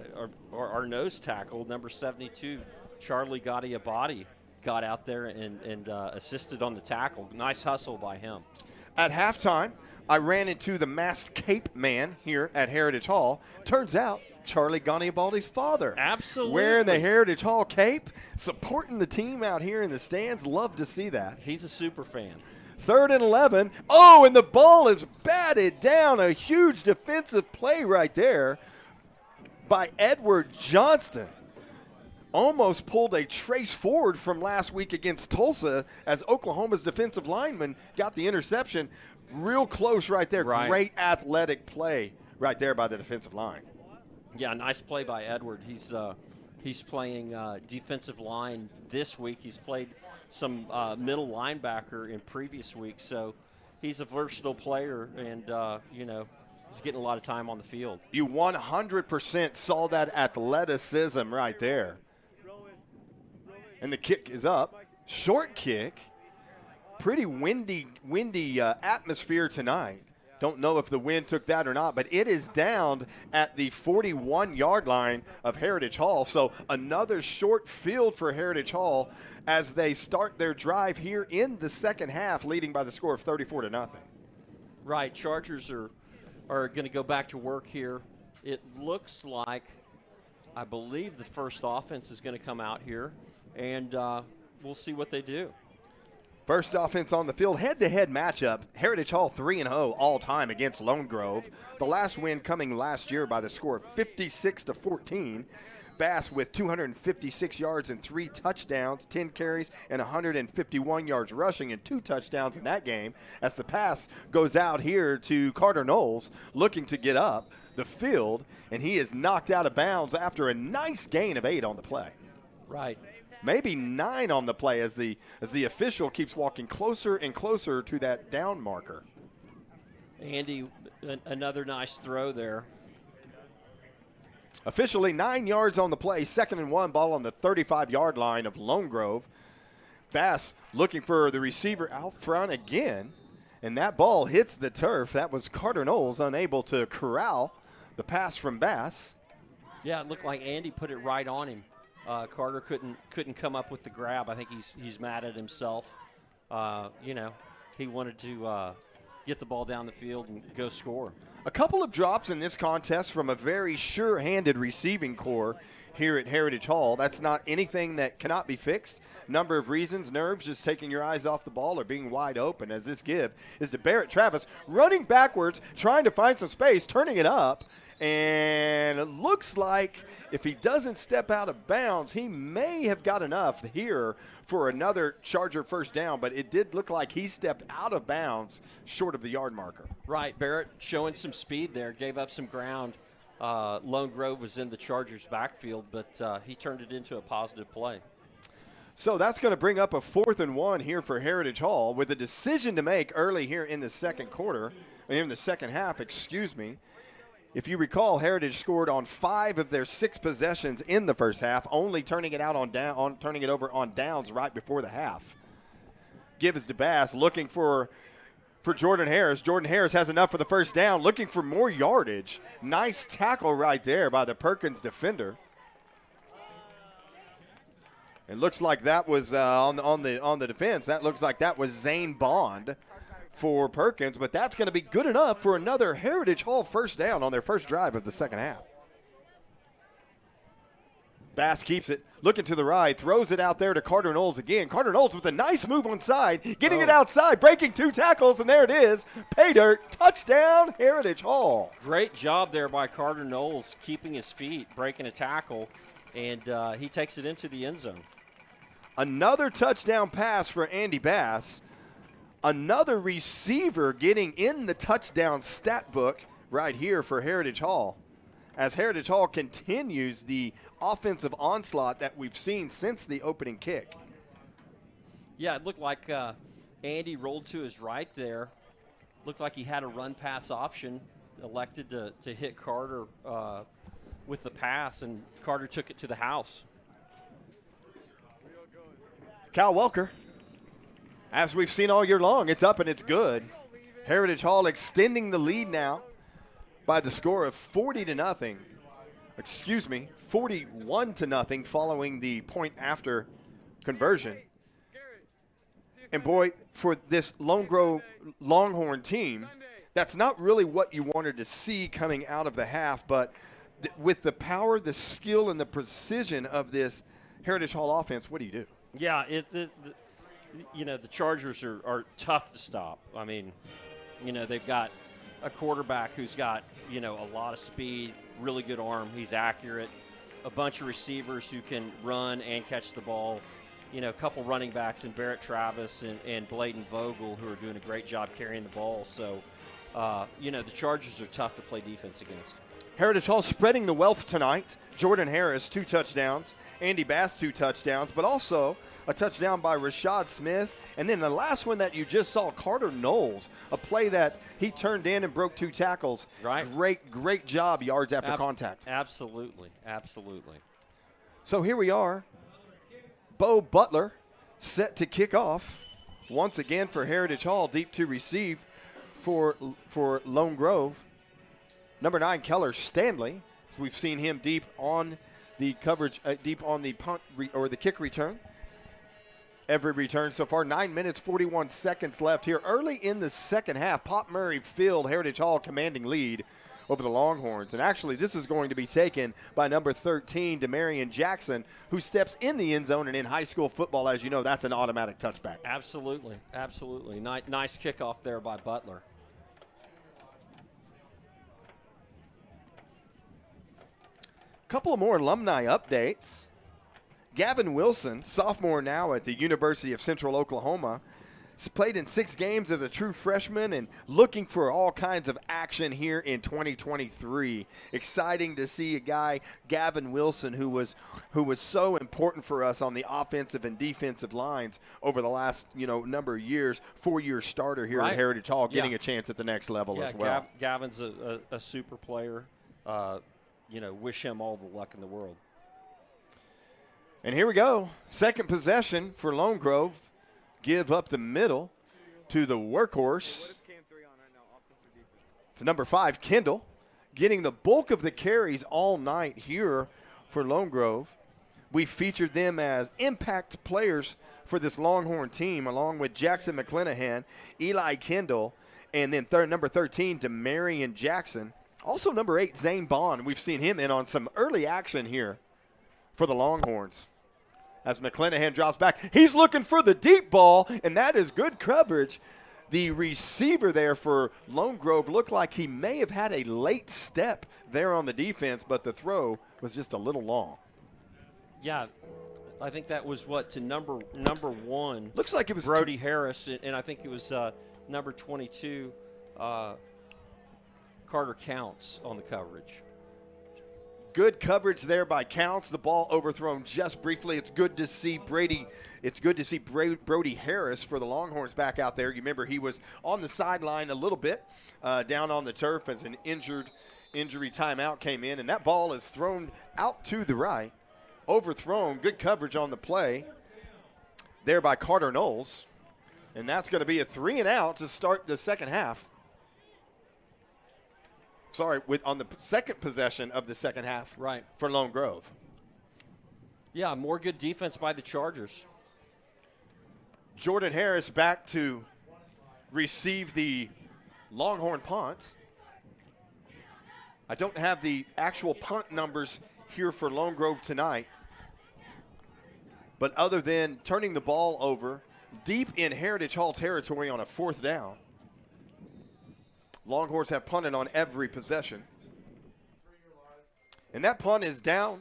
Speaker 2: our nose tackle, number 72, Charlie Gaudiabati, got out there and assisted on the tackle. Nice hustle by him.
Speaker 1: At halftime, I ran into the masked cape man here at Heritage Hall. Turns out, Charlie Gaudiabati's father.
Speaker 2: Absolutely.
Speaker 1: Wearing the Heritage Hall cape, supporting the team out here in the stands. Love to see that.
Speaker 2: He's a super fan.
Speaker 1: 3rd and 11. Oh, and the ball is batted down. A huge defensive play right there by Edward Johnston. Almost pulled a trace forward from last week against Tulsa as Oklahoma's defensive lineman got the interception. Real close right there.
Speaker 2: Right.
Speaker 1: Great athletic play right there by the defensive line.
Speaker 2: Yeah, nice play by Edward. He's playing defensive line this week. He's played some middle linebacker in previous weeks, so he's a versatile player, and he's getting a lot of time on the field.
Speaker 1: You 100% saw that athleticism right there. And the kick is up. Short kick. Pretty windy atmosphere tonight. Don't know if the wind took that or not, but it is down at the 41-yard line of Heritage Hall. So another short field for Heritage Hall as they start their drive here in the second half, leading by the score of 34-0.
Speaker 2: Right, Chargers are going to go back to work here. It looks like, I believe the first offense is going to come out here, and we'll see what they do.
Speaker 1: First offense on the field, head-to-head matchup. Heritage Hall 3-0 all-time against Lone Grove. The last win coming last year by the score of 56-14. Bass with 256 yards and 3 touchdowns, 10 carries, and 151 yards rushing and 2 touchdowns in that game. As the pass goes out here to Carter Knowles, looking to get up the field, and he is knocked out of bounds after a nice gain of 8 on the play.
Speaker 2: Right.
Speaker 1: Maybe 9 on the play as the official keeps walking closer and closer to that down marker.
Speaker 2: Andy, another nice throw there.
Speaker 1: Officially 9 yards on the play, 2nd and 1, ball on the 35-yard line of Lone Grove. Bass looking for the receiver out front again, and that ball hits the turf. That was Carter Knowles unable to corral the pass from Bass.
Speaker 2: Yeah, it looked like Andy put it right on him. Carter couldn't come up with the grab. I think he's mad at himself. He wanted to get the ball down the field and go score.
Speaker 1: A couple of drops in this contest from a very sure-handed receiving core here at Heritage Hall. That's not anything that cannot be fixed. Number of reasons, nerves, just taking your eyes off the ball or being wide open, as this give is to Barrett Travis running backwards, trying to find some space, turning it up. And it looks like if he doesn't step out of bounds, he may have got enough here for another Charger first down, but it did look like he stepped out of bounds short of the yard marker.
Speaker 2: Right, Barrett showing some speed there, gave up some ground. Lone Grove was in the Chargers' backfield, but he turned it into a positive play.
Speaker 1: So that's going to bring up a 4th and 1 here for Heritage Hall with a decision to make early here in the second half. If you recall, Heritage scored on 5 of their 6 possessions in the first half, only turning it over on downs right before the half. Give is to Bass, looking for Jordan Harris. Jordan Harris has enough for the first down, looking for more yardage. Nice tackle right there by the Perkins defender. It looks like that was on the defense. That looks like that was Zane Bond for Perkins, but that's going to be good enough for another Heritage Hall first down on their first drive of the second half. Bass keeps it, looking to the right, throws it out there to Carter Knowles again. Carter Knowles with a nice move on side, getting it outside, breaking 2 tackles, and there it is. Pay dirt, touchdown, Heritage Hall.
Speaker 2: Great job there by Carter Knowles, keeping his feet, breaking a tackle, and he takes it into the end zone.
Speaker 1: Another touchdown pass for Andy Bass. Another receiver getting in the touchdown stat book right here for Heritage Hall, as Heritage Hall continues the offensive onslaught that we've seen since the opening kick.
Speaker 2: Yeah, it looked like Andy rolled to his right there. Looked like he had a run-pass option, elected to hit Carter with the pass, and Carter took it to the house.
Speaker 1: Cal Welker, as we've seen all year long, it's up and it's good. Heritage Hall extending the lead now by the score of 41-0 following the point after conversion. And boy, for this Lone Grove Longhorn team, that's not really what you wanted to see coming out of the half, but with the power, the skill, and the precision of this Heritage Hall offense, what do you do?
Speaker 2: Yeah, the Chargers are tough to stop. I mean, they've got a quarterback who's got, a lot of speed, really good arm. He's accurate. A bunch of receivers who can run and catch the ball. A couple running backs in Barrett Travis and Bladen Vogel who are doing a great job carrying the ball. So, the Chargers are tough to play defense against.
Speaker 1: Heritage Hall spreading the wealth tonight. Jordan Harris, 2 touchdowns. Andy Bass, 2 touchdowns, but also a touchdown by Rashad Smith. And then the last one that you just saw, Carter Knowles, a play that he turned in and broke 2 tackles.
Speaker 2: Right.
Speaker 1: Great job, yards after contact.
Speaker 2: Absolutely.
Speaker 1: So here we are. Bo Butler set to kick off once again for Heritage Hall. Deep to receive for Lone Grove. Number 9, Keller Stanley. So we've seen him deep on the coverage, deep on the punt or the kick return. Every return so far. 9 minutes, 41 seconds left here. Early in the second half, Pop Murray filled Heritage Hall commanding lead over the Longhorns. And actually, this is going to be taken by number 13, Demarion Jackson, who steps in the end zone. And in high school football, as you know, that's an automatic touchback.
Speaker 2: Absolutely, absolutely. Nice kickoff there by Butler.
Speaker 1: Couple of more alumni updates. Gavin Wilson, sophomore now at the University of Central Oklahoma, played in 6 games as a true freshman and looking for all kinds of action here in 2023. Exciting to see a guy, Gavin Wilson, who was so important for us on the offensive and defensive lines over the last number of years. 4-year starter here at Heritage Hall, getting a chance at the next level as well.
Speaker 2: Gavin's a super player. Wish him all the luck in the world.
Speaker 1: And here we go. Second possession for Lone Grove. Give up the middle to the workhorse. It's number 5, Kendall, getting the bulk of the carries all night here for Lone Grove. We featured them as impact players for this Longhorn team, along with Jackson McClanahan, Eli Kendall, and then number 13, Demarion Jackson. Also number 8, Zane Bond. We've seen him in on some early action here for the Longhorns. As McClanahan drops back, he's looking for the deep ball, and that is good coverage. The receiver there for Lone Grove looked like he may have had a late step there on the defense, but the throw was just a little long.
Speaker 2: Yeah, I think that was to number 1.
Speaker 1: Looks like it was
Speaker 2: Brody Harris, and I think it was number 22, Carter Counts on the coverage.
Speaker 1: Good coverage there by Counts. The ball overthrown just briefly. It's good to see Brody Harris for the Longhorns back out there. You remember he was on the sideline a little bit down on the turf as an injury timeout came in, and that ball is thrown out to the right. Overthrown. Good coverage on the play there by Carter Knowles. And that's going to be a 3-and-out to start the second half. Sorry, on the second possession of the second half for Lone Grove.
Speaker 2: Yeah, more good defense by the Chargers.
Speaker 1: Jordan Harris back to receive the Longhorn punt. I don't have the actual punt numbers here for Lone Grove tonight. But other than turning the ball over deep in Heritage Hall territory on a 4th down, Longhorns have punted on every possession. And that punt is down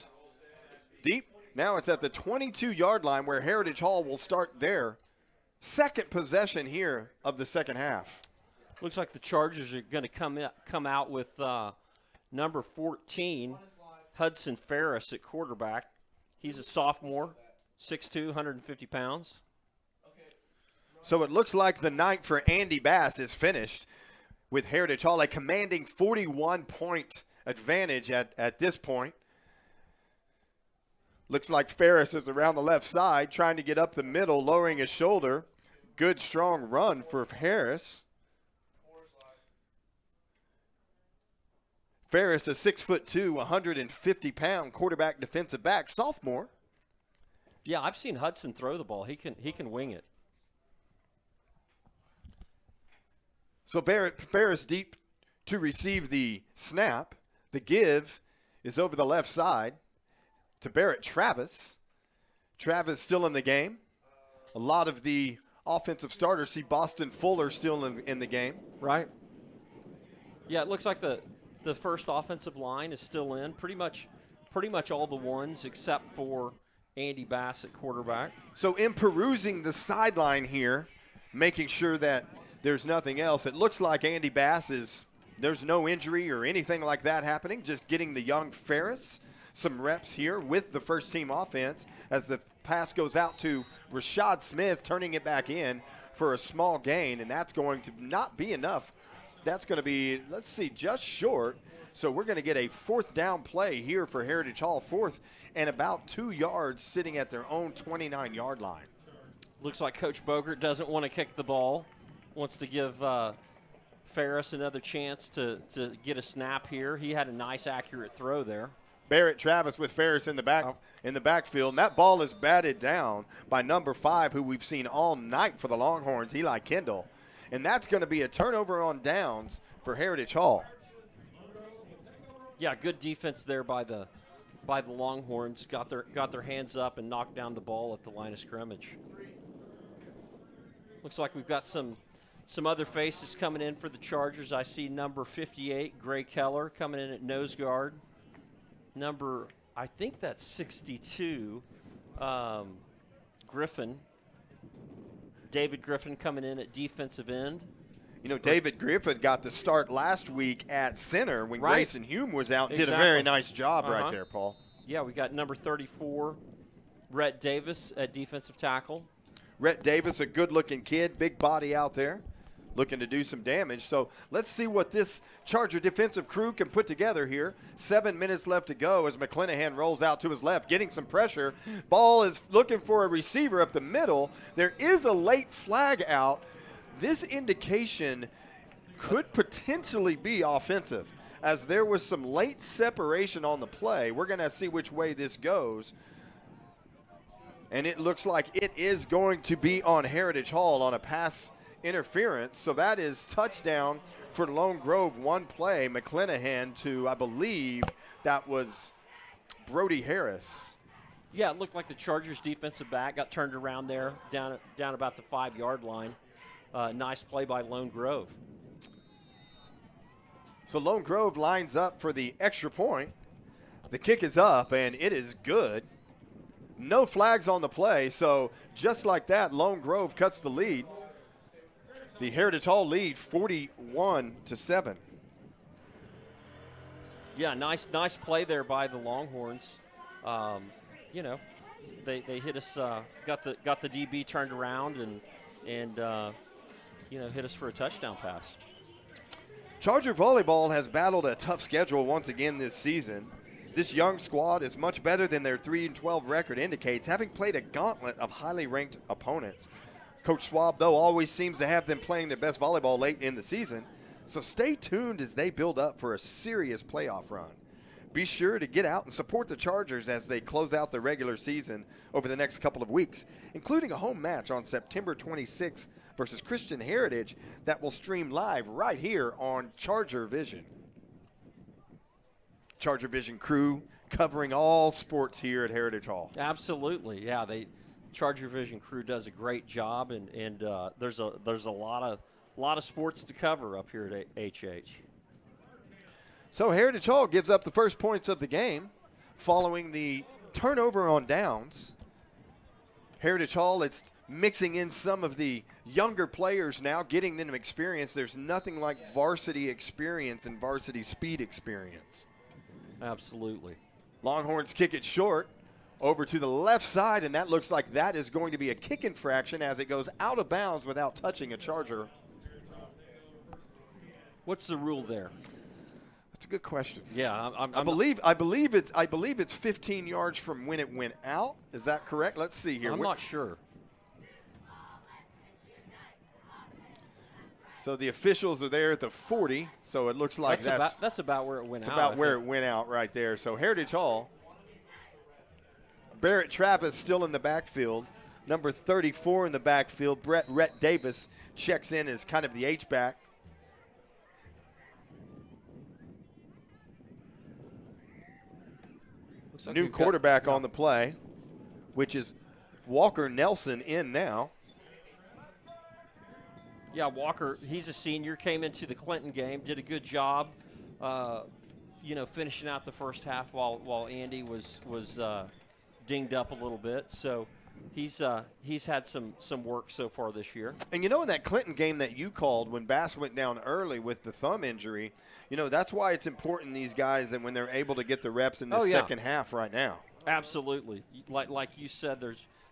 Speaker 1: deep. Now it's at the 22-yard line where Heritage Hall will start their second possession here of the second half.
Speaker 2: Looks like the Chargers are going to come out with number 14, Hudson Ferris at quarterback. He's a sophomore, 6'2", 150 pounds.
Speaker 1: So it looks like the night for Andy Bass is finished, with Heritage Hall a commanding 41-point advantage at this point. Looks like Ferris is around the left side, trying to get up the middle, lowering his shoulder. Good, strong run for Harris. Ferris, a 6'2", 150-pound quarterback defensive back, sophomore.
Speaker 2: Yeah, I've seen Hudson throw the ball. He can wing it.
Speaker 1: So Ferris deep to receive the snap. The give is over the left side to Barrett Travis. Travis still in the game. A lot of the offensive starters see Boston Fuller still in the game.
Speaker 2: Right. Yeah, it looks like the first offensive line is still in. Pretty much all the ones except for Andy Bass at quarterback.
Speaker 1: So in perusing the sideline here, making sure that there's nothing else, it looks like Andy Bass there's no injury or anything like that happening, just getting the young Ferris some reps here with the first team offense as the pass goes out to Rashad Smith, turning it back in for a small gain, and that's going to not be enough. That's going to be, let's see, just short. So we're going to get a 4th down play here for Heritage Hall, 4th and about 2 yards, sitting at their own 29-yard line.
Speaker 2: Looks like Coach Bogert doesn't want to kick the ball, wants to give Ferris another chance to get a snap here. He had a nice, accurate throw there.
Speaker 1: Barrett Travis with Ferris in the backfield, and that ball is batted down by number 5, who we've seen all night for the Longhorns, Eli Kendall. And that's going to be a turnover on downs for Heritage Hall.
Speaker 2: Yeah, good defense there by the Longhorns. Got their hands up and knocked down the ball at the line of scrimmage. Looks like we've got some other faces coming in for the Chargers. I see number 58, Gray Keller, coming in at nose guard. Number, I think that's 62, Griffin. David Griffin coming in at defensive end.
Speaker 1: You know, David Griffin got the start last week at center when
Speaker 2: Right.
Speaker 1: Grayson Hume was out.
Speaker 2: Exactly.
Speaker 1: Did a very nice job right there, Paul.
Speaker 2: Yeah, we got number 34, Rhett Davis at defensive tackle.
Speaker 1: Rhett Davis, a good-looking kid, big body out there, looking to do some damage. So let's see what this Charger defensive crew can put together here. 7 minutes left to go as McClanahan rolls out to his left, getting some pressure. Ball is looking for a receiver up the middle. There is a late flag out. This indication could potentially be offensive, as there was some late separation on the play. We're going to see which way this goes. And it looks like it is going to be on Heritage Hall on a pass interference. So that is touchdown for Lone Grove. One play, McClanahan to, I believe, that was Brody Harris.
Speaker 2: Yeah, it looked like the Chargers defensive back got turned around there down about the 5-yard line. Nice play by Lone Grove.
Speaker 1: So Lone Grove lines up for the extra point. The kick is up, and it is good. No flags on the play, so just like that, Lone Grove cuts the lead. The Heritage Hall lead 41-7.
Speaker 2: Yeah, nice play there by the Longhorns. You know, they hit us, got the DB turned around and you know, hit us for a touchdown pass.
Speaker 1: Charger volleyball has battled a tough schedule once again this season. This young squad is much better than their 3-12 record indicates, having played a gauntlet of highly ranked opponents. Coach Schwab, though, always seems to have them playing their best volleyball late in the season, so stay tuned as they build up for a serious playoff run. Be sure to get out and support the Chargers as they close out the regular season over the next couple of weeks, including a home match on September 26th versus Christian Heritage that will stream live right here on ChargerVision. ChargerVision crew covering all sports here at Heritage Hall.
Speaker 2: Absolutely, yeah. ChargerVision crew does a great job, and there's a lot of sports to cover up here at HH.
Speaker 1: So Heritage Hall gives up the first points of the game following the turnover on downs. Heritage Hall, it's mixing in some of the younger players now, getting them experience. There's nothing like varsity experience and varsity speed experience.
Speaker 2: Absolutely.
Speaker 1: Longhorns kick it short over to the left side, and that looks like that is going to be a kick infraction as it goes out of bounds without touching a Charger.
Speaker 2: What's the rule there?
Speaker 1: That's a good question.
Speaker 2: Yeah,
Speaker 1: I believe it's 15 yards from when it went out. Is that correct? Let's see here.
Speaker 2: I'm not sure.
Speaker 1: So the officials are there at the 40. So it looks like
Speaker 2: that's about where it went out.
Speaker 1: That's about where it went out right there. So Heritage Hall. Barrett Travis still in the backfield. Number 34 in the backfield. Rhett Davis checks in as kind of the H-back. Like new quarterback on the play, which is Walker Nelson in now.
Speaker 2: Yeah, Walker, he's a senior, came into the Clinton game, did a good job, finishing out the first half while Andy was dinged up a little bit. So he's had some work so far this year.
Speaker 1: And in that Clinton game that you called when Bass went down early with the thumb injury, that's why it's important these guys that when they're able to get the reps in the second half right now.
Speaker 2: Absolutely. Like you said,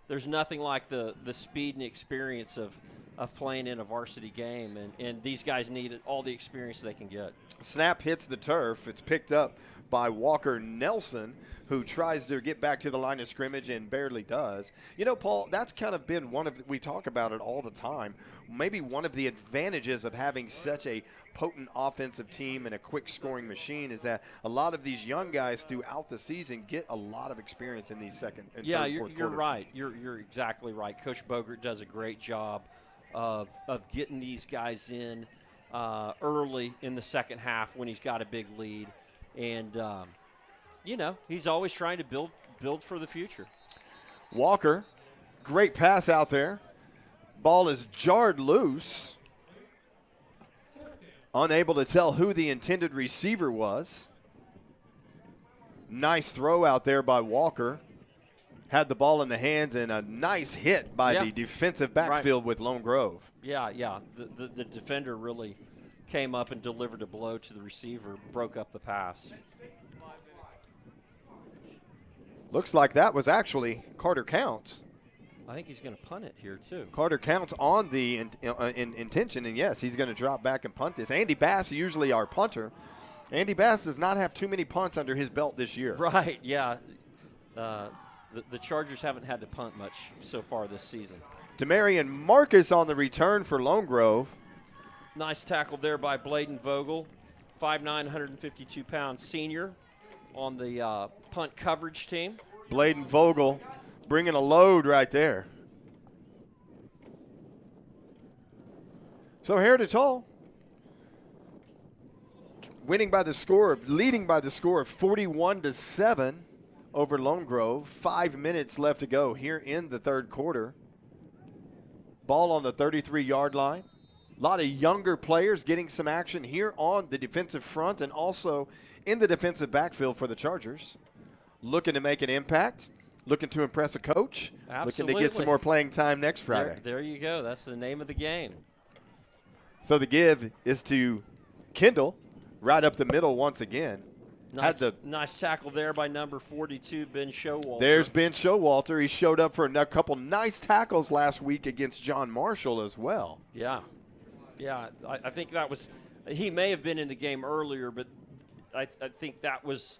Speaker 2: there's nothing like the speed and experience of of playing in a varsity game, and these guys need all the experience they can get.
Speaker 1: Snap hits the turf. It's picked up by Walker Nelson, who tries to get back to the line of scrimmage and barely does. You know, Paul, that's kind of been we talk about it all the time, maybe one of the advantages of having such a potent offensive team and a quick scoring machine is that a lot of these young guys throughout the season get a lot of experience in these second and third, fourth
Speaker 2: you're
Speaker 1: quarters.
Speaker 2: right. You're exactly right. Coach Bogert does a great job of getting these guys in early in the second half when he's got a big lead. And, he's always trying to build for the future.
Speaker 1: Walker, great pass out there. Ball is jarred loose. Unable to tell who the intended receiver was. Nice throw out there by Walker. Had the ball in the hands and a nice hit by the defensive backfield with Lone Grove.
Speaker 2: Yeah. The defender really came up and delivered a blow to the receiver, broke up the pass.
Speaker 1: Looks like that was actually Carter Counts.
Speaker 2: I think he's going to punt it here, too.
Speaker 1: Carter Counts on the intention, and yes, he's going to drop back and punt this. Andy Bass, usually our punter. Andy Bass does not have too many punts under his belt this year.
Speaker 2: Right, yeah. The Chargers haven't had to punt much so far this season.
Speaker 1: Demarion Marcus on the return for Lone Grove.
Speaker 2: Nice tackle there by Bladen Vogel, 5'9", 152-pound senior on the punt coverage team.
Speaker 1: Bladen Vogel bringing a load right there. So Heritage Hall leading by the score of 41-7 over Lone Grove. 5 minutes left to go here in the third quarter. Ball on the 33-yard line. A lot of younger players getting some action here on the defensive front and also in the defensive backfield for the Chargers. Looking to make an impact, looking to impress a coach,
Speaker 2: Absolutely.
Speaker 1: looking to get some more playing time next Friday.
Speaker 2: There you go. That's the name of the game.
Speaker 1: So the give is to Kendall, right up the middle once again.
Speaker 2: Nice tackle there by number 42, Ben Showalter.
Speaker 1: There's Ben Showalter. He showed up for a couple nice tackles last week against John Marshall as well.
Speaker 2: Yeah, I think that was – he may have been in the game earlier, but I think that was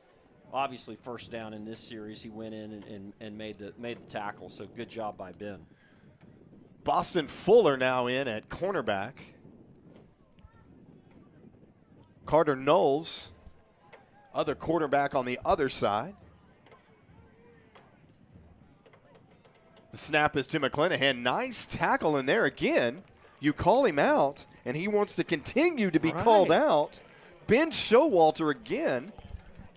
Speaker 2: obviously first down in this series. He went in and made the tackle, so good job by Ben.
Speaker 1: Boston Fuller now in at cornerback. Carter Knowles, other quarterback on the other side. The snap is to McClanahan. Nice tackle in there again. You call him out, and he wants to continue to be called out. Ben Showalter again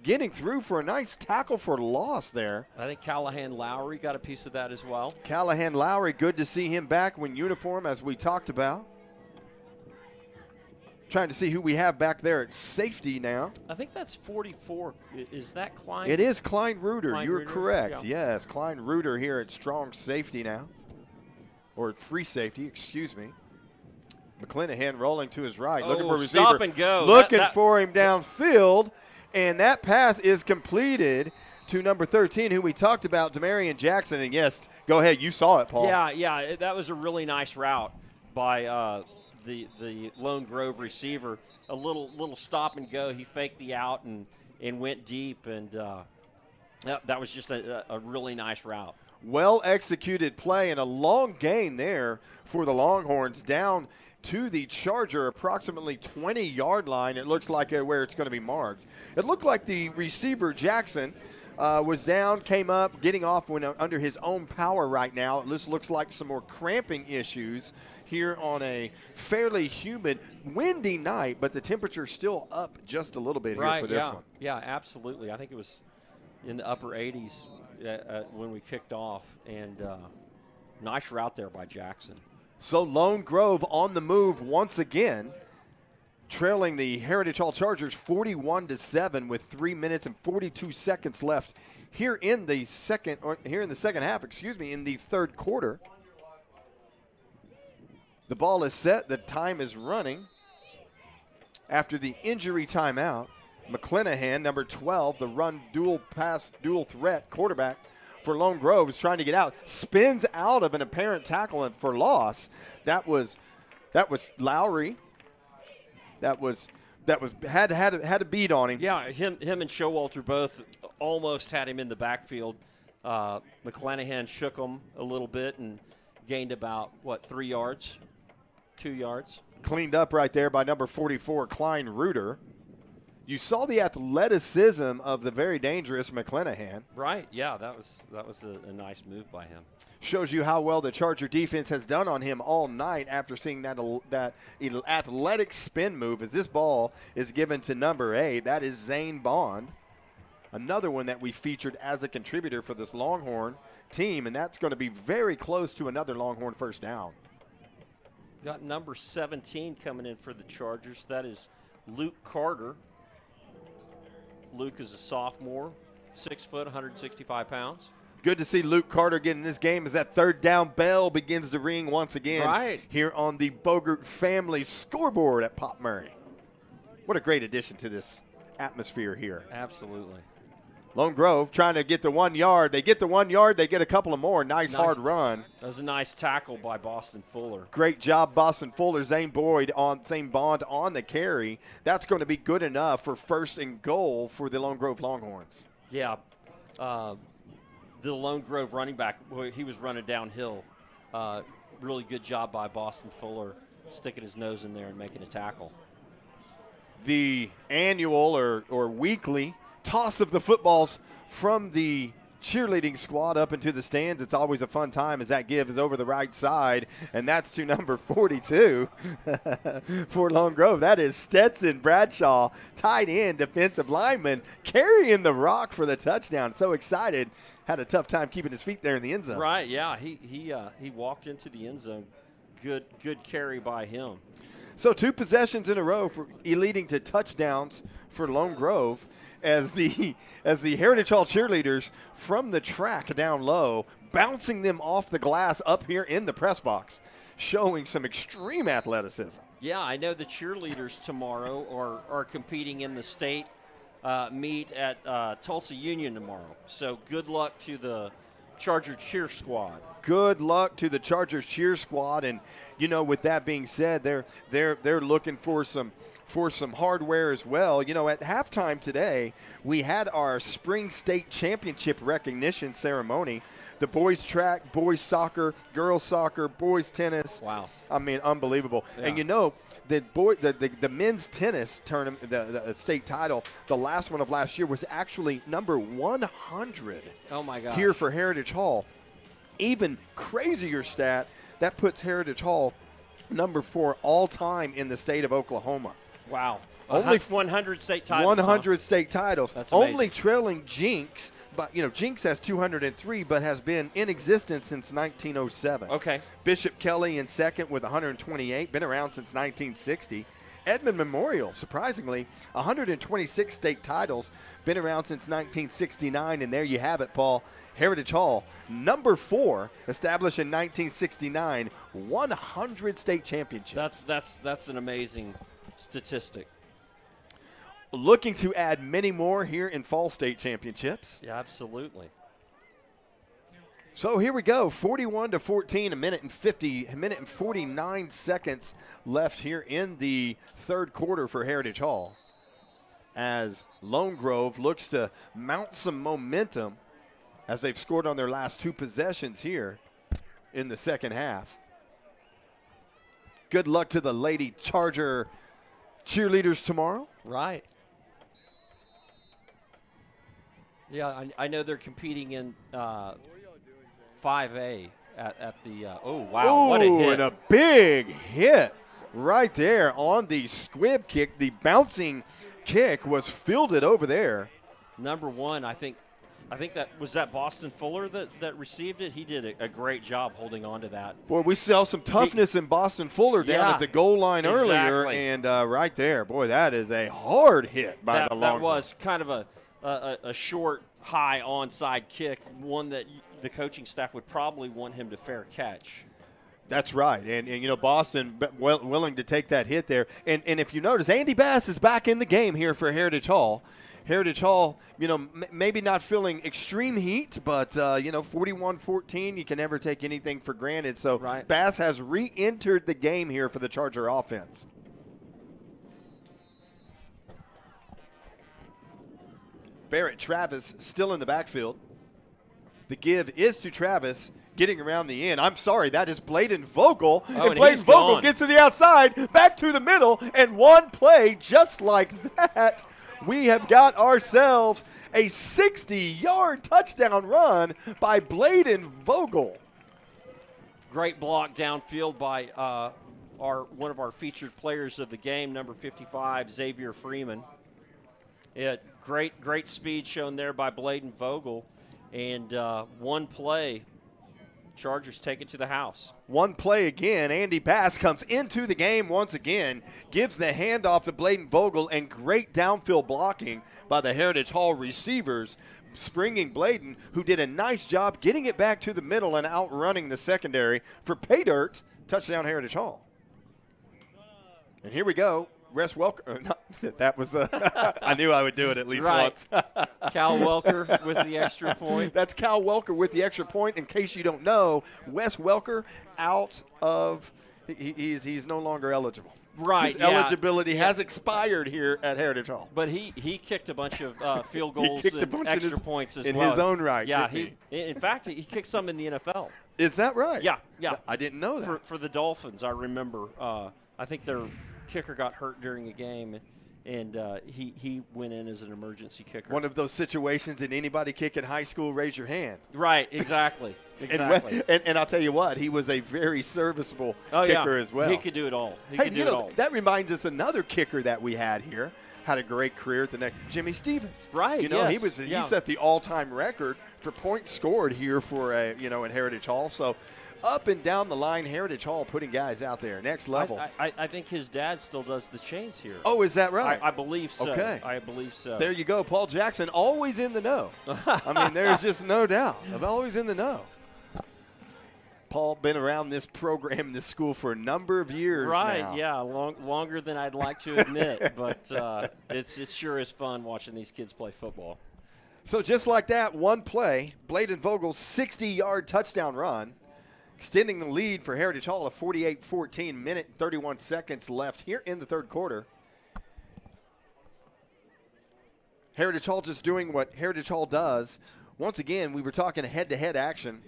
Speaker 1: getting through for a nice tackle for loss there.
Speaker 2: I think Callahan Lowry got a piece of that as well.
Speaker 1: Callahan Lowry, good to see him back in uniform as we talked about. Trying to see who we have back there at safety now.
Speaker 2: I think that's 44. Is that Klein?
Speaker 1: It is Klein Reuter. You're
Speaker 2: Reuter?
Speaker 1: correct.
Speaker 2: Yeah.
Speaker 1: Yes, Klein Reuter here at strong safety now. Or free safety, excuse me. McClanahan rolling to his right. Looking for a receiver.
Speaker 2: Stop and go.
Speaker 1: Looking for him downfield. And that pass is completed to number 13, who we talked about, Demarion Jackson. And yes, go ahead. You saw it, Paul.
Speaker 2: Yeah. That was a really nice route by the Lone Grove receiver. A little stop and go. He faked the out and went deep. And that was just a really nice route.
Speaker 1: Well executed play and a long gain there for the Longhorns down to the Charger, approximately 20-yard line. It looks like where it's going to be marked. It looked like the receiver, Jackson, was down, came up, getting off when under his own power right now. This looks like some more cramping issues here on a fairly humid, windy night, but the temperature's still up just a little bit here for this one.
Speaker 2: Yeah, absolutely. I think it was in the upper 80s when we kicked off, and nice route there by Jackson.
Speaker 1: So Lone Grove on the move once again, trailing the Heritage Hall Chargers 41-7 with 3 minutes and 42 seconds left here in the second half, in the third quarter. The ball is set, the time is running. After the injury timeout, McClanahan, number 12, the run dual threat quarterback for Lone Grove is trying to get out, spins out of an apparent tackle for loss. That was Lowry. That had a beat on him.
Speaker 2: Yeah, him and Showalter both almost had him in the backfield. McClanahan shook him a little bit and gained about 3 yards, 2 yards.
Speaker 1: Cleaned up right there by number 44, Klein Reuter. You saw the athleticism of the very dangerous McClanahan.
Speaker 2: Right, yeah, that was a nice move by him.
Speaker 1: Shows you how well the Charger defense has done on him all night after seeing that athletic spin move as this ball is given to number 8. That is Zane Bond, another one that we featured as a contributor for this Longhorn team, and that's going to be very close to another Longhorn first down.
Speaker 2: Got number 17 coming in for the Chargers. That is Luke Carter. Luke is a sophomore, 6 foot, 165 pounds.
Speaker 1: Good to see Luke Carter get in this game as that third down bell begins to ring once again here on the Bogert family scoreboard at Pop Murray. What a great addition to this atmosphere here.
Speaker 2: Absolutely.
Speaker 1: Lone Grove trying to get the 1 yard. They get the 1 yard. They get a couple of more. Nice hard run.
Speaker 2: That was a nice tackle by Boston Fuller.
Speaker 1: Great job, Boston Fuller. Zane Bond on the carry. That's going to be good enough for first and goal for the Lone Grove Longhorns.
Speaker 2: Yeah. The Lone Grove running back, he was running downhill. Really good job by Boston Fuller sticking his nose in there and making a tackle.
Speaker 1: The annual or weekly toss of the footballs from the cheerleading squad up into the stands. It's always a fun time as that give is over the right side, and that's to number 42 for Lone Grove. That is Stetson Bradshaw, tight end, defensive lineman, carrying the rock for the touchdown. So excited. Had a tough time keeping his feet there in the end zone.
Speaker 2: Right, yeah. He walked into the end zone. Good carry by him.
Speaker 1: So 2 possessions in a row for leading to touchdowns for Lone Grove. As the Heritage Hall cheerleaders from the track down low, bouncing them off the glass up here in the press box, showing some extreme athleticism.
Speaker 2: Yeah, I know the cheerleaders tomorrow are competing in the state meet at Tulsa Union tomorrow. So good luck to the Charger cheer squad.
Speaker 1: Good luck to the Chargers cheer squad, and with that being said, they're looking for some hardware as well. At halftime today, we had our spring state championship recognition ceremony. The boys track, boys soccer, girls soccer, boys tennis.
Speaker 2: Wow.
Speaker 1: I mean, unbelievable.
Speaker 2: Yeah.
Speaker 1: And the men's tennis tournament, the state title, the last one of last year was actually number 100.
Speaker 2: Oh my gosh.
Speaker 1: Here for Heritage Hall. Even crazier stat, that puts Heritage Hall number 4 all time in the state of Oklahoma.
Speaker 2: Wow.
Speaker 1: Only
Speaker 2: 100 state titles.
Speaker 1: 100 state titles.
Speaker 2: That's amazing.
Speaker 1: Only trailing Jinx, but Jinx has 203, but has been in existence since 1907.
Speaker 2: Okay.
Speaker 1: Bishop Kelly in second with 128, been around since 1960. Edmond Memorial, surprisingly, 126 state titles, been around since 1969, and there you have it, Paul. Heritage Hall, number 4, established in 1969, 100 state championships.
Speaker 2: That's an amazing statistic.
Speaker 1: Looking to add many more here in fall state championships.
Speaker 2: Yeah, absolutely.
Speaker 1: So here we go, 41-14, a minute and 49 seconds left here in the third quarter for Heritage Hall, as Lone Grove looks to mount some momentum as they've scored on their last 2 possessions here in the second half. Good luck to the Lady Charger cheerleaders tomorrow.
Speaker 2: Right. Yeah, I know they're competing in 5A at the oh, wow, what a hit.
Speaker 1: And a big hit right there on the squib kick. The bouncing kick was fielded over there.
Speaker 2: Number 1, I think that was Boston Fuller that received it. He did a great job holding on to that.
Speaker 1: Boy, we saw some toughness in Boston Fuller down at the goal line earlier, and right there, boy, that is a hard hit by the Longhorns.
Speaker 2: That was kind of a short, high onside kick, one that the coaching staff would probably want him to fair catch.
Speaker 1: That's right, and Boston willing to take that hit there. And if you notice, Andy Bass is back in the game here for Heritage Hall. Heritage Hall, maybe not feeling extreme heat, but, 41-14, you can never take anything for granted. So Bass has re-entered the game here for the Charger offense. Barrett Travis still in the backfield. The give is to Travis. Getting around the end. I'm sorry, that is Bladen Vogel.
Speaker 2: Oh,
Speaker 1: and Bladen Vogel gets to the outside, back to the middle, and one play just like that. We have got ourselves a 60-yard touchdown run by Bladen Vogel.
Speaker 2: Great block downfield by one of our featured players of the game, number 55, Xavier Freeman. Great speed shown there by Bladen Vogel, and one play. Chargers take it to the house.
Speaker 1: One play again. Andy Bass comes into the game once again, gives the handoff to Bladen Vogel, and great downfield blocking by the Heritage Hall receivers, springing Bladen, who did a nice job getting it back to the middle and outrunning the secondary for pay dirt. Touchdown Heritage Hall. And here we go. Wes Welker. That was I knew I would do it at least once.
Speaker 2: Cal Welker with the extra point.
Speaker 1: That's Cal Welker with the extra point. In case you don't know, Wes Welker out of he's no longer eligible.
Speaker 2: Right.
Speaker 1: His eligibility has expired here at Heritage Hall.
Speaker 2: But he kicked a bunch of field goals and extra points as well.
Speaker 1: In his own right.
Speaker 2: Yeah. In fact, he kicked some in the NFL.
Speaker 1: Is that right?
Speaker 2: Yeah.
Speaker 1: I didn't know that.
Speaker 2: For the Dolphins, I remember. I think their kicker got hurt during a game, and he went in as an emergency kicker.
Speaker 1: One of those situations that anybody kick in high school, raise your hand.
Speaker 2: Right, exactly.
Speaker 1: And I'll tell you what, he was a very serviceable kicker as well.
Speaker 2: He could do it all. He could do it all.
Speaker 1: That reminds us another kicker that we had here. Had a great career at the next, Jimmy Stevens.
Speaker 2: Right.
Speaker 1: He set the all-time record for points scored here for at Heritage Hall. So up and down the line, Heritage Hall putting guys out there. Next level.
Speaker 2: I think his dad still does the chains here.
Speaker 1: Oh, is that right?
Speaker 2: I believe so.
Speaker 1: Okay.
Speaker 2: I believe so.
Speaker 1: There you go. Paul Jackson, always in the know. I mean, there's just no doubt. Always in the know. Paul been around this program, this school for a number of years now.
Speaker 2: Yeah, longer than I'd like to admit, but it sure is fun watching these kids play football.
Speaker 1: So just like that, one play, Bladen Vogel's 60-yard touchdown run, extending the lead for Heritage Hall to 48-14, minute and 31 seconds left here in the third quarter. Heritage Hall just doing what Heritage Hall does. Once again, we were talking head-to-head action.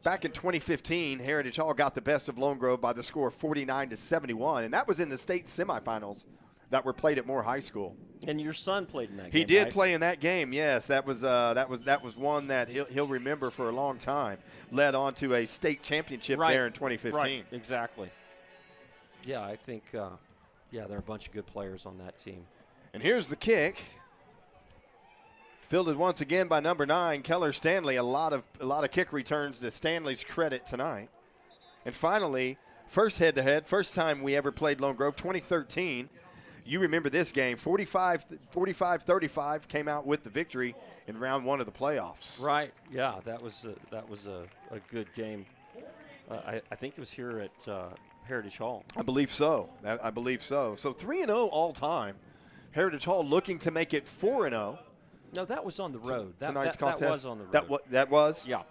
Speaker 1: Back in 2015, Heritage Hall got the best of Lone Grove by the score of 49-71, and that was in the state semifinals that were played at Moore High School.
Speaker 2: And your son played in that game.
Speaker 1: He did
Speaker 2: right?
Speaker 1: play in that game. Yes, that was one that he'll remember for a long time. Led on to a state championship there in 2015.
Speaker 2: Right, exactly. Yeah, I think there are a bunch of good players on that team.
Speaker 1: And here's the kick. Fielded once again by number 9, Keller Stanley. A lot of kick returns to Stanley's credit tonight. And finally, first head-to-head, first time we ever played Lone Grove, 2013. You remember this game, 45-35, came out with the victory in round 1 of the playoffs.
Speaker 2: Right. Yeah, that was a good game. I think it was here at Heritage Hall.
Speaker 1: I believe so. I believe so. So 3-0 all time. Heritage Hall looking to make it 4-0.
Speaker 2: No, that was on the road.
Speaker 1: Tonight's contest.
Speaker 2: That was on the road.
Speaker 1: That was?
Speaker 2: Yeah.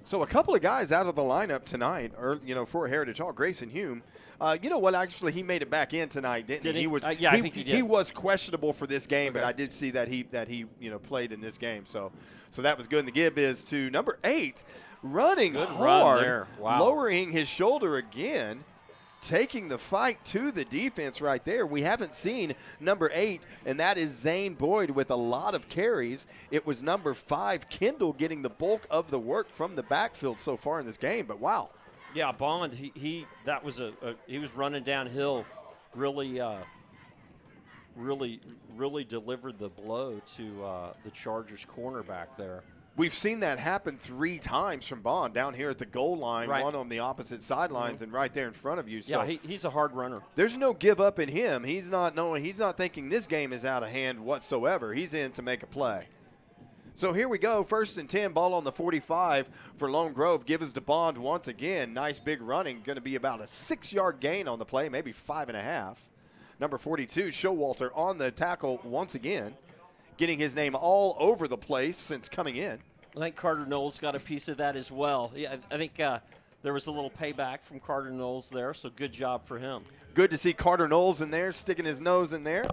Speaker 1: So a couple of guys out of the lineup tonight, for Heritage Hall. Grayson Hume, you know what? Actually, he made it back in tonight, didn't he?
Speaker 2: He
Speaker 1: was.
Speaker 2: I think he did.
Speaker 1: He was questionable for this game,
Speaker 2: Okay.
Speaker 1: but I did see that he played in this game. So that was good. And the give is to number 8, running
Speaker 2: Good
Speaker 1: hard,
Speaker 2: run there. Wow.
Speaker 1: lowering his shoulder again. Taking the fight to the defense right there. We haven't seen number 8, and that is Zane Boyd with a lot of carries. It was number 5, Kendall, getting the bulk of the work from the backfield so far in this game. But wow.
Speaker 2: Yeah, Bond. He was running downhill, really delivered the blow to the Chargers cornerback there.
Speaker 1: We've seen that happen 3 times from Bond down here at the goal line,
Speaker 2: Right.
Speaker 1: one on the opposite sidelines and right there in front of you. So
Speaker 2: Yeah, he's a hard runner.
Speaker 1: there's no give up in him. He's not thinking this game is out of hand whatsoever. He's in to make a play. So here we go, 1st and 10, ball on the 45 for Lone Grove. Give us to Bond once again. Nice big running, going to be about a 6-yard gain on the play, maybe 5.5. Number 42, Showalter on the tackle once again, getting his name all over the place since coming in.
Speaker 2: I think Carter Knowles got a piece of that as well. Yeah, I think there was a little payback from Carter Knowles there, so good job for him.
Speaker 1: Good to see Carter Knowles in there, sticking his nose in there.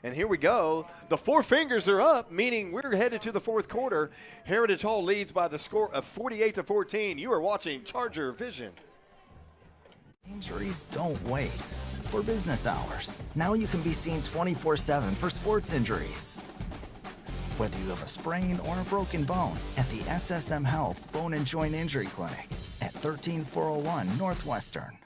Speaker 1: And here we go. The 4 fingers are up, meaning we're headed to the 4th quarter. Heritage Hall leads by the score of 48-14. You are watching Charger Vision.
Speaker 3: Injuries don't wait for business hours. Now you can be seen 24/7 for sports injuries. Whether you have a sprain or a broken bone, at the SSM Health Bone and Joint Injury Clinic at 13401 Northwestern.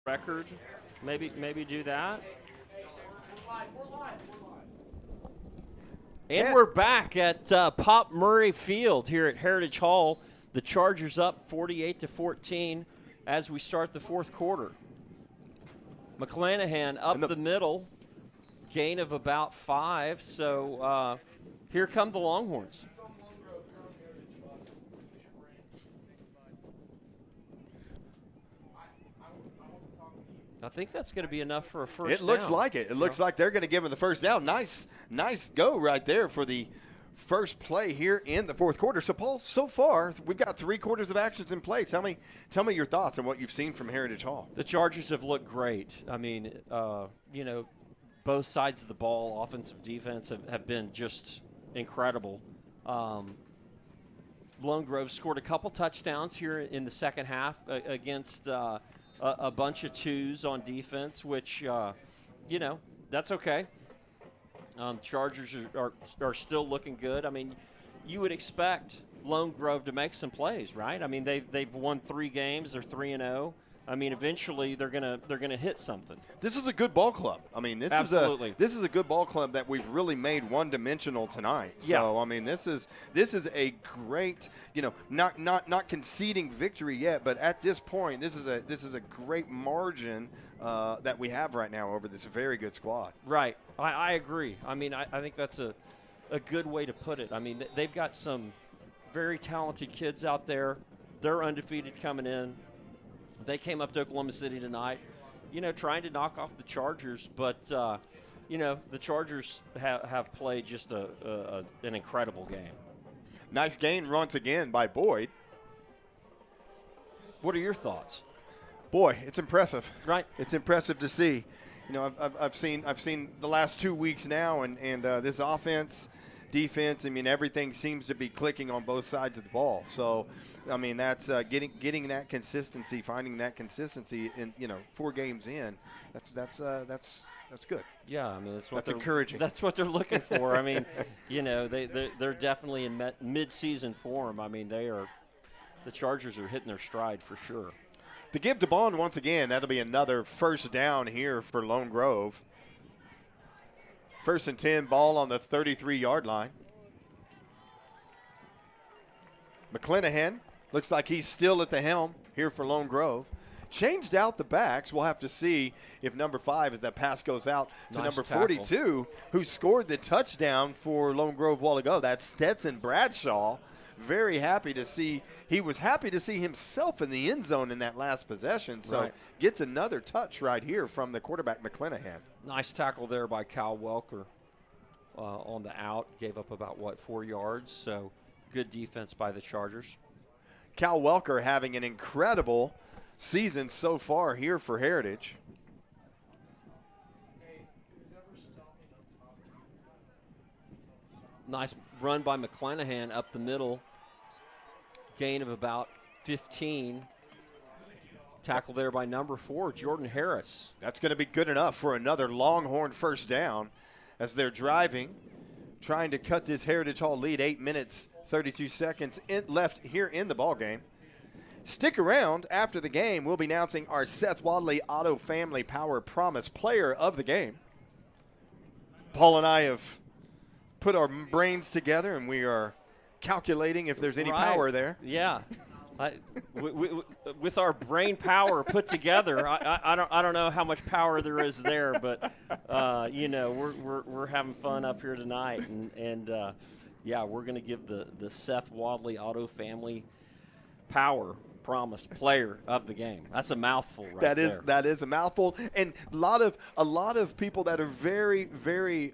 Speaker 2: Record, maybe do that. And we're back at Pop Murray Field here at Heritage Hall. The Chargers up 48-14 as we start the 4th quarter. McClanahan up the middle, gain of about 5. So here come the Longhorns. I think that's going to be enough for a first down.
Speaker 1: It looks like it. It looks like they're going to give him the first down. Nice go right there for the first play here in the 4th quarter. So, Paul, so far, we've got 3 quarters of actions in play. Tell me your thoughts on what you've seen from Heritage Hall.
Speaker 2: The Chargers have looked great. I mean, both sides of the ball, offensive, defense, have been just incredible. Lone Grove scored a couple touchdowns here in the second half against a bunch of 2s on defense, which, that's okay. Chargers are still looking good. I mean, you would expect Lone Grove to make some plays, right? I mean, they've won 3 games. They're 3-0. I mean, eventually they're gonna hit something.
Speaker 1: This is a good ball club. I mean, this is a good ball club that we've really made one-dimensional tonight.
Speaker 2: Yeah.
Speaker 1: So I mean, this is a great, not conceding victory yet, but at this point, this is a great margin that we have right now over this very good squad.
Speaker 2: Right. I agree. I mean, I think that's a good way to put it. I mean, they've got some very talented kids out there. They're undefeated coming in. They came up to Oklahoma City tonight, trying to knock off the Chargers, but, the Chargers have played just an incredible game.
Speaker 1: Nice gain once again by Boyd.
Speaker 2: What are your thoughts?
Speaker 1: Boy, it's impressive.
Speaker 2: Right.
Speaker 1: It's impressive to see. I've seen the last 2 weeks now, and this offense, defense, I mean, everything seems to be clicking on both sides of the ball. So, I mean, that's getting that consistency, finding that consistency in 4 games in. That's good.
Speaker 2: Yeah, I mean, that's
Speaker 1: encouraging.
Speaker 2: That's what they're looking for. I mean, they're definitely in mid-season form. I mean, the Chargers are hitting their stride for sure.
Speaker 1: The give to Bond once again. That'll be another first down here for Lone Grove. 1st and 10, ball on the 33-yard line. McClanahan looks like he's still at the helm here for Lone Grove. Changed out the backs. We'll have to see if number 5, as that pass goes out to number 42, who scored the touchdown for Lone Grove a while ago. That's Stetson Bradshaw. Very happy to see. He was happy to see himself in the end zone in that last possession. So gets another touch right here from the quarterback, McClanahan.
Speaker 2: Nice tackle there by Kyle Welker on the out. Gave up about, 4 yards. So good defense by the Chargers.
Speaker 1: Cal Welker having an incredible season so far here for Heritage.
Speaker 2: Nice run by McClanahan up the middle. Gain of about 15. Tackle there by number 4, Jordan Harris.
Speaker 1: That's going to be good enough for another Longhorn first down as they're driving, trying to cut this Heritage Hall lead. 8 minutes, 32 seconds left here in the ballgame. Stick around after the game. We'll be announcing our Seth Wadley Auto Family Power Promise Player of the Game. Paul and I have put our brains together, and we are calculating if there's any power there.
Speaker 2: Yeah. With our brain power put together, I don't know how much power there is there, but we're having fun up here tonight, and we're going to give the Seth Wadley Auto Family Power Promise Player of the Game. That's a mouthful, right there.
Speaker 1: That is a mouthful, and a lot of people that are very, very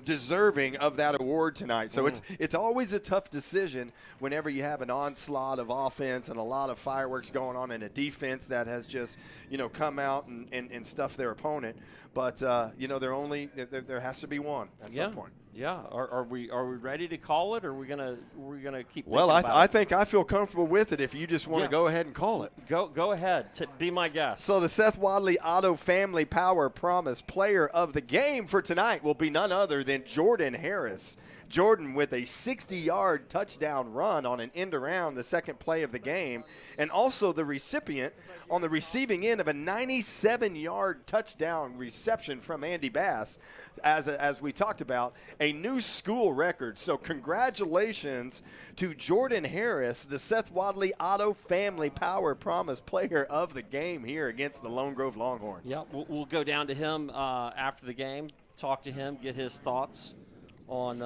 Speaker 1: deserving of that award tonight. So it's always a tough decision whenever you have an onslaught of offense and a lot of fireworks going on and a defense that has just, come out and stuff their opponent. But, there has to be one at some point.
Speaker 2: Yeah. Are we ready to call it, or are we gonna keep?
Speaker 1: Well, I think I feel comfortable with it. If you just want to go ahead and call it,
Speaker 2: go ahead. Be my guest.
Speaker 1: So the Seth Wadley Auto Family Power Promise Player of the Game for tonight will be none other than Jordan Harris. Jordan with a 60-yard touchdown run on an end around, the second play of the game, and also the recipient on the receiving end of a 97-yard touchdown reception from Andy Bass, as we talked about, a new school record. So congratulations to Jordan Harris, the Seth Wadley Auto Family Power Promise Player of the Game here against the Lone Grove Longhorns.
Speaker 2: Yeah, we'll go down to him after the game, talk to him, get his thoughts on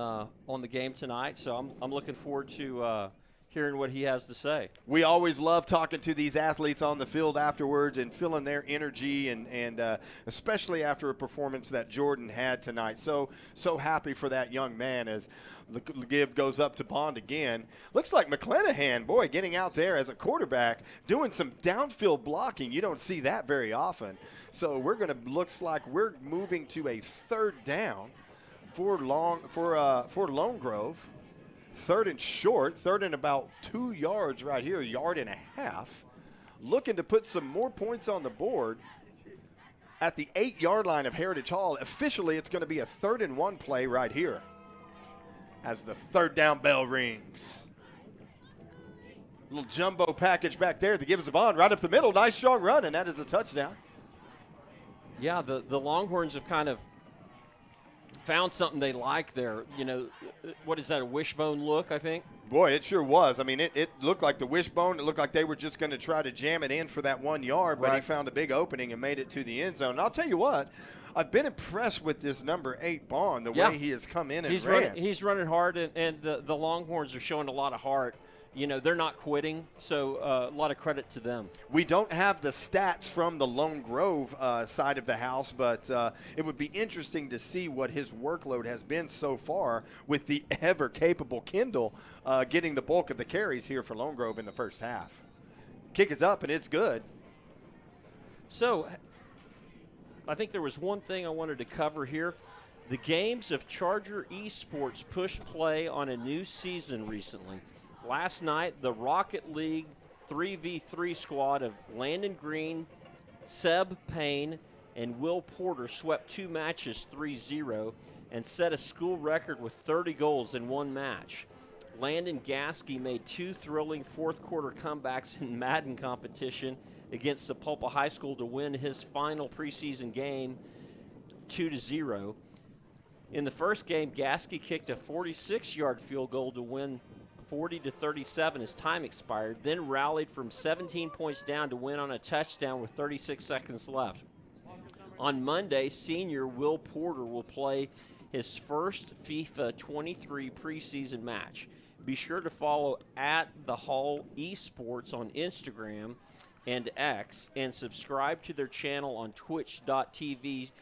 Speaker 2: the game tonight. So I'm looking forward to hearing what he has to say.
Speaker 1: We always love talking to these athletes on the field afterwards and feeling their energy, and especially after a performance that Jordan had tonight. So happy for that young man as the give goes up to Bond again. Looks like McClanahan, boy, getting out there as a quarterback, doing some downfield blocking. You don't see that very often. So looks like we're moving to a third down for Lone Grove. Third and short, third and about 2 yards right here, 1.5 yards. Looking to put some more points on the board at the 8-yard line of Heritage Hall. Officially, it's going to be a 3rd and 1 play right here as the third down bell rings. Little jumbo package back there that gives the bond right up the middle. Nice strong run, and that is a touchdown.
Speaker 2: Yeah, the Longhorns have kind of found something they like there. What is that, a wishbone look, I think?
Speaker 1: Boy, it sure was. I mean, it looked like the wishbone. It looked like they were just going to try to jam it in for that 1 yard, but he found a big opening and made it to the end zone. And I'll tell you what, I've been impressed with this number 8 Bond, the way he has come in and ran.
Speaker 2: He's running hard, and the Longhorns are showing a lot of heart. They're not quitting, so a lot of credit to them.
Speaker 1: We don't have the stats from the Lone Grove side of the house, but it would be interesting to see what his workload has been so far with the ever-capable Kendall getting the bulk of the carries here for Lone Grove in the first half. Kick is up, and it's good.
Speaker 2: So I think there was one thing I wanted to cover here. The games of Charger Esports pushed play on a new season recently. Last night, the Rocket League 3v3 squad of Landon Green, Seb Payne, and Will Porter swept 2 matches 3-0 and set a school record with 30 goals in one match. Landon Gasky made 2 thrilling fourth-quarter comebacks in Madden competition against Sapulpa High School to win his final preseason game 2-0. In the first game, Gasky kicked a 46-yard field goal to win 40-37 as time expired, then rallied from 17 points down to win on a touchdown with 36 seconds left. On Monday, senior Will Porter will play his first FIFA 23 preseason match. Be sure to follow at the Hall Esports on Instagram and X, and subscribe to their channel on twitch.tv/the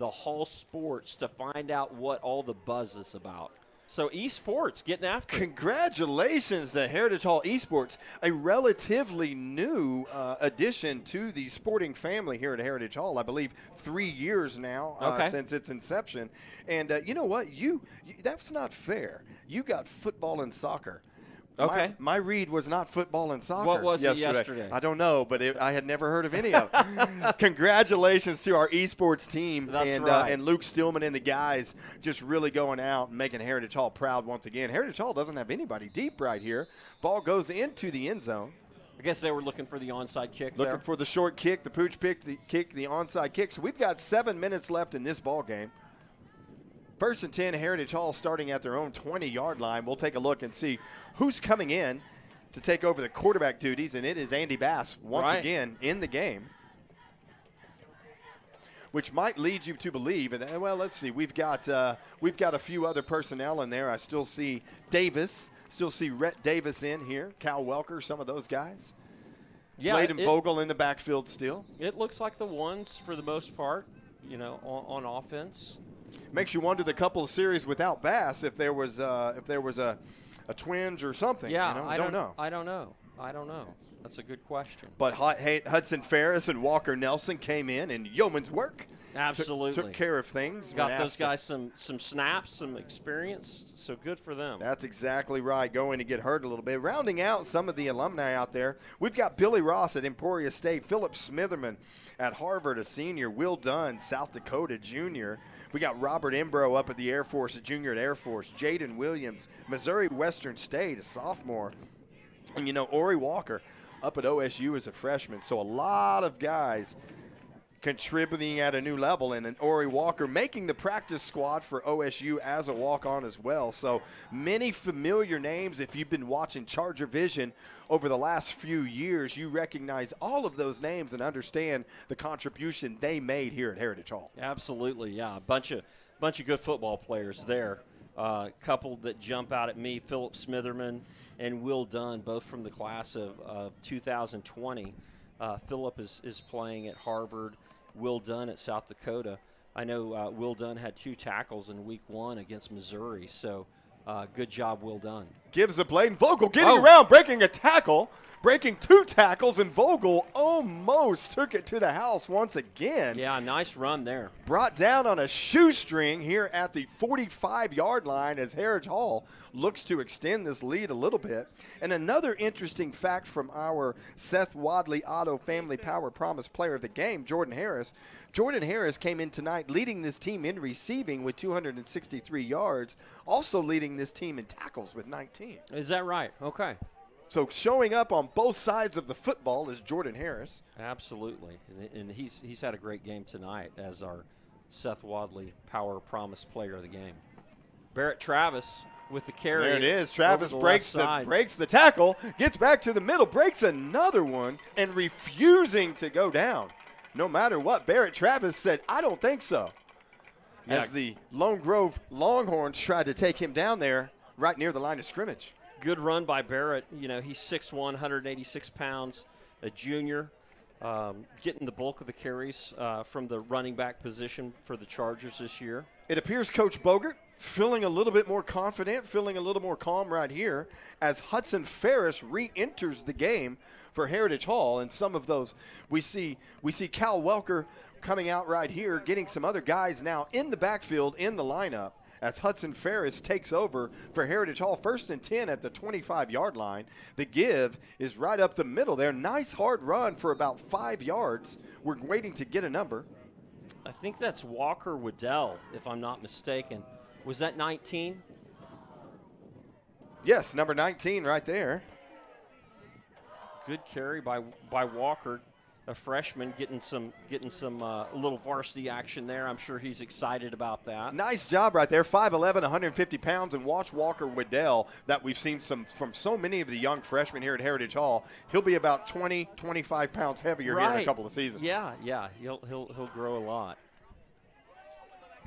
Speaker 2: Hall Sports to find out what all the buzz is about. So esports getting after it.
Speaker 1: Congratulations to Heritage Hall Esports, a relatively new addition to the sporting family here at Heritage Hall. I believe 3 years now since its inception. And you know what? You that's not fair. You got football and soccer.
Speaker 2: Okay.
Speaker 1: My read was not football and soccer.
Speaker 2: What was it yesterday?
Speaker 1: I don't know, but I had never heard of any of it. Congratulations to our esports team.
Speaker 2: That's right.
Speaker 1: And Luke Stillman and the guys just really going out and making Heritage Hall proud once again. Heritage Hall doesn't have anybody deep right here. Ball goes into the end zone.
Speaker 2: I guess they were looking for the onside kick
Speaker 1: Looking for the short kick, the pooch pick, the onside kick. So we've got 7 minutes left in this ball game. 1st and 10, Heritage Hall starting at their own 20-yard line. We'll take a look and see who's coming in to take over the quarterback duties, and it is Andy Bass once again in the game, which might lead you to believe. And well, let's see. We've got a few other personnel in there. I still see Davis, Rhett Davis in here, Cal Welker, some of those guys.
Speaker 2: Yeah,
Speaker 1: Bladen Vogel in the backfield still.
Speaker 2: It looks like the ones for the most part, on offense.
Speaker 1: Makes you wonder the couple of series without Bass if there was a twinge or something.
Speaker 2: Yeah,
Speaker 1: I don't know.
Speaker 2: I don't know. That's a good question.
Speaker 1: But Hudson Ferris and Walker Nelson came in and yeoman's work.
Speaker 2: Absolutely.
Speaker 1: Took care of things.
Speaker 2: Got those guys some snaps, some experience, so good for them.
Speaker 1: That's exactly right. Going to get hurt a little bit. Rounding out some of the alumni out there, we've got Billy Ross at Emporia State, Philip Smitherman at Harvard, a senior, Will Dunn, South Dakota, junior. We got Robert Embro up at the Air Force, a junior at Air Force. Jaden Williams, Missouri Western State, a sophomore. And, Ori Walker up at OSU as a freshman. So a lot of guys contributing at a new level, and then Ori Walker making the practice squad for OSU as a walk-on as well. So many familiar names. If you've been watching ChargerVision over the last few years, you recognize all of those names and understand the contribution they made here at Heritage Hall.
Speaker 2: Absolutely, yeah. A bunch of good football players there. Couple that jump out at me, Philip Smitherman and Will Dunn, both from the class of 2020. Philip is playing at Harvard. Will Dunn at South Dakota. I know Will Dunn had 2 tackles in week 1 against Missouri, so good job, Will Dunn.
Speaker 1: Gives a Bladen Vogel getting around, breaking a tackle, breaking 2 tackles, and Vogel almost took it to the house once again.
Speaker 2: Yeah, nice run there.
Speaker 1: Brought down on a shoestring here at the 45-yard line as Heritage Hall looks to extend this lead a little bit. And another interesting fact from our Seth Wadley Auto Family Power Promise player of the game, Jordan Harris. Jordan Harris came in tonight leading this team in receiving with 263 yards, also leading this team in tackles with 19.
Speaker 2: Is that right? Okay.
Speaker 1: So showing up on both sides of the football is Jordan Harris.
Speaker 2: Absolutely. And he's had a great game tonight as our Seth Wadley Power Promise player of the game. Barrett Travis with the carry.
Speaker 1: There it is. Travis breaks the tackle, gets back to the middle, breaks another one, and refusing to go down. No matter what, Barrett Travis said, I don't think so. Yeah. As the Lone Grove Longhorns tried to take him down there right near the line of scrimmage.
Speaker 2: Good run by Barrett. He's 6'1", 186 pounds, a junior, getting the bulk of the carries from the running back position for the Chargers this year.
Speaker 1: It appears Coach Bogert feeling a little bit more confident, feeling a little more calm right here as Hudson Ferris re-enters the game for Heritage Hall. And some of those, we see Cal Welker coming out right here, getting some other guys now in the backfield in the lineup as Hudson Ferris takes over for Heritage Hall. 1st and 10 at the 25-yard line. The give is right up the middle there. Nice hard run for about 5 yards. We're waiting to get a number.
Speaker 2: I think that's Walker Waddell, if I'm not mistaken. Was that 19?
Speaker 1: Yes, number 19 right there.
Speaker 2: Good carry by Walker, a freshman, getting some little varsity action there. I'm sure he's excited about that.
Speaker 1: Nice job right there. 5'11", 150 pounds, and watch Walker Waddell that we've seen from so many of the young freshmen here at Heritage Hall. He'll be about 20, 25 pounds heavier here in a couple of seasons.
Speaker 2: Yeah, he'll grow a lot.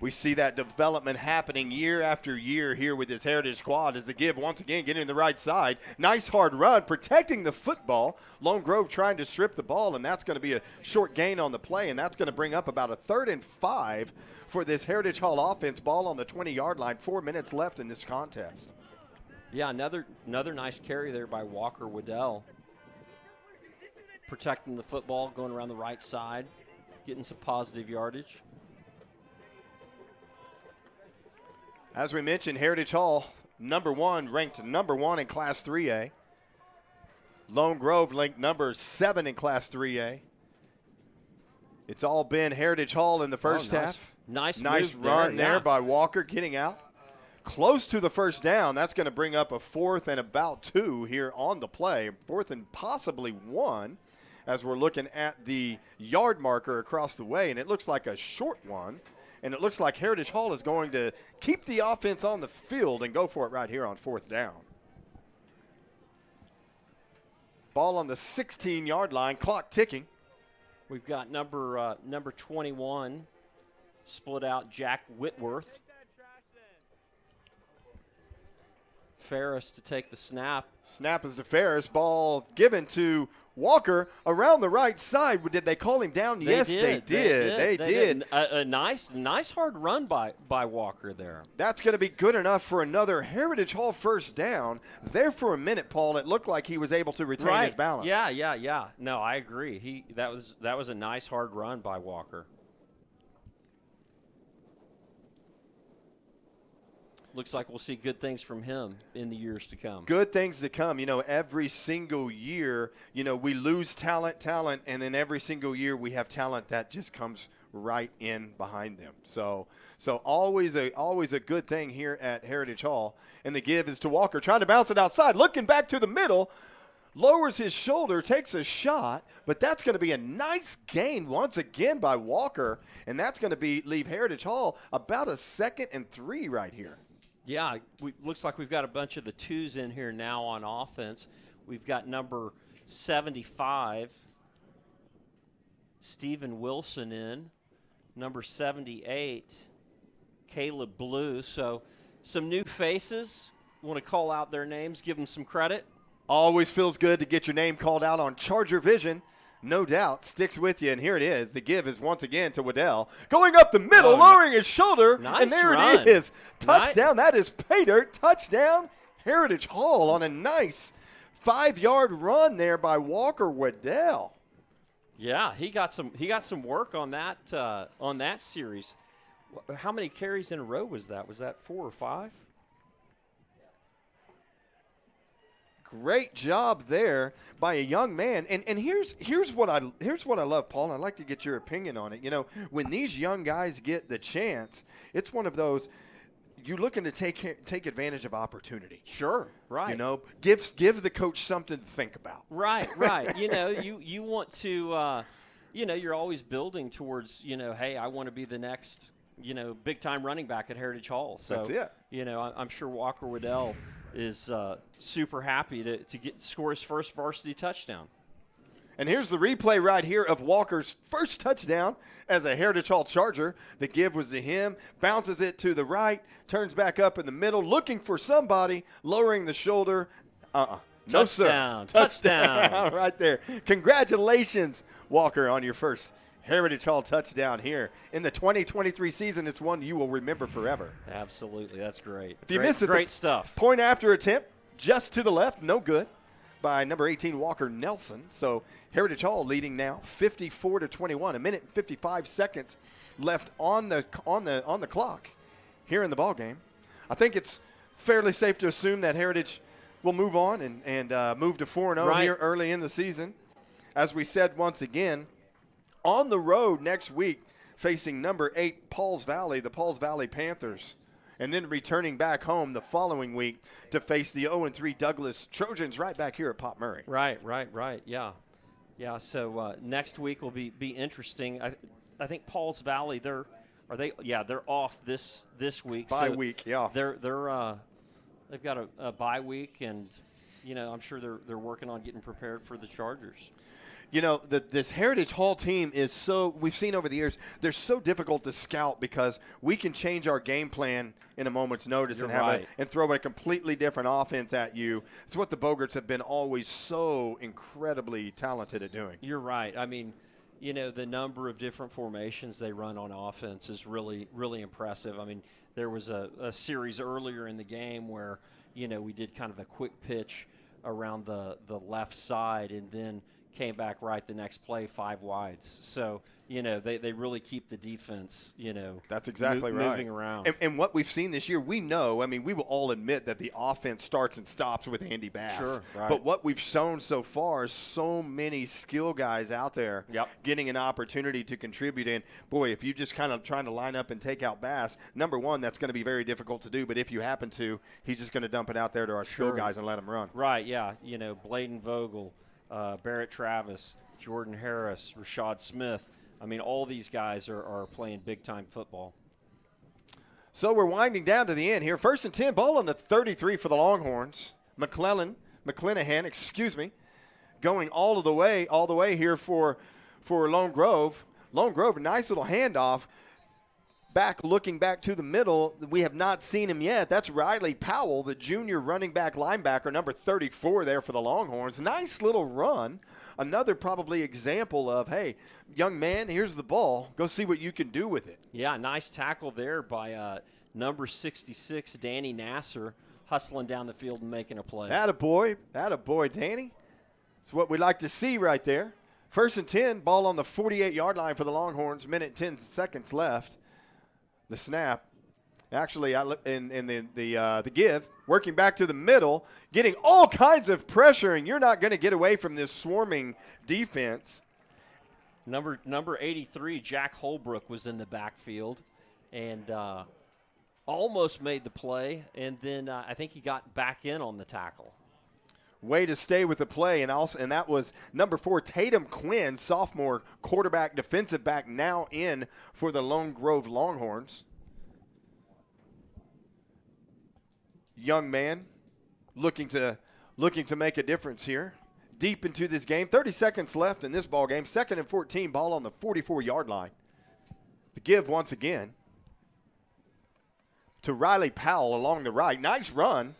Speaker 1: We see that development happening year after year here with this Heritage squad as the give once again getting the right side. Nice hard run, protecting the football. Lone Grove trying to strip the ball, and that's going to be a short gain on the play, and that's going to bring up about a 3rd and 5 for this Heritage Hall offense. Ball on the 20-yard line, 4 minutes left in this contest.
Speaker 2: Yeah, another nice carry there by Walker Waddell. Protecting the football, going around the right side, getting some positive yardage.
Speaker 1: As we mentioned, Heritage Hall, ranked number 1 in Class 3A. Lone Grove ranked number 7 in Class 3A. It's all been Heritage Hall in the first half.
Speaker 2: Nice
Speaker 1: run there by Walker getting out. Close to the first down. That's going to bring up a 4th and about 2 here on the play. 4th and possibly 1 as we're looking at the yard marker across the way, and it looks like a short one. And it looks like Heritage Hall is going to keep the offense on the field and go for it right here on 4th down. Ball on the 16-yard line, clock ticking.
Speaker 2: We've got number 21, split out Jack Whitworth. Ferris to take the snap.
Speaker 1: Snap is to Ferris. Ball given to Walker around the right side. Did they call him down? Yes, they did. They did.
Speaker 2: A nice hard run by Walker there.
Speaker 1: That's going to be good enough for another Heritage Hall first down. There for a minute, Paul, it looked like he was able to retain his balance.
Speaker 2: Yeah. No, I agree. That was a nice hard run by Walker. Looks like we'll see good things from him in the years to come.
Speaker 1: Good things to come. Every single year, we lose talent, and then every single year we have talent that just comes right in behind them. So always a good thing here at Heritage Hall. And the give is to Walker, trying to bounce it outside, looking back to the middle, lowers his shoulder, takes a shot, but that's going to be a nice gain once again by Walker, and that's going to leave Heritage Hall about a 2nd and 3 right here.
Speaker 2: Yeah, looks like we've got a bunch of the 2s in here now on offense. We've got number 75, Stephen Wilson in. Number 78, Caleb Blue. So some new faces. Want to call out their names, give them some credit.
Speaker 1: Always feels good to get your name called out on ChargerVision. No doubt, sticks with you, and here it is. The give is once again to Waddell. Going up the middle, lowering his shoulder, and there it is. Touchdown, that is pay dirt. Touchdown, Heritage Hall on a nice 5-yard run there by Walker Waddell.
Speaker 2: Yeah, he got some work on that series. How many carries in a row was that? Was that 4 or 5?
Speaker 1: Great job there by a young man. And here's what I love, Paul, and I'd like to get your opinion on it. When these young guys get the chance, it's one of those you're looking to take advantage of opportunity.
Speaker 2: Sure, right.
Speaker 1: Give the coach something to think about.
Speaker 2: Right. you want to you're always building towards, hey, I want to be the next, big time running back at Heritage Hall. So
Speaker 1: that's it.
Speaker 2: I'm sure Walker Waddell is super happy to score his first varsity touchdown.
Speaker 1: And here's the replay right here of Walker's first touchdown as a Heritage Hall Charger. The give was to him, bounces it to the right, turns back up in the middle, looking for somebody, lowering the shoulder. No,
Speaker 2: touchdown.
Speaker 1: Sir. Touchdown. Right there. Congratulations, Walker, on your first Heritage Hall touchdown here. In the 2023 season, it's one you will remember forever.
Speaker 2: Absolutely. That's great.
Speaker 1: If you missed it,
Speaker 2: great stuff.
Speaker 1: Point after attempt, just to the left, no good, by number 18, Walker Nelson. So Heritage Hall leading now 54-21. 1 minute and 55 seconds left on the clock here in the ball game. I think it's fairly safe to assume that Heritage will move on and move to 4-0 here early in the season. As we said once again, on the road next week, facing number 8 Pauls Valley, the Pauls Valley Panthers, and then returning back home the following week to face the 0-3 Douglas Trojans right back here at Pop Murray.
Speaker 2: Right. Yeah. So next week will be interesting. I think Pauls Valley they're off this week.
Speaker 1: Bye week, yeah.
Speaker 2: They've got a bye week, and I'm sure they're working on getting prepared for the Chargers.
Speaker 1: this Heritage Hall team is so – we've seen over the years, they're so difficult to scout because we can change our game plan in a moment's notice and throw a completely different offense at you. It's what the Bogerts have been always so incredibly talented at doing.
Speaker 2: You're right. I mean, the number of different formations they run on offense is really, really impressive. I mean, there was a series earlier in the game where, we did kind of a quick pitch around the left side and then – came back right the next play, 5 wides. So, they really keep the defense,
Speaker 1: that's exactly right.
Speaker 2: Moving around.
Speaker 1: And what we've seen this year, we know, I mean, we will all admit that the offense starts and stops with Andy Bass.
Speaker 2: Sure, right.
Speaker 1: But what we've shown so far is so many skill guys out there getting an opportunity to contribute. And, boy, if you just kind of trying to line up and take out Bass, number one, that's going to be very difficult to do. But if you happen to, he's just going to dump it out there to our skill guys and let them run.
Speaker 2: Right, yeah. Bladen Vogel, Barrett Travis, Jordan Harris, Rashad Smith. I mean, all these guys are playing big-time football.
Speaker 1: So we're winding down to the end here. 1st and 10, ball on the 33 for the Longhorns. McClanahan, going all the way here for Lone Grove. Lone Grove, nice little handoff. Looking back to the middle, we have not seen him yet. That's Riley Powell, the junior running back linebacker, number 34 there for the Longhorns. Nice little run. Another probably example of, hey, young man, here's the ball. Go see what you can do with it.
Speaker 2: Yeah, nice tackle there by number 66, Danny Nasser, hustling down the field and making a play.
Speaker 1: Attaboy, Danny. It's what we like to see right there. 1st and 10, ball on the 48-yard line for the Longhorns, minute 10 seconds left. The snap, actually, in the give, working back to the middle, getting all kinds of pressure, and you're not going to get away from this swarming defense.
Speaker 2: Number 83, Jack Holbrook, was in the backfield and almost made the play, and then I think he got back in on the tackle.
Speaker 1: Way to stay with the play, and that was number 4, Tatum Quinn, sophomore quarterback, defensive back, now in for the Lone Grove Longhorns. Young man, looking to make a difference here. Deep into this game, 30 seconds left in this ball game. 2nd and 14, ball on the 44-yard line. The give once again to Riley Powell along the right. Nice run.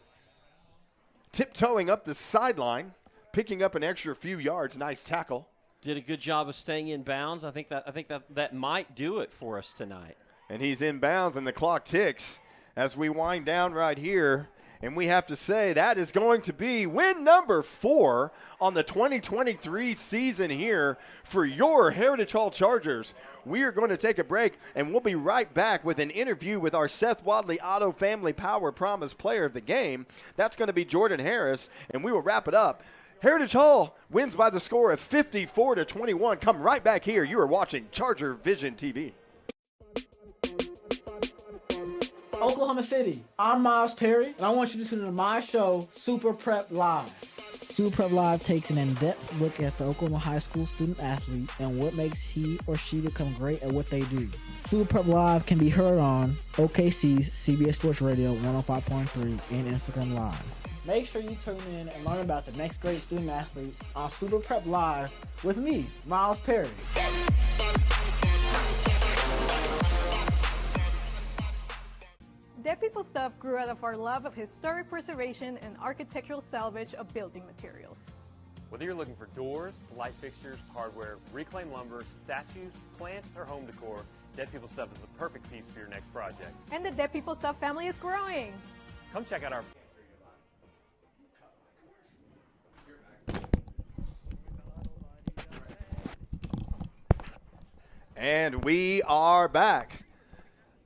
Speaker 1: Tiptoeing up the sideline, picking up an extra few yards. Nice tackle.
Speaker 2: Did a good job of staying in bounds. I think that might do it for us tonight.
Speaker 1: And he's in bounds, and the clock ticks as we wind down right here. And we have to say that is going to be win number 4 on the 2023 season here for your Heritage Hall Chargers. We are going to take a break, and we'll be right back with an interview with our Seth Wadley Auto Family Power Promise Player of the Game. That's going to be Jordan Harris, and we will wrap it up. Heritage Hall wins by the score of 54-21. Come right back here. You are watching ChargerVision TV.
Speaker 4: Oklahoma City, I'm Miles Perry, and I want you to tune in to my show, Super Prep Live.
Speaker 5: Super Prep Live takes an in-depth look at the Oklahoma high school student athlete and what makes he or she become great at what they do. Super Prep Live can be heard on OKC's CBS Sports Radio 105.3 and Instagram Live.
Speaker 4: Make sure you tune in and learn about the next great student athlete on Super Prep Live with me, Miles Perry.
Speaker 6: Dead People Stuff grew out of our love of historic preservation and architectural salvage of building materials.
Speaker 7: Whether you're looking for doors, light fixtures, hardware, reclaimed lumber, statues, plants, or home decor, Dead People Stuff is the perfect piece for your next project.
Speaker 6: And the Dead People Stuff family is growing.
Speaker 7: Come check out our...
Speaker 1: And we are back.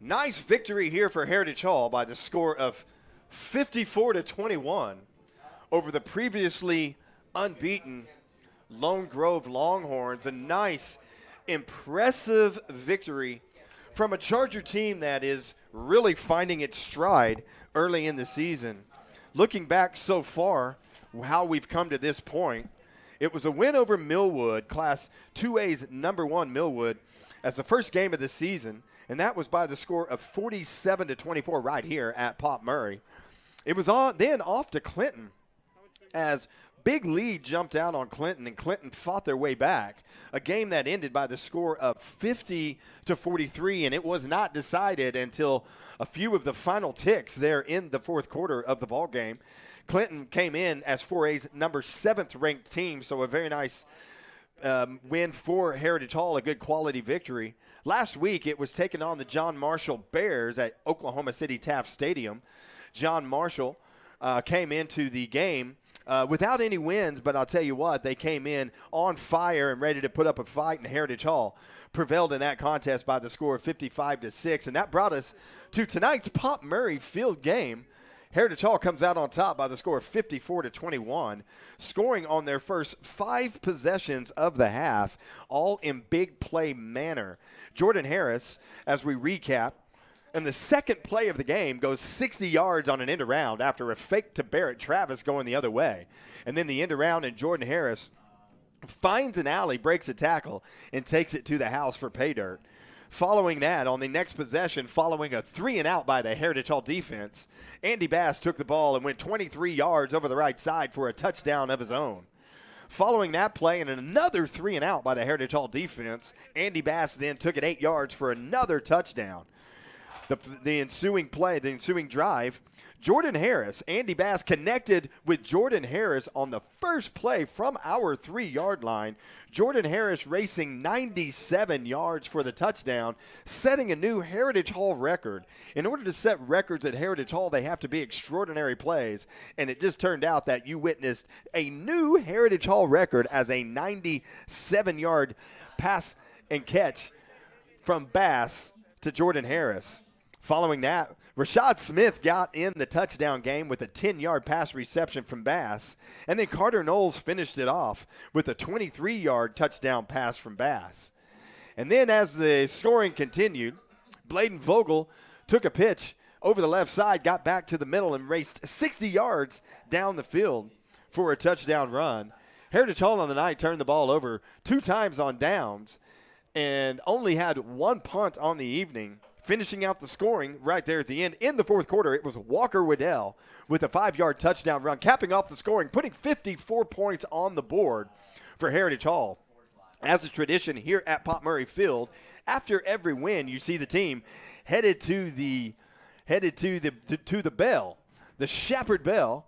Speaker 1: Nice victory here for Heritage Hall by the score of 54-21 over the previously unbeaten Lone Grove Longhorns. A nice, impressive victory from a Charger team that is really finding its stride early in the season. Looking back so far, how we've come to this point, it was a win over Millwood, Class 2A's number 1 Millwood, as the first game of the season. And that was by the score of 47-24 right here at Pop Murray. It was then off to Clinton as Big lead jumped out on Clinton, and Clinton fought their way back. A game that ended by the score of 50-43, and it was not decided until a few of the final ticks there in the fourth quarter of the ball game. Clinton came in as 4A's number 7th ranked team, so a very nice win for Heritage Hall, a good quality victory. Last week, it was taking on the John Marshall Bears at Oklahoma City Taft Stadium. John Marshall came into the game without any wins, but I'll tell you what, they came in on fire and ready to put up a fight, and Heritage Hall prevailed in that contest by the score of 55-6, and that brought us to tonight's Pop Murray Field game. Heritage Hall comes out on top by the score of 54-21, scoring on their first 5 possessions of the half, all in big play manner. Jordan Harris, as we recap, in the second play of the game, goes 60 yards on an end around after a fake to Barrett Travis going the other way. And then the end around, and Jordan Harris finds an alley, breaks a tackle, and takes it to the house for pay dirt. Following that, on the next possession, following a 3-and-out by the Heritage Hall defense, Andy Bass took the ball and went 23 yards over the right side for a touchdown of his own. Following that play and another 3-and-out by the Heritage Hall defense, Andy Bass then took it 8 yards for another touchdown. The ensuing play, the ensuing drive, Jordan Harris, Andy Bass connected with Jordan Harris on the first play from our 3-yard line. Jordan Harris racing 97 yards for the touchdown, setting a new Heritage Hall record. In order to set records at Heritage Hall, they have to be extraordinary plays, and it just turned out that you witnessed a new Heritage Hall record as a 97-yard pass and catch from Bass to Jordan Harris. Following that, Rashad Smith got in the touchdown game with a 10-yard pass reception from Bass, and then Carter Knowles finished it off with a 23-yard touchdown pass from Bass. And then as the scoring continued, Bladen Vogel took a pitch over the left side, got back to the middle, and raced 60 yards down the field for a touchdown run. Heritage Hall on the night turned the ball over 2 times on downs and only had 1 punt on the evening. Finishing out the scoring right there at the end. In the fourth quarter, it was Walker Waddell with a 5-yard touchdown run, capping off the scoring, putting 54 points on the board for Heritage Hall. As a tradition here at Pop Murray Field, after every win, you see the team headed to the bell, the Shepherd Bell,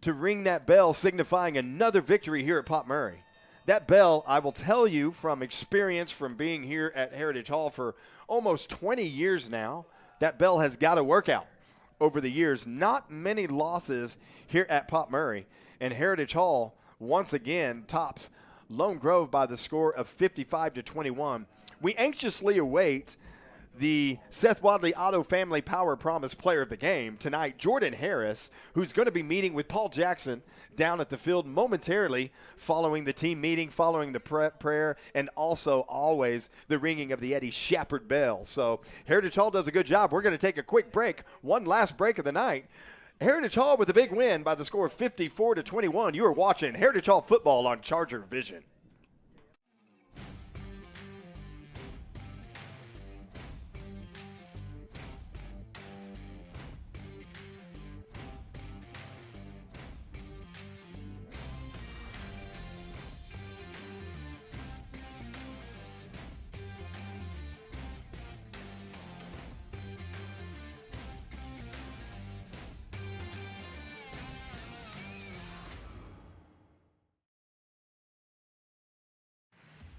Speaker 1: to ring that bell signifying another victory here at Pop Murray. That bell, I will tell you from experience from being here at Heritage Hall for almost 20 years now, that bell has got to work out over the years. Not many losses here at Pop Murray. And Heritage Hall, once again, tops Lone Grove by the score of 55-21. We anxiously await the Seth Wadley Auto Family Power Promise Player of the Game tonight, Jordan Harris, who's going to be meeting with Paul Jackson down at the field momentarily following the team meeting, following the prayer, and also always the ringing of the Eddie Shepherd bell. So Heritage Hall does a good job. We're going to take a quick break, one last break of the night. Heritage Hall with a big win by the score of 54-21. You are watching Heritage Hall football on ChargerVision.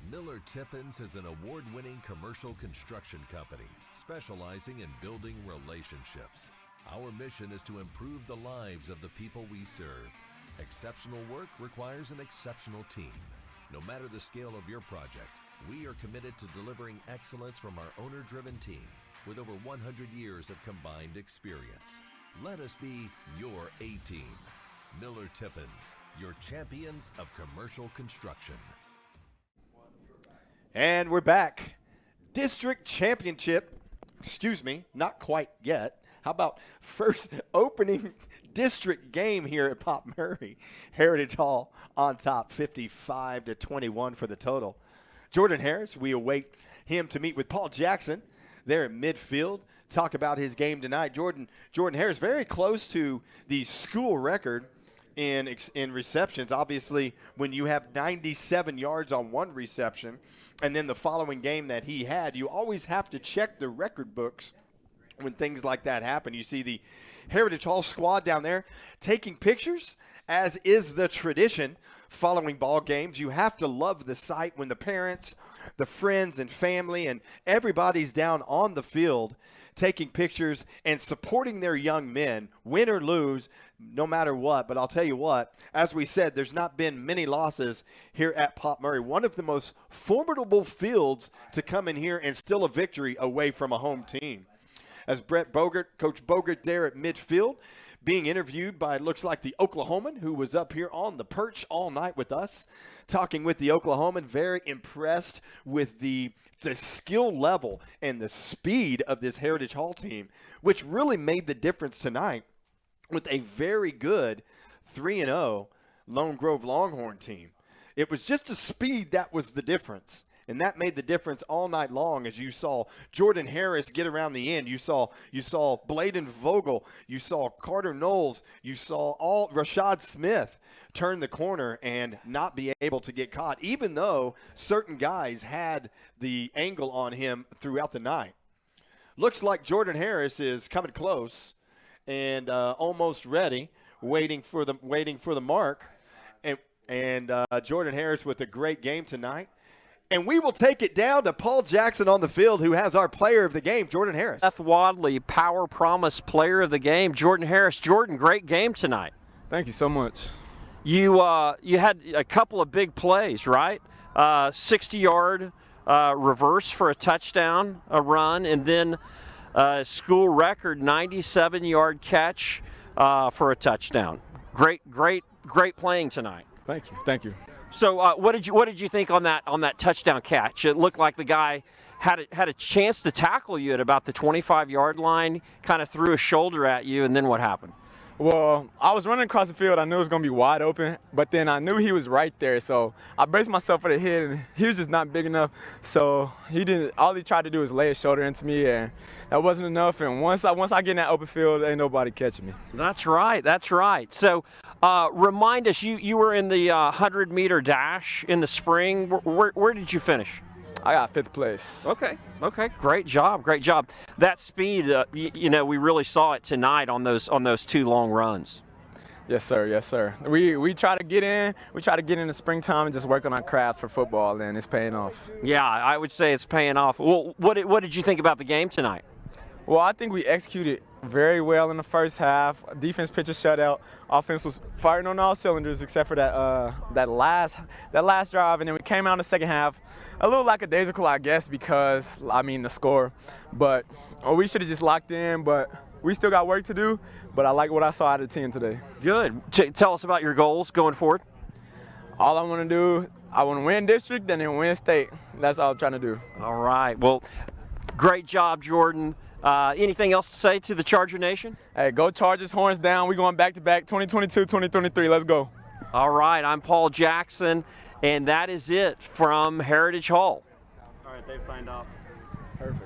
Speaker 12: Miller Tippins is an award-winning commercial construction company specializing in building relationships. Our mission is to improve the lives of the people we serve. Exceptional work requires an exceptional team. No matter the scale of your project, we are committed to delivering excellence from our owner-driven team with over 100 years of combined experience. Let us be your A-team. Miller Tippins, your champions of commercial construction.
Speaker 1: And we're back. District championship, not quite yet. How about first opening district game here at Pop Murray? Heritage Hall on top, 55-21 for the total. Jordan Harris, we await him to meet with Paul Jackson there at midfield. Talk about his game tonight. Jordan Harris, very close to the school record in receptions. Obviously, when you have 97 yards on one reception, and then the following game that he had, you always have to check the record books when things like that happen. You see the Heritage Hall squad down there taking pictures, as is the tradition following ball games. You have to love the sight when the parents, the friends and family, and everybody's down on the field taking pictures and supporting their young men, win or lose, no matter what. But I'll tell you what, as we said, there's not been many losses here at Pop Murray. One of the most formidable fields to come in here and still a victory away from a home team. As Brett Bogert, Coach Bogert there at midfield, being interviewed by, it looks like, the Oklahoman, who was up here on the perch all night with us, talking with the Oklahoman, very impressed with the skill level and the speed of this Heritage Hall team, which really made the difference tonight with a very good 3-0 Lone Grove Longhorn team. It was just the speed that was the difference. And that made the difference all night long, as you saw Jordan Harris get around the end. You saw Bladen Vogel. You saw Carter Knowles. You saw Rashad Smith turn the corner and not be able to get caught, even though certain guys had the angle on him throughout the night. Looks like Jordan Harris is coming close and almost ready, waiting for the mark. And Jordan Harris with a great game tonight. And we will take it down to Paul Jackson on the field, who has our player of the game, Jordan Harris.
Speaker 2: Seth Wadley, Power Promise player of the game, Jordan Harris. Jordan, great game tonight.
Speaker 13: Thank you so much.
Speaker 2: You had a couple of big plays, right? 60-yard reverse for a touchdown, a run, and then school record 97-yard catch for a touchdown. Great playing tonight.
Speaker 13: Thank you.
Speaker 2: So what did you think on that touchdown catch? It looked like the guy had a chance to tackle you at about the 25-yard line, kind of threw a shoulder at you, and then what happened?
Speaker 13: Well, I was running across the field. I knew it was going to be wide open, but then I knew he was right there. So I braced myself for the hit, and he was just not big enough. So all he tried to do was lay his shoulder into me, and that wasn't enough. And once I get in that open field, ain't nobody catching me.
Speaker 2: That's right. So remind us, you were in the 100-meter dash in the spring. Where did you finish?
Speaker 13: I got 5th place.
Speaker 2: Okay. Great job. That speed, we really saw it tonight on those 2 long runs.
Speaker 13: Yes, sir. We try to get in. We try to get in the springtime and just work on our craft for football, and it's paying off.
Speaker 2: Yeah, I would say it's paying off. Well, what did you think about the game tonight?
Speaker 13: Well, I think we executed very well in the first half. Defense pitched a shutout. Offense was firing on all cylinders except for that last drive, and then we came out in the second half a little lackadaisical, I guess, because the score. But we should have just locked in. But we still got work to do. But I like what I saw out of the team today.
Speaker 2: Good. Tell us about your goals going forward.
Speaker 13: All I want to do, I want to win district and then win state. That's all I'm trying to do.
Speaker 2: All right. Well, great job, Jordan. Anything else to say to the Charger Nation?
Speaker 13: Hey, go Chargers, horns down. We're going back-to-back, 2022, 2023. Let's go.
Speaker 2: All right, I'm Paul Jackson, and that is it from Heritage Hall.
Speaker 14: All right, they've signed off.
Speaker 13: Perfect.